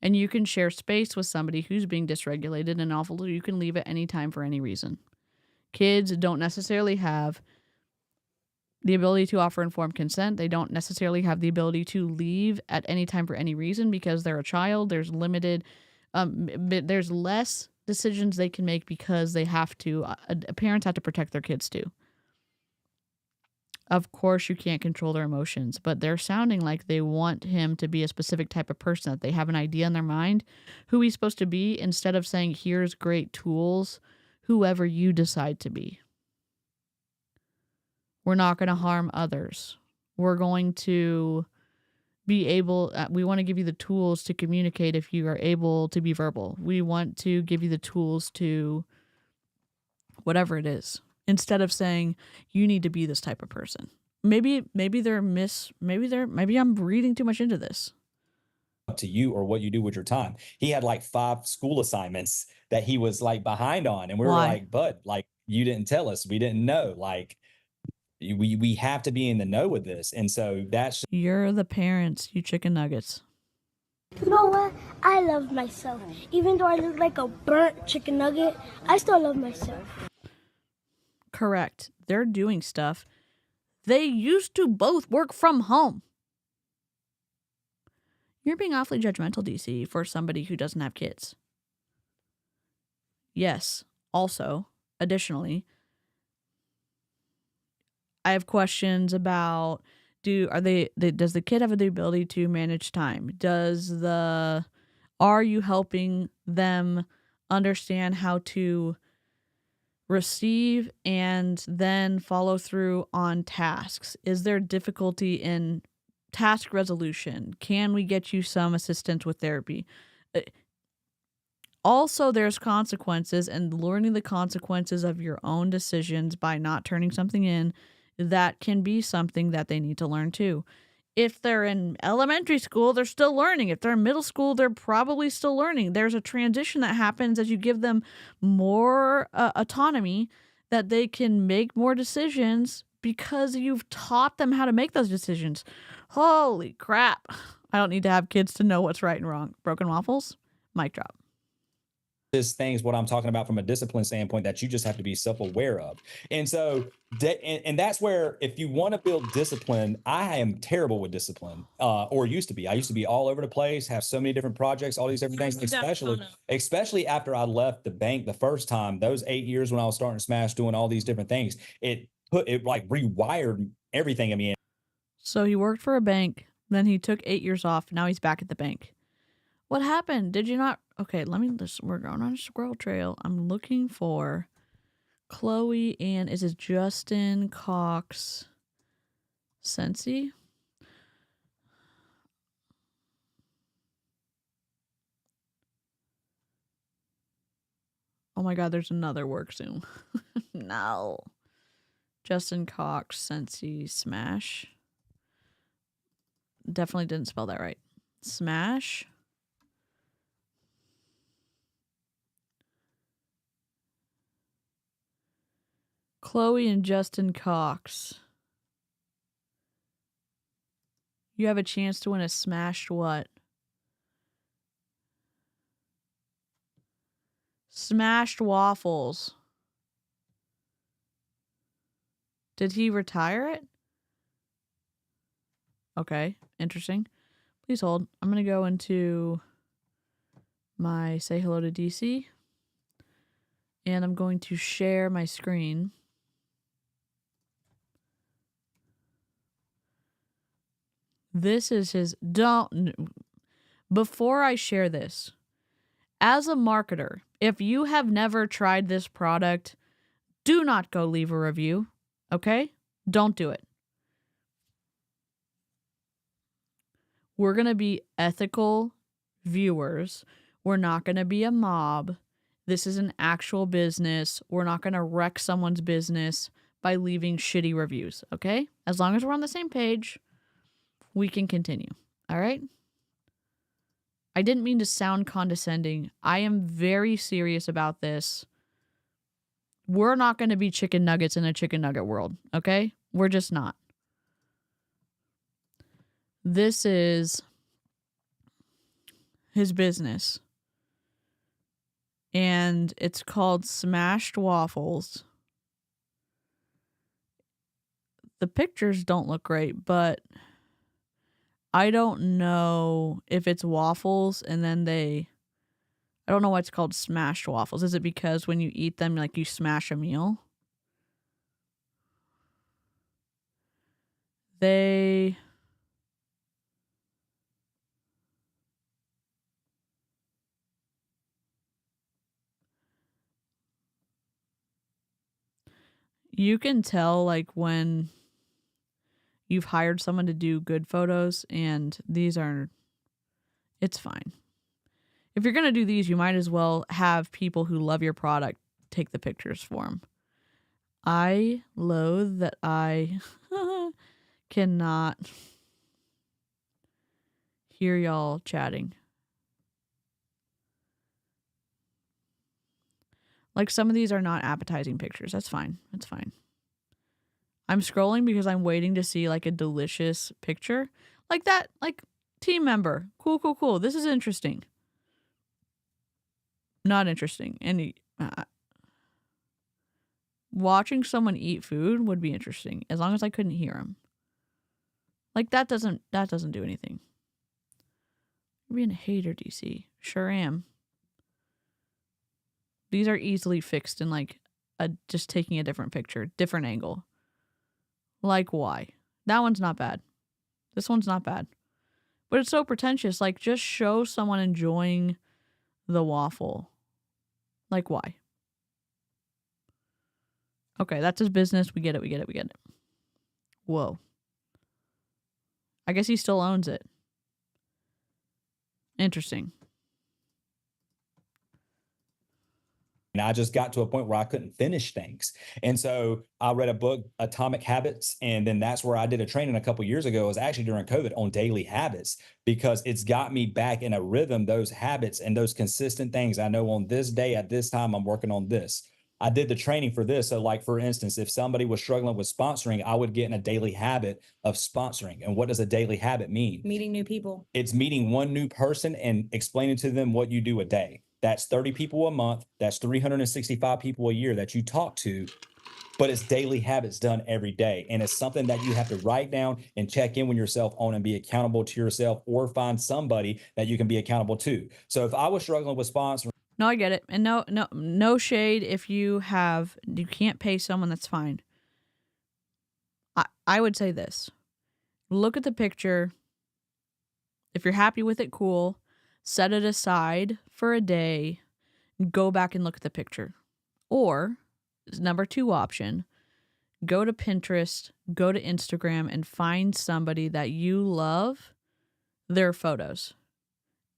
And you can share space with somebody who's being dysregulated, and also you can leave at any time for any reason. Kids don't necessarily have the ability to offer informed consent. They don't necessarily have the ability to leave at any time for any reason because they're a child. There's limited, there's less decisions they can make because they have to, parents have to protect their kids too. Of course, you can't control their emotions, but they're sounding like they want him to be a specific type of person, that they have an idea in their mind who he's supposed to be, instead of saying, here's great tools, whoever you decide to be. We're not going to harm others. We're going to be able, we want to give you the tools to communicate if you are able to be verbal. We want to give you the tools to whatever it is. Instead of saying you need to be this type of person. Maybe I'm reading too much into this. Up to you or what you do with your time. He had like 5 school assignments that he was like behind on. And we were like, bud, like, you didn't tell us. We didn't know. Like, we have to be in the know with this. And so that's, you're the parents, you chicken nuggets. You know what? I love myself. Even though I look like a burnt chicken nugget, I still love myself. Correct. They're doing stuff. They used to both work from home. You're being awfully judgmental, DC, for somebody who doesn't have kids. Yes. Also, additionally, I have questions about does the kid have the ability to manage time? Are you helping them understand how to receive and then follow through on tasks? Is there difficulty in task resolution? Can we get you some assistance with therapy? Also, there's consequences, and learning the consequences of your own decisions by not turning something in, that can be something that they need to learn too. If they're in elementary school, they're still learning. If they're in middle school, they're probably still learning. There's a transition that happens as you give them more autonomy, that they can make more decisions because you've taught them how to make those decisions. Holy crap. I don't need to have kids to know what's right and wrong. Broken waffles? Mic drop. This thing's what I'm talking about from a discipline standpoint that you just have to be self-aware of. And so and that's where, if you want to build discipline, I am terrible with discipline, or used to be. I used to be all over the place, have so many different projects, all these different things, especially after I left the bank the first time, those 8 years when I was starting to smash, doing all these different things, it like rewired everything in me. So he worked for a bank, then he took 8 years off. Now he's back at the bank. What happened? Did you not? Okay, we're going on a squirrel trail. I'm looking for Chloe and is it Justin Cox Scentsy? Oh my God, there's another work Zoom. No. Justin Cox Scentsy Smash. Definitely didn't spell that right. Smash. Chloe and Justin Cox. You have a chance to win a smashed what? Smashed waffles. Did he retire it? Okay, interesting. Please hold. I'm going to go into my say hello to DC. And I'm going to share my screen. This is his... Before I share this, as a marketer, if you have never tried this product, do not go leave a review, okay? Don't do it. We're going to be ethical viewers. We're not going to be a mob. This is an actual business. We're not going to wreck someone's business by leaving shitty reviews, okay? As long as we're on the same page, we can continue, all right? I didn't mean to sound condescending. I am very serious about this. We're not going to be chicken nuggets in a chicken nugget world, okay? We're just not. This is his business. And it's called Smashed Waffles. The pictures don't look great, but I don't know if it's waffles and then I don't know why it's called smashed waffles. Is it because when you eat them, like you smash a meal? You can tell like when you've hired someone to do good photos, and it's fine. If you're going to do these, you might as well have people who love your product take the pictures for them. I loathe that I cannot hear y'all chatting. Like some of these are not appetizing pictures. That's fine. That's fine. I'm scrolling because I'm waiting to see like a delicious picture. Like that, like team member. Cool, cool, cool. This is interesting. Not interesting. Watching someone eat food would be interesting, as long as I couldn't hear them. Like, that doesn't do anything. You're being a hater, DC. Sure am. These are easily fixed in, like, just taking a different picture, different angle. Like, why? That one's not bad. This one's not bad. But it's so pretentious. Like, just show someone enjoying the waffle. Like, why? Okay, that's his business. We get it. Whoa. I guess he still owns it. Interesting. And I just got to a point where I couldn't finish things. And so I read a book, Atomic Habits. And then that's where I did a training a couple years ago. It was actually during COVID on daily habits, because it's got me back in a rhythm, those habits and those consistent things. I know on this day at this time, I'm working on this. I did the training for this. So like, for instance, if somebody was struggling with sponsoring, I would get in a daily habit of sponsoring. And what does a daily habit mean? Meeting new people. It's meeting one new person and explaining to them what you do a day. That's 30 people a month. That's 365 people a year that you talk to, but it's daily habits done every day. And it's something that you have to write down and check in with yourself on and be accountable to yourself, or find somebody that you can be accountable to. So if I was struggling with sponsoring. No, I get it. And no shade. If you can't pay someone, that's fine. I would say this. Look at the picture. If you're happy with it, cool. Set it aside for a day. Go back and look at the picture. Or, number 2 option, go to Pinterest, go to Instagram, and find somebody that you love, their photos.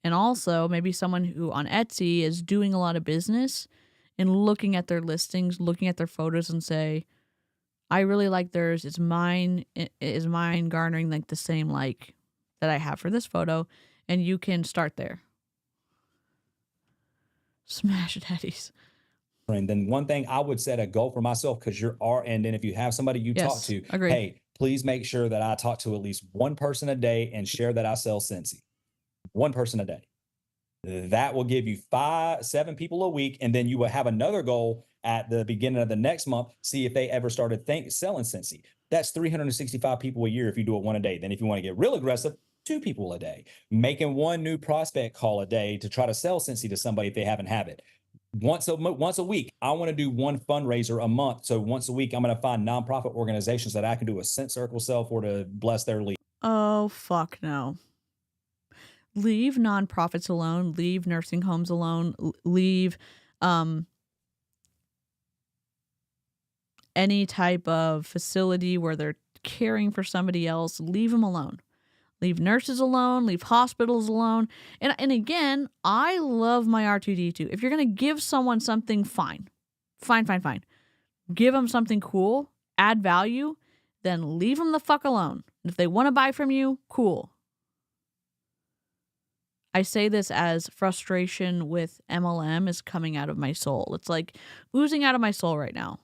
And also maybe someone who on Etsy is doing a lot of business, and looking at their listings, looking at their photos, and say, I really like theirs. Is mine garnering like the same like that I have for this photo? And you can start there. Smash daddies. And then one thing I would set a goal for myself, because and then if you have somebody you talk to, agreed. Hey, please make sure that I talk to at least one person a day and share that I sell Scentsy. One person a day. That will give you 7 people a week. And then you will have another goal at the beginning of the next month. See if they ever started selling Scentsy. That's 365 people a year if you do it one a day. Then if you want to get real aggressive, 2 people a day, making one new prospect call a day to try to sell Scentsy to somebody if they haven't had it. Once a week, I want to do one fundraiser a month. So once a week, I'm going to find nonprofit organizations that I can do a scent circle sell for to bless their lead. Oh, fuck no. Leave nonprofits alone. Leave nursing homes alone. Leave any type of facility where they're caring for somebody else. Leave them alone. Leave nurses alone. Leave hospitals alone. And again, I love my R2D2. If you're going to give someone something, fine. Fine. Give them something cool. Add value. Then leave them the fuck alone. If they want to buy from you, cool. I say this as frustration with MLM is coming out of my soul. It's like oozing out of my soul right now.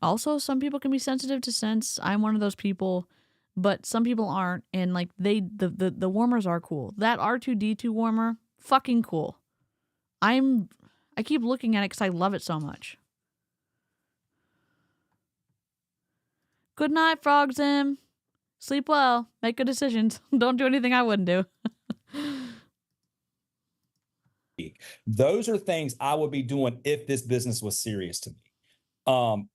Also, some people can be sensitive to scents. I'm one of those people, but some people aren't. And like the warmers are cool. That R2D2 warmer, fucking cool. I keep looking at it because I love it so much. Good night, Frogzim. Sleep well. Make good decisions. Don't do anything I wouldn't do. Those are things I would be doing if this business was serious to me.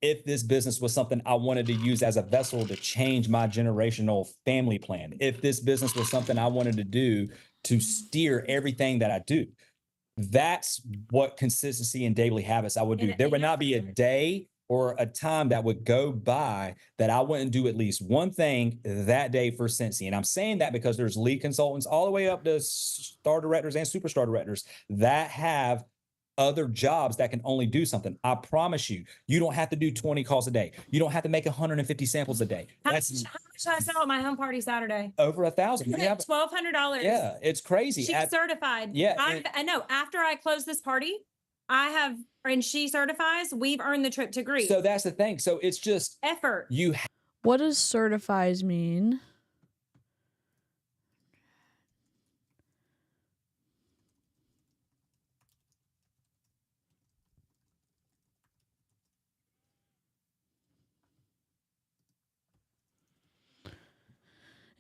If this business was something I wanted to use as a vessel to change my generational family plan. If this business was something I wanted to do to steer everything that I do. That's what consistency and daily habits I would do. There would not be a day or a time that would go by that I wouldn't do at least one thing that day for Scentsy. And I'm saying that because there's lead consultants all the way up to star directors and superstar directors that have other jobs that can only do something. I promise you, you don't have to do 20 calls a day. You don't have to make 150 samples a day. How much did I sell at my home party Saturday? Over 1,000. $1,200. Yeah, it's crazy. She's certified. Yeah. I know. After I close this party, and she certifies, we've earned the trip to Greece. So that's the thing. So it's just effort. What does certifies mean?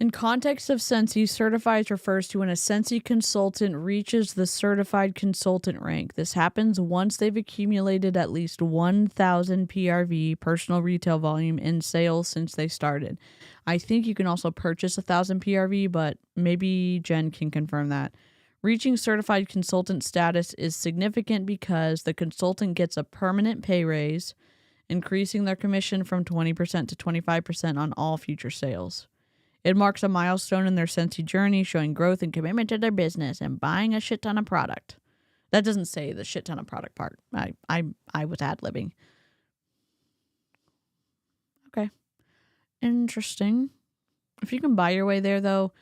In context of Scentsy, certified refers to when a Scentsy consultant reaches the certified consultant rank. This happens once they've accumulated at least 1,000 PRV, personal retail volume, in sales since they started. I think you can also purchase 1,000 PRV, but maybe Jen can confirm that. Reaching certified consultant status is significant because the consultant gets a permanent pay raise, increasing their commission from 20% to 25% on all future sales. It marks a milestone in their Scentsy journey, showing growth and commitment to their business and buying a shit ton of product. That doesn't say the shit ton of product part. I was ad-libbing. Okay. Interesting. If you can buy your way there, though,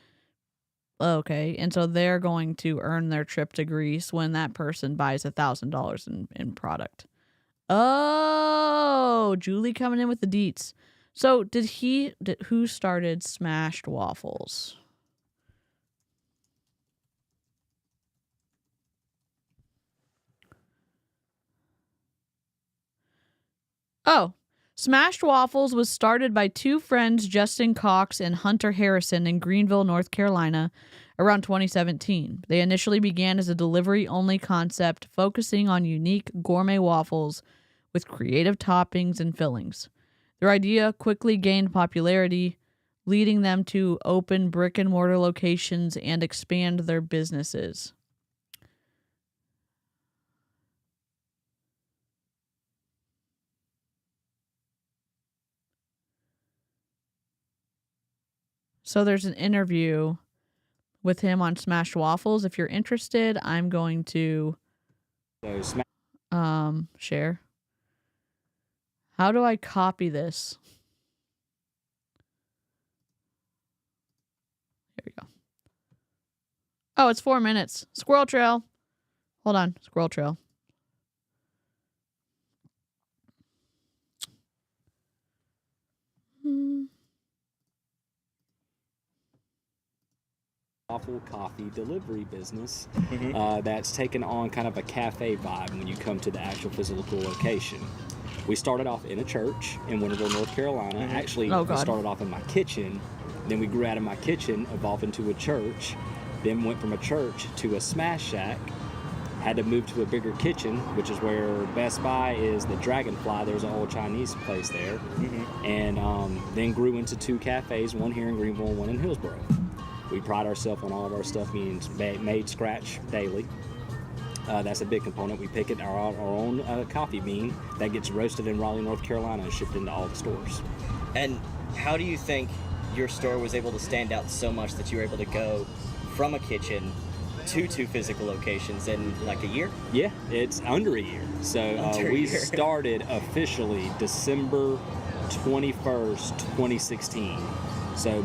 okay. And so they're going to earn their trip to Greece when that person buys $1,000 in product. Oh, Julie coming in with the deets. So who started Smashed Waffles? Oh, Smashed Waffles was started by two friends, Justin Cox and Hunter Harrison, in Greenville, North Carolina, around 2017. They initially began as a delivery-only concept, focusing on unique gourmet waffles with creative toppings and fillings. Their idea quickly gained popularity, leading them to open brick-and-mortar locations and expand their businesses. So there's an interview with him on Smashed Waffles. If you're interested, I'm going to share. How do I copy this? Here we go. Oh, it's 4 minutes. Squirrel trail. Hold on. Squirrel trail. Waffle coffee delivery business that's taken on kind of a cafe vibe when you come to the actual physical location. We started off in a church in Winterville, North Carolina. Actually, we started off in my kitchen. Then we grew out of my kitchen, evolved into a church. Then went from a church to a smash shack. Had to move to a bigger kitchen, which is where Best Buy is the Dragonfly. There's an old Chinese place there. And then grew into two cafes, one here in Greenville, one in Hillsboro. We pride ourselves on all of our stuff being made scratch daily. That's a big component. We pick it our own coffee bean that gets roasted in Raleigh, North Carolina, and shipped into all the stores. And how do you think your store was able to stand out so much that you were able to go from a kitchen to two physical locations in like a year? Yeah, it's under a year. So we started officially December 21st, 2016. So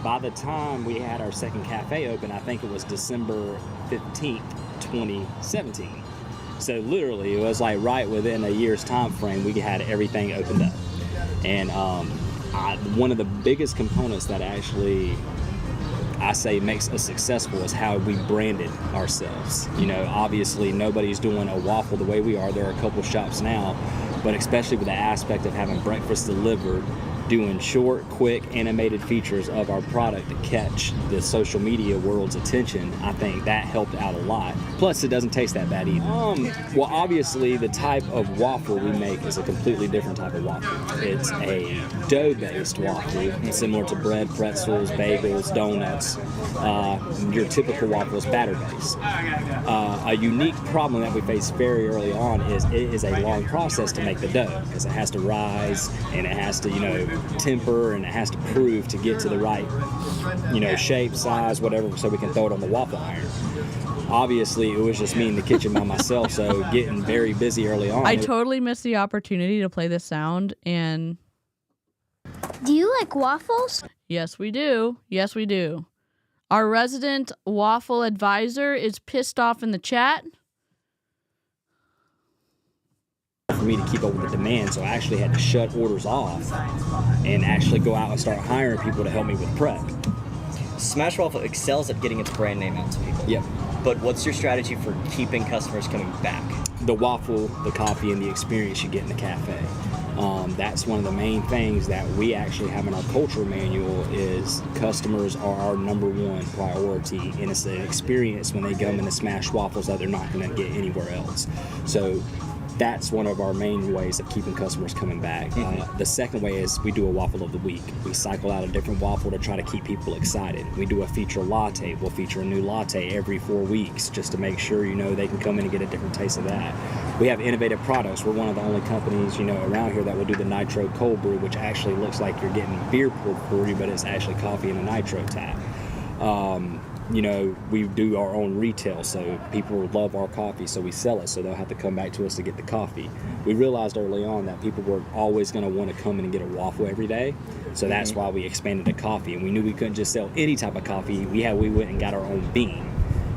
by the time we had our second cafe open, I think it was December 15th, 2017. So literally, it was like right within a year's time frame, we had everything opened up. And one of the biggest components that actually I say makes us successful is how we branded ourselves. You know, obviously nobody's doing a waffle the way we are. There are a couple shops now, but especially with the aspect of having breakfast delivered, doing short, quick, animated features of our product to catch the social media world's attention, I think that helped out a lot. Plus, it doesn't taste that bad either. Well, obviously, the type of waffle we make is a completely different type of waffle. It's a dough-based waffle, similar to bread, pretzels, bagels, donuts. Your typical waffle is batter-based. A unique problem that we face very early on is it is a long process to make the dough, because it has to rise and it has to, temper, and it has to prove to get to the right, shape, size, whatever, so we can throw it on the waffle iron. Obviously, it was just me in the kitchen by myself, so getting very busy early on. I totally missed the opportunity to play this sound, and... Do you like waffles? Yes, we do. Yes, we do. Our resident waffle advisor is pissed off in the chat. For me to keep up with the demand, so I actually had to shut orders off and actually go out and start hiring people to help me with prep. Smash Waffle excels at getting its brand name out to people. Yep. But what's your strategy for keeping customers coming back? The waffle, the coffee, and the experience you get in the cafe. That's one of the main things that we actually have in our culture manual is customers are our number one priority, and it's an experience when they come in to smash waffles that they're not going to get anywhere else. So that's one of our main ways of keeping customers coming back. The second way is we do a waffle of the week. We cycle out a different waffle to try to keep people excited. We do a feature latte. We'll feature a new latte every 4 weeks just to make sure, they can come in and get a different taste of that. We have innovative products. We're one of the only companies, around here that will do the nitro cold brew, which actually looks like you're getting beer poured for you, but it's actually coffee in a nitro tap. We do our own retail, so people love our coffee, so we sell it, so they'll have to come back to us to get the coffee. We realized early on that people were always going to want to come in and get a waffle every day, so that's why we expanded to coffee, and we knew we couldn't just sell any type of coffee. We went and got our own bean,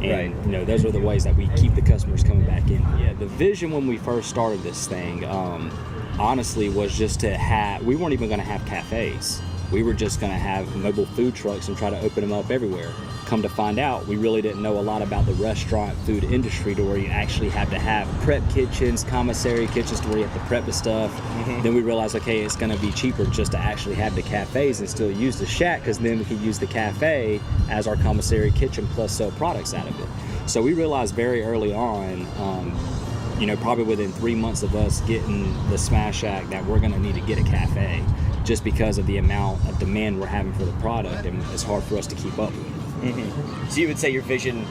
and those are the ways that we keep the customers coming back in. Yeah, the vision when we first started this thing, honestly, was just to we weren't even going to have cafes. We were just going to have mobile food trucks and try to open them up everywhere. Come to find out, we really didn't know a lot about the restaurant food industry to where you actually have to have prep kitchens, commissary kitchens to where you have to prep the stuff. Then we realized, okay, it's going to be cheaper just to actually have the cafes and still use the shack, because then we could use the cafe as our commissary kitchen plus sell products out of it. So we realized very early on, probably within 3 months of us getting the Smash Shack, that we're going to need to get a cafe just because of the amount of demand we're having for the product, and it's hard for us to keep up with. So you would say your vision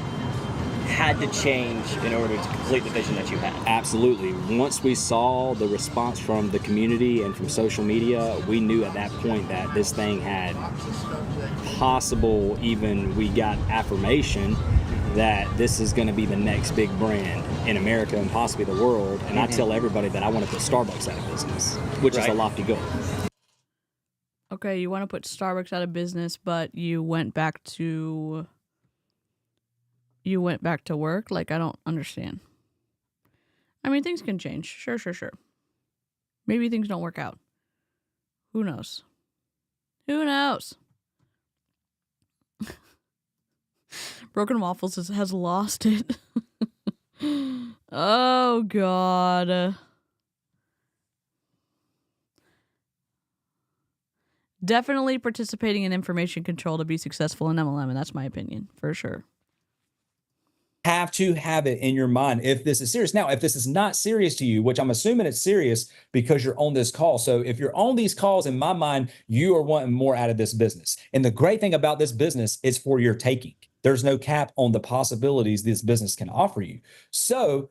had to change in order to complete the vision that you had? Absolutely. Once we saw the response from the community and from social media, we knew at that point that this thing had we got affirmation that this is going to be the next big brand in America and possibly the world. And I tell everybody that I want to put Starbucks out of business, which is a lofty goal. Okay, you want to put Starbucks out of business, but you went back to work? Like, I don't understand. I mean, things can change. Sure. Maybe things don't work out. Who knows? Broken Waffles has lost it. Oh, God. Definitely participating in information control to be successful in MLM, and that's my opinion, for sure. Have to have it in your mind if this is serious. Now, if this is not serious to you, which I'm assuming it's serious because you're on this call. So if you're on these calls, in my mind, you are wanting more out of this business. And the great thing about this business is for your taking. There's no cap on the possibilities this business can offer you. So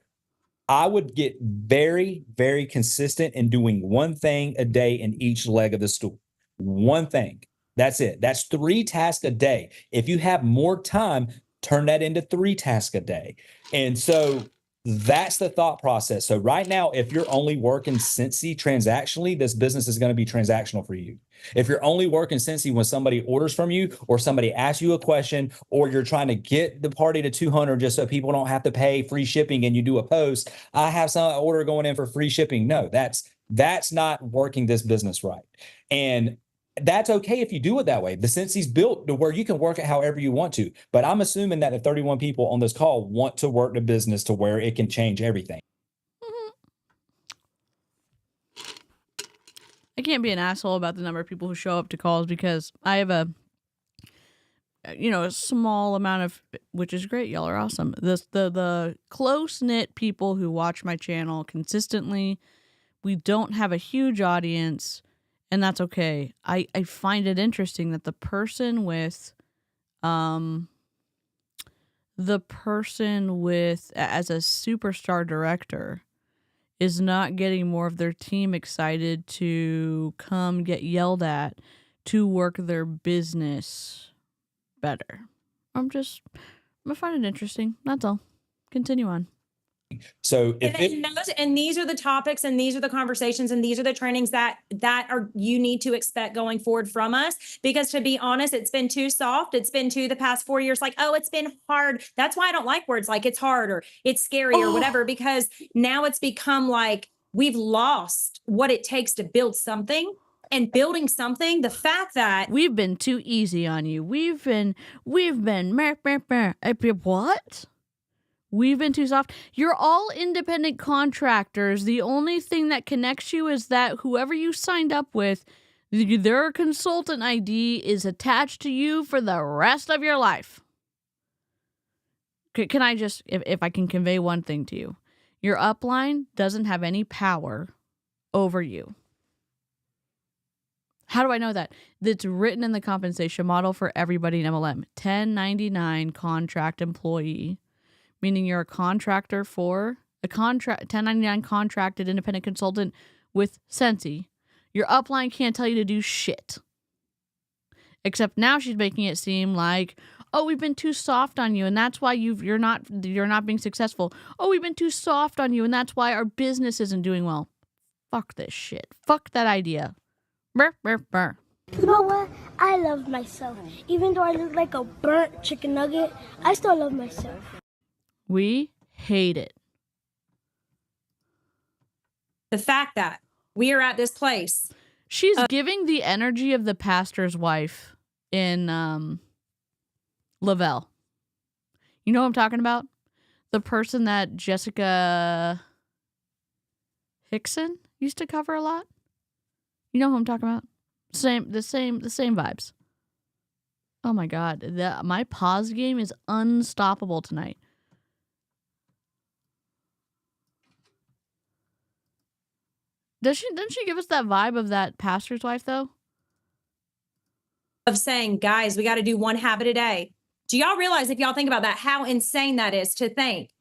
I would get very, very consistent in doing one thing a day in each leg of the stool. One thing. That's it. That's 3 tasks a day. If you have more time, turn that into 3 tasks a day. And so that's the thought process. So right now, if you're only working Scentsy transactionally, this business is going to be transactional for you. If you're only working Scentsy when somebody orders from you or somebody asks you a question, or you're trying to get the party to 200 just so people don't have to pay free shipping and you do a post, I have some order going in for free shipping. No, that's not working this business right. And that's okay if you do it that way. The Scentsy's built to where you can work it however you want to. But I'm assuming that the 31 people on this call want to work the business to where it can change everything. I can't be an asshole about the number of people who show up to calls because I have a small amount of, which is great. Y'all are awesome. The close-knit people who watch my channel consistently. We don't have a huge audience. And that's okay. I find it interesting that the person with as a superstar director is not getting more of their team excited to come get yelled at to work their business better. I find it interesting. That's all. Continue on. So and these are the topics, and these are the conversations, and these are the trainings that you need to expect going forward from us. Because to be honest, it's been too soft. It's been the past 4 years, like, oh, it's been hard. That's why I don't like words like it's hard or it's scary or whatever, because now it's become like we've lost what it takes to build something. And building something, the fact that we've been too easy on you. We've been what? We've been too soft. You're all independent contractors. The only thing that connects you is that whoever you signed up with, their consultant ID is attached to you for the rest of your life. Can I just, if I can convey one thing to you, your upline doesn't have any power over you. How do I know that? That's written in the compensation model for everybody in MLM. 1099 contract employee, meaning you're a contractor for a contract, 1099 contracted independent consultant with Scentsy. Your upline can't tell you to do shit. Except now she's making it seem like, oh, we've been too soft on you, and that's why you're not being successful. Oh, we've been too soft on you, and that's why our business isn't doing well. Fuck this shit. Fuck that idea. Brr, brr, brr. You know what? I love myself. Even though I look like a burnt chicken nugget, I still love myself. We hate it. The fact that we are at this place. She's giving the energy of the pastor's wife in Lavelle. You know what I'm talking about? The person that Jessica Hickson used to cover a lot. You know who I'm talking about? The same vibes. Oh my God. My pause game is unstoppable tonight. Doesn't she give us that vibe of that pastor's wife though? Of saying, guys, we got to do one habit a day. Do y'all realize, if y'all think about that, how insane that is to think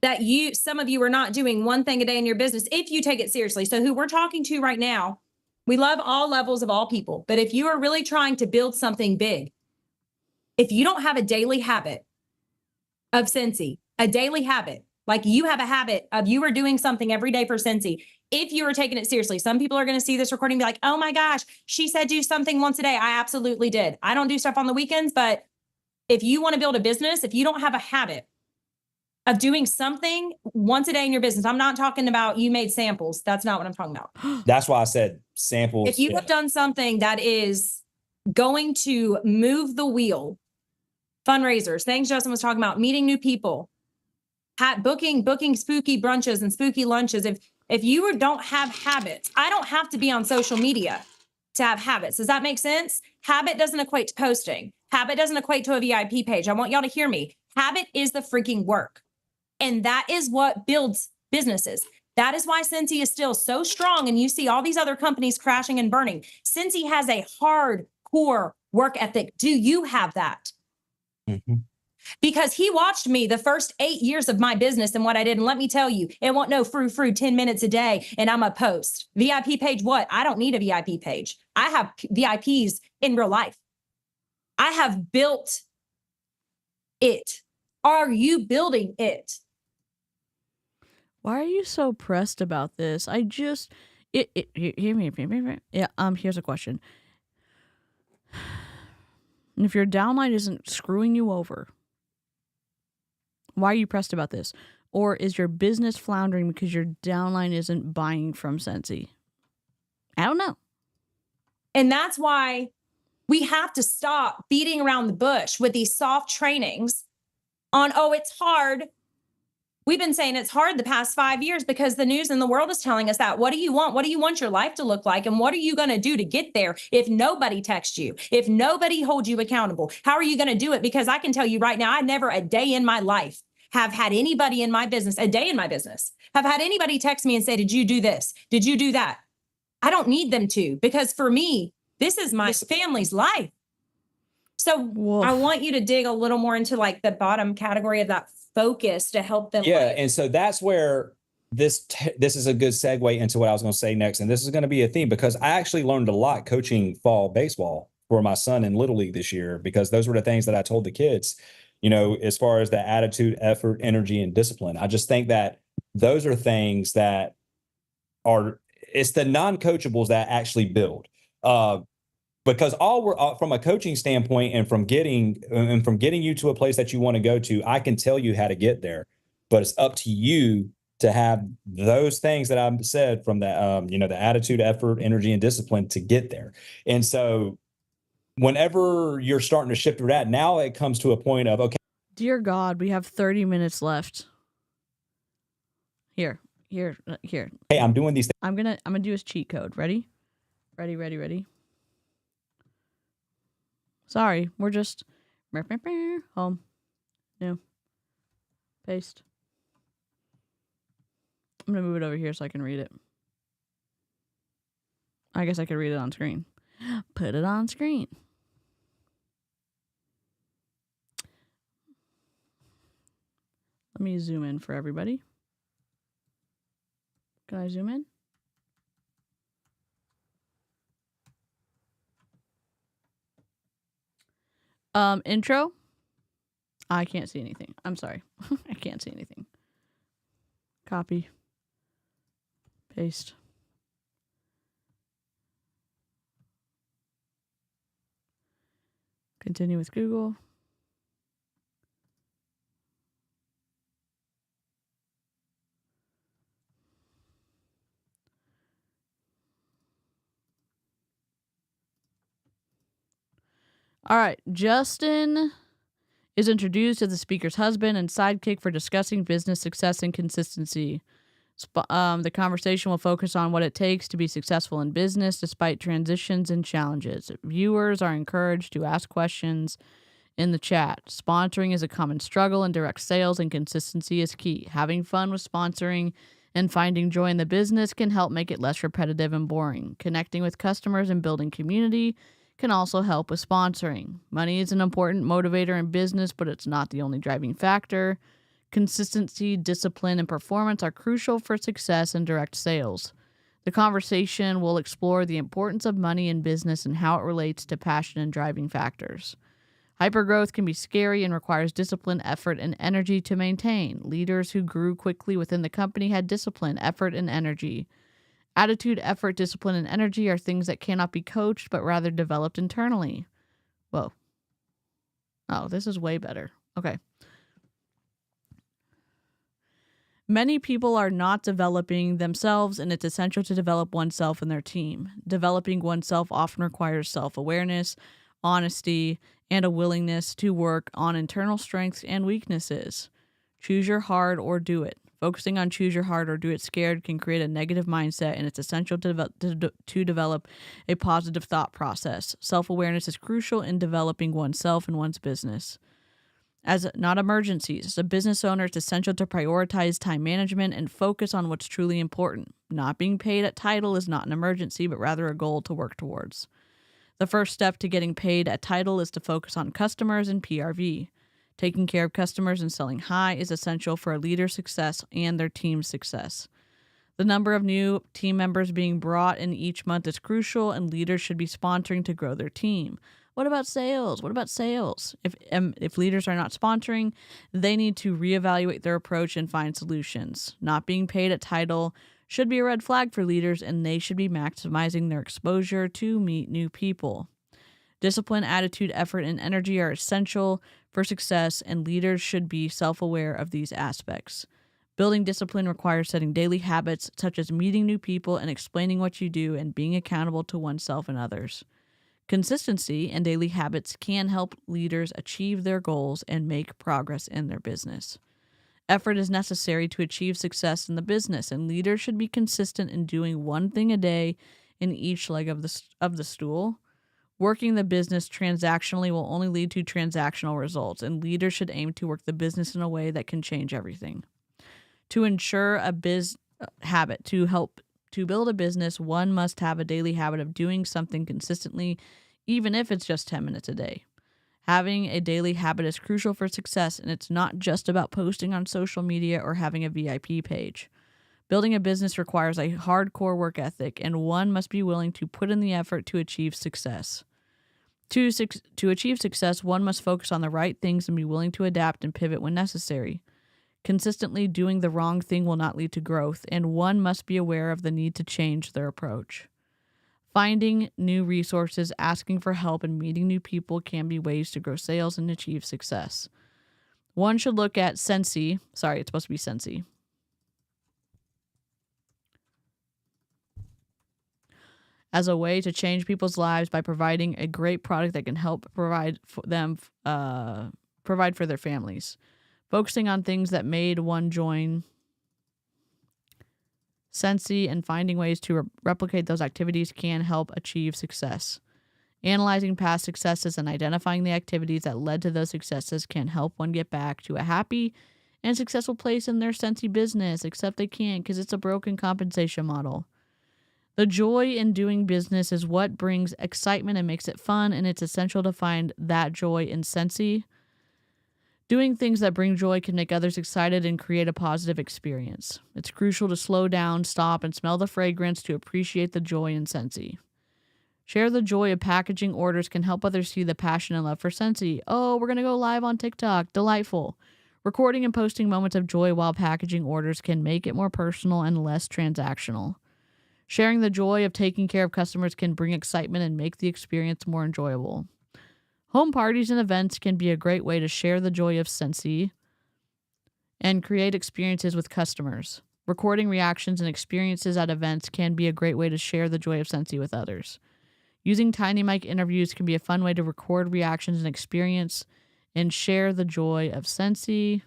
that some of you are not doing one thing a day in your business if you take it seriously. So who we're talking to right now, we love all levels of all people. But if you are really trying to build something big, if you don't have a daily habit of Scentsy, a daily habit, like you have a habit of you are doing something every day for Scentsy, if you are taking it seriously, some people are going to see this recording and be like, oh my gosh, she said do something once a day. I absolutely did. I don't do stuff on the weekends, but if you want to build a business, if you don't have a habit of doing something once a day in your business, I'm not talking about you made samples. That's not what I'm talking about. That's why I said samples. If you have done something that is going to move the wheel, fundraisers, things Justin was talking about, meeting new people, booking spooky brunches and spooky lunches. If you don't have habits, I don't have to be on social media to have habits. Does that make sense? Habit doesn't equate to posting. Habit doesn't equate to a VIP page. I want y'all to hear me. Habit is the freaking work. And that is what builds businesses. That is why Scentsy is still so strong. And you see all these other companies crashing and burning. Scentsy has a hardcore work ethic. Do you have that? Mm-hmm. Because he watched me the first 8 years of my business and what I did. And let me tell you, it won't no frou 10 minutes a day. And I'm a post. VIP page, what? I don't need a VIP page. I have VIPs in real life. I have built it. Are you building it? Why are you so pressed about this? Here's a question. If your downline isn't screwing you over, why are you pressed about this? Or is your business floundering because your downline isn't buying from Scentsy? I don't know. And that's why we have to stop beating around the bush with these soft trainings on, oh, it's hard. We've been saying it's hard the past 5 years because the news and the world is telling us that. What do you want? What do you want your life to look like? And what are you going to do to get there if nobody texts you, if nobody holds you accountable? How are you going to do it? Because I can tell you right now, I never a day in my life have had anybody in my business, a day in my business, have had anybody text me and say, did you do this? Did you do that? I don't need them to, because for me, this is my family's life. So I want you to dig a little more into like the bottom category of that focus to help them. Yeah. And so that's where this is a good segue into what I was going to say next. And this is going to be a theme because I actually learned a lot coaching fall baseball for my son in Little League this year, because those were the things that I told the kids, you know, as far as the attitude, effort, energy, and discipline. I just think that those are things that it's the non-coachables that actually build. Because all we're from a coaching standpoint and from getting you to a place that you want to go to, I can tell you how to get there, but it's up to you to have those things that I've said from that, the attitude, effort, energy, and discipline to get there. And so whenever you're starting to shift through that, now it comes to a point of, okay, Dear God, we have 30 minutes left. Here. Hey, I'm doing these things. I'm gonna do his cheat code. Ready? Ready. Sorry, we're just home. New. Paste. I'm gonna move it over here so I can read it. I guess I could read it on screen. Put it on screen. Let me zoom in for everybody. Can I zoom in? Intro. I can't see anything. I'm sorry. I can't see anything. Copy. Paste. Continue with Google. All right. Justin is introduced as the speaker's husband and sidekick for discussing business success and consistency. The conversation will focus on what it takes to be successful in business despite transitions and challenges. Viewers are encouraged to ask questions in the chat. Sponsoring is a common struggle in direct sales, and consistency is key. Having fun with sponsoring and finding joy in the business can help make it less repetitive and boring. Connecting with customers and building community can also help with sponsoring. Money is an important motivator in business, but it's not the only driving factor. Consistency, discipline, and performance are crucial for success in direct sales. The conversation will explore the importance of money in business and how it relates to passion and driving factors. Hypergrowth can be scary and requires discipline, effort, and energy to maintain. Leaders who grew quickly within the company had discipline, effort, and energy. Attitude, effort, discipline, and energy are things that cannot be coached, but rather developed internally. Whoa. Oh, this is way better. Okay. Many people are not developing themselves, and it's essential to develop oneself and their team. Developing oneself often requires self-awareness, honesty, and a willingness to work on internal strengths and weaknesses. Choose your hard or do it. Focusing on choose your hard or do it scared can create a negative mindset, and it's essential to develop a positive thought process. Self-awareness is crucial in developing oneself and one's business. As not emergencies, as a business owner, it's essential to prioritize time management and focus on what's truly important. Not being paid at title is not an emergency, but rather a goal to work towards. The first step to getting paid at title is to focus on customers and PRV. Taking care of customers and selling high is essential for a leader's success and their team's success. The number of new team members being brought in each month is crucial, and leaders should be sponsoring to grow their team. What about sales? If leaders are not sponsoring, they need to reevaluate their approach and find solutions. Not being paid at title should be a red flag for leaders, and they should be maximizing their exposure to meet new people. Discipline, attitude, effort, and energy are essential for success, and leaders should be self-aware of these aspects. Building discipline requires setting daily habits such as meeting new people and explaining what you do and being accountable to oneself and others. Consistency and daily habits can help leaders achieve their goals and make progress in their business. Effort is necessary to achieve success in the business, and leaders should be consistent in doing one thing a day in each leg of the stool. Working the business transactionally will only lead to transactional results, and leaders should aim to work the business in a way that can change everything. To ensure a habit to build a business, one must have a daily habit of doing something consistently, even if it's just 10 minutes a day. Having a daily habit is crucial for success, and it's not just about posting on social media or having a VIP page. Building a business requires a hardcore work ethic, and one must be willing to put in the effort to achieve success. To achieve success, one must focus on the right things and be willing to adapt and pivot when necessary. Consistently doing the wrong thing will not lead to growth, and one must be aware of the need to change their approach. Finding new resources, asking for help, and meeting new people can be ways to grow sales and achieve success. One should look at Scentsy. Sorry, it's supposed to be Scentsy. As a way to change people's lives by providing a great product that can help provide them provide for their families. Focusing on things that made one join Scentsy and finding ways to replicate those activities can help achieve success. Analyzing past successes and identifying the activities that led to those successes can help one get back to a happy and successful place in their Scentsy business, except they can't because it's a broken compensation model. The joy in doing business is what brings excitement and makes it fun, and it's essential to find that joy in Scentsy. Doing things that bring joy can make others excited and create a positive experience. It's crucial to slow down, stop, and smell the fragrance to appreciate the joy in Scentsy. Share the joy of packaging orders can help others see the passion and love for Scentsy. Oh, we're going to go live on TikTok. Delightful. Recording and posting moments of joy while packaging orders can make it more personal and less transactional. Sharing the joy of taking care of customers can bring excitement and make the experience more enjoyable. Home parties and events can be a great way to share the joy of Scentsy and create experiences with customers. Recording reactions and experiences at events can be a great way to share the joy of Scentsy with others. Using tiny mic interviews can be a fun way to record reactions and experience and share the joy of Scentsy.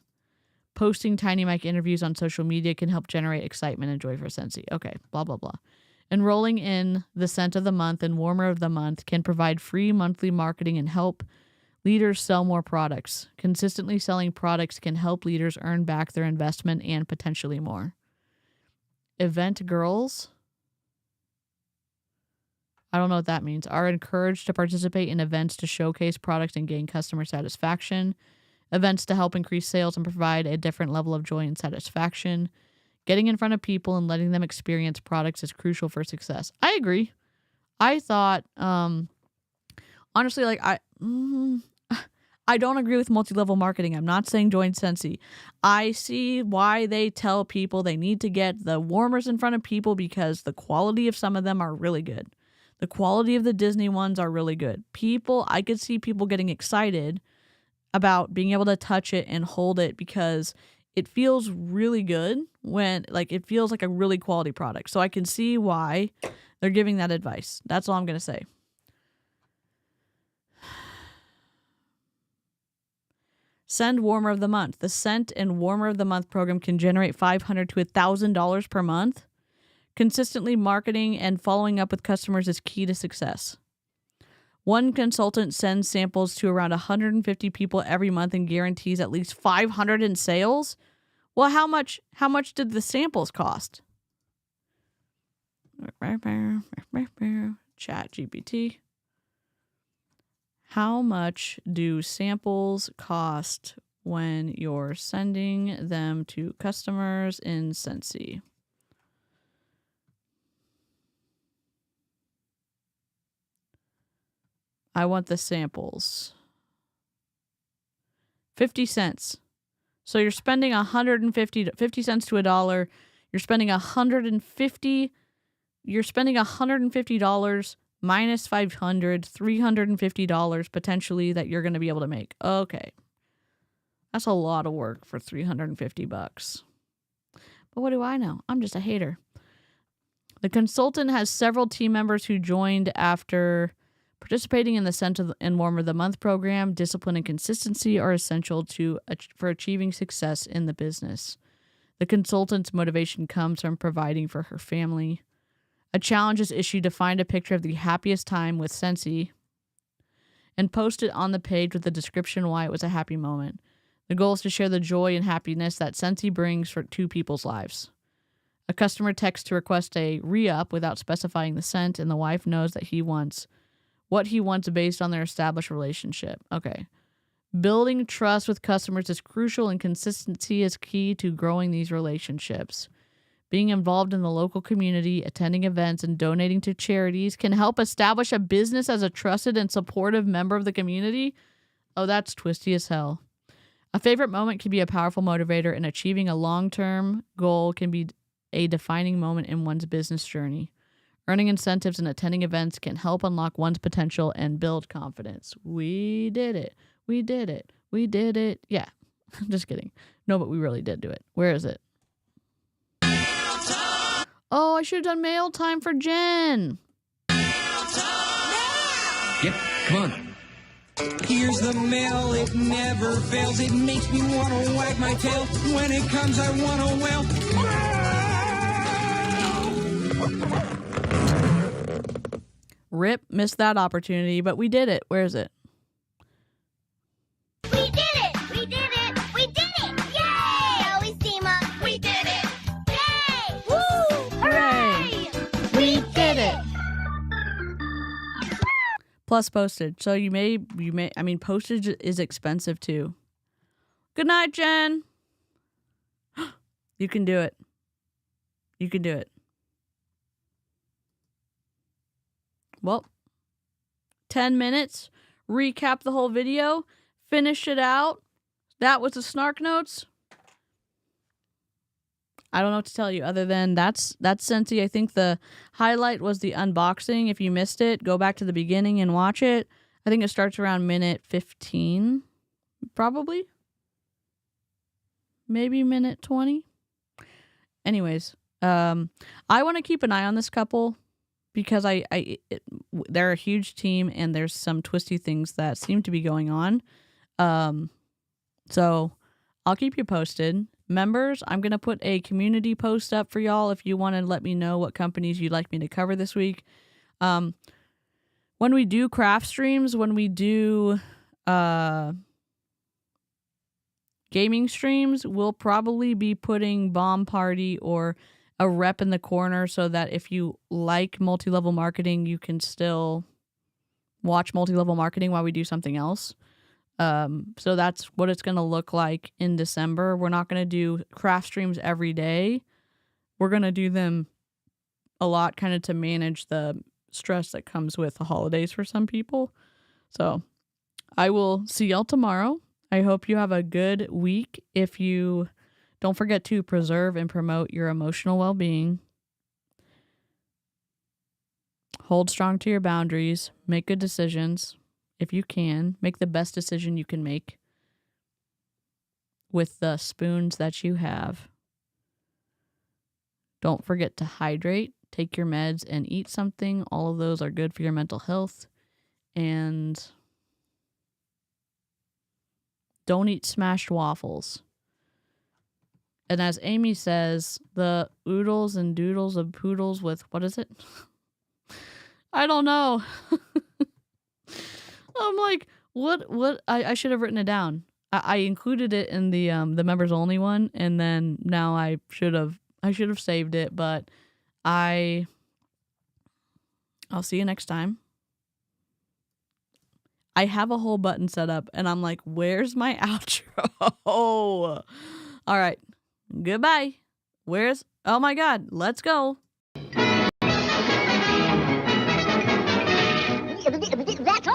Posting tiny mic interviews on social media can help generate excitement and joy for Scentsy. Okay, blah, blah, blah. Enrolling in the Scent of the Month and Warmer of the Month can provide free monthly marketing and help leaders sell more products. Consistently selling products can help leaders earn back their investment and potentially more. Event girls, I don't know what that means, are encouraged to participate in events to showcase products and gain customer satisfaction. Events to help increase sales and provide a different level of joy and satisfaction. Getting in front of people and letting them experience products is crucial for success. I agree. I thought, honestly, like I don't agree with multi-level marketing. I'm not saying join Scentsy. I see why they tell people they need to get the warmers in front of people because the quality of some of them are really good. The quality of the Disney ones are really good. I could see people getting excited about being able to touch it and hold it because it feels really good when, like, it feels like a really quality product. So I can see why they're giving that advice. That's all I'm going to say. Send Warmer of the Month. The Scent and Warmer of the Month program can generate $500 to $1,000 per month. Consistently marketing and following up with customers is key to success. One consultant sends samples to around 150 people every month and guarantees at least 500 in sales. Well, how much did the samples cost? Chat GPT. How much do samples cost when you're sending them to customers in Scentsy? I want the samples. 50 cents. So you're spending 50 cents to $1. You're spending $150 minus $500, $350 potentially that you're going to be able to make. Okay. That's a lot of work for $350. But what do I know? I'm just a hater. The consultant has several team members who joined after participating in the Scent and Warmer of the Month program. Discipline and consistency are essential for achieving success in the business. The consultant's motivation comes from providing for her family. A challenge is issued to find a picture of the happiest time with Scentsy and post it on the page with a description why it was a happy moment. The goal is to share the joy and happiness that Scentsy brings to people's lives. A customer texts to request a re-up without specifying the scent, and the wife knows that what he wants based on their established relationship. Okay. Building trust with customers is crucial, and consistency is key to growing these relationships. Being involved in the local community, attending events, and donating to charities can help establish a business as a trusted and supportive member of the community. Oh, that's twisty as hell. A favorite moment can be a powerful motivator, and achieving a long-term goal can be a defining moment in one's business journey. Earning incentives and attending events can help unlock one's potential and build confidence. We did it. We did it. We did it. Yeah, just kidding. No, but we really did do it. Where is it? Oh, I should have done mail time for Jen. Yep, come on. Here's the mail, it never fails. It makes me want to wag my tail. When it comes, I want to wail. Rip, missed that opportunity, but we did it. Where is it? We did it! We did it! We did it! Yay! Always team up. We did it! Yay! Woo! Hooray! We did it! Plus postage. So you may, I mean, postage is expensive too. Good night, Jen. You can do it. You can do it. Well, 10 minutes. Recap the whole video. Finish it out. That was the Snark Notes. I don't know what to tell you other than that's Scentsy. I think the highlight was the unboxing. If you missed it, go back to the beginning and watch it. I think it starts around minute 15, probably. Maybe minute 20. Anyways, I want to keep an eye on this couple because they're a huge team and there's some twisty things that seem to be going on. So I'll keep you posted. Members, I'm going to put a community post up for y'all if you want to let me know what companies you'd like me to cover this week. When we do craft streams, when we do gaming streams, we'll probably be putting Bomb Party or a rep in the corner so that if you like multi-level marketing, you can still watch multi-level marketing while we do something else. So that's what it's going to look like in December. We're not going to do craft streams every day. We're going to do them a lot kind of to manage the stress that comes with the holidays for some people. So I will see y'all tomorrow. I hope you have a good week. If you don't forget to preserve and promote your emotional well-being. Hold strong to your boundaries. Make good decisions. If you can, make the best decision you can make with the spoons that you have. Don't forget to hydrate, take your meds, and eat something. All of those are good for your mental health. And don't eat smashed waffles. And as Amy says, the oodles and doodles of poodles with, what is it? I don't know. I'm like, what? I should have written it down. I included it in the members only one, and then now I should have saved it, but I'll see you next time. I have a whole button set up, and I'm like, where's my outro? All right, goodbye. Oh my God, let's go. That's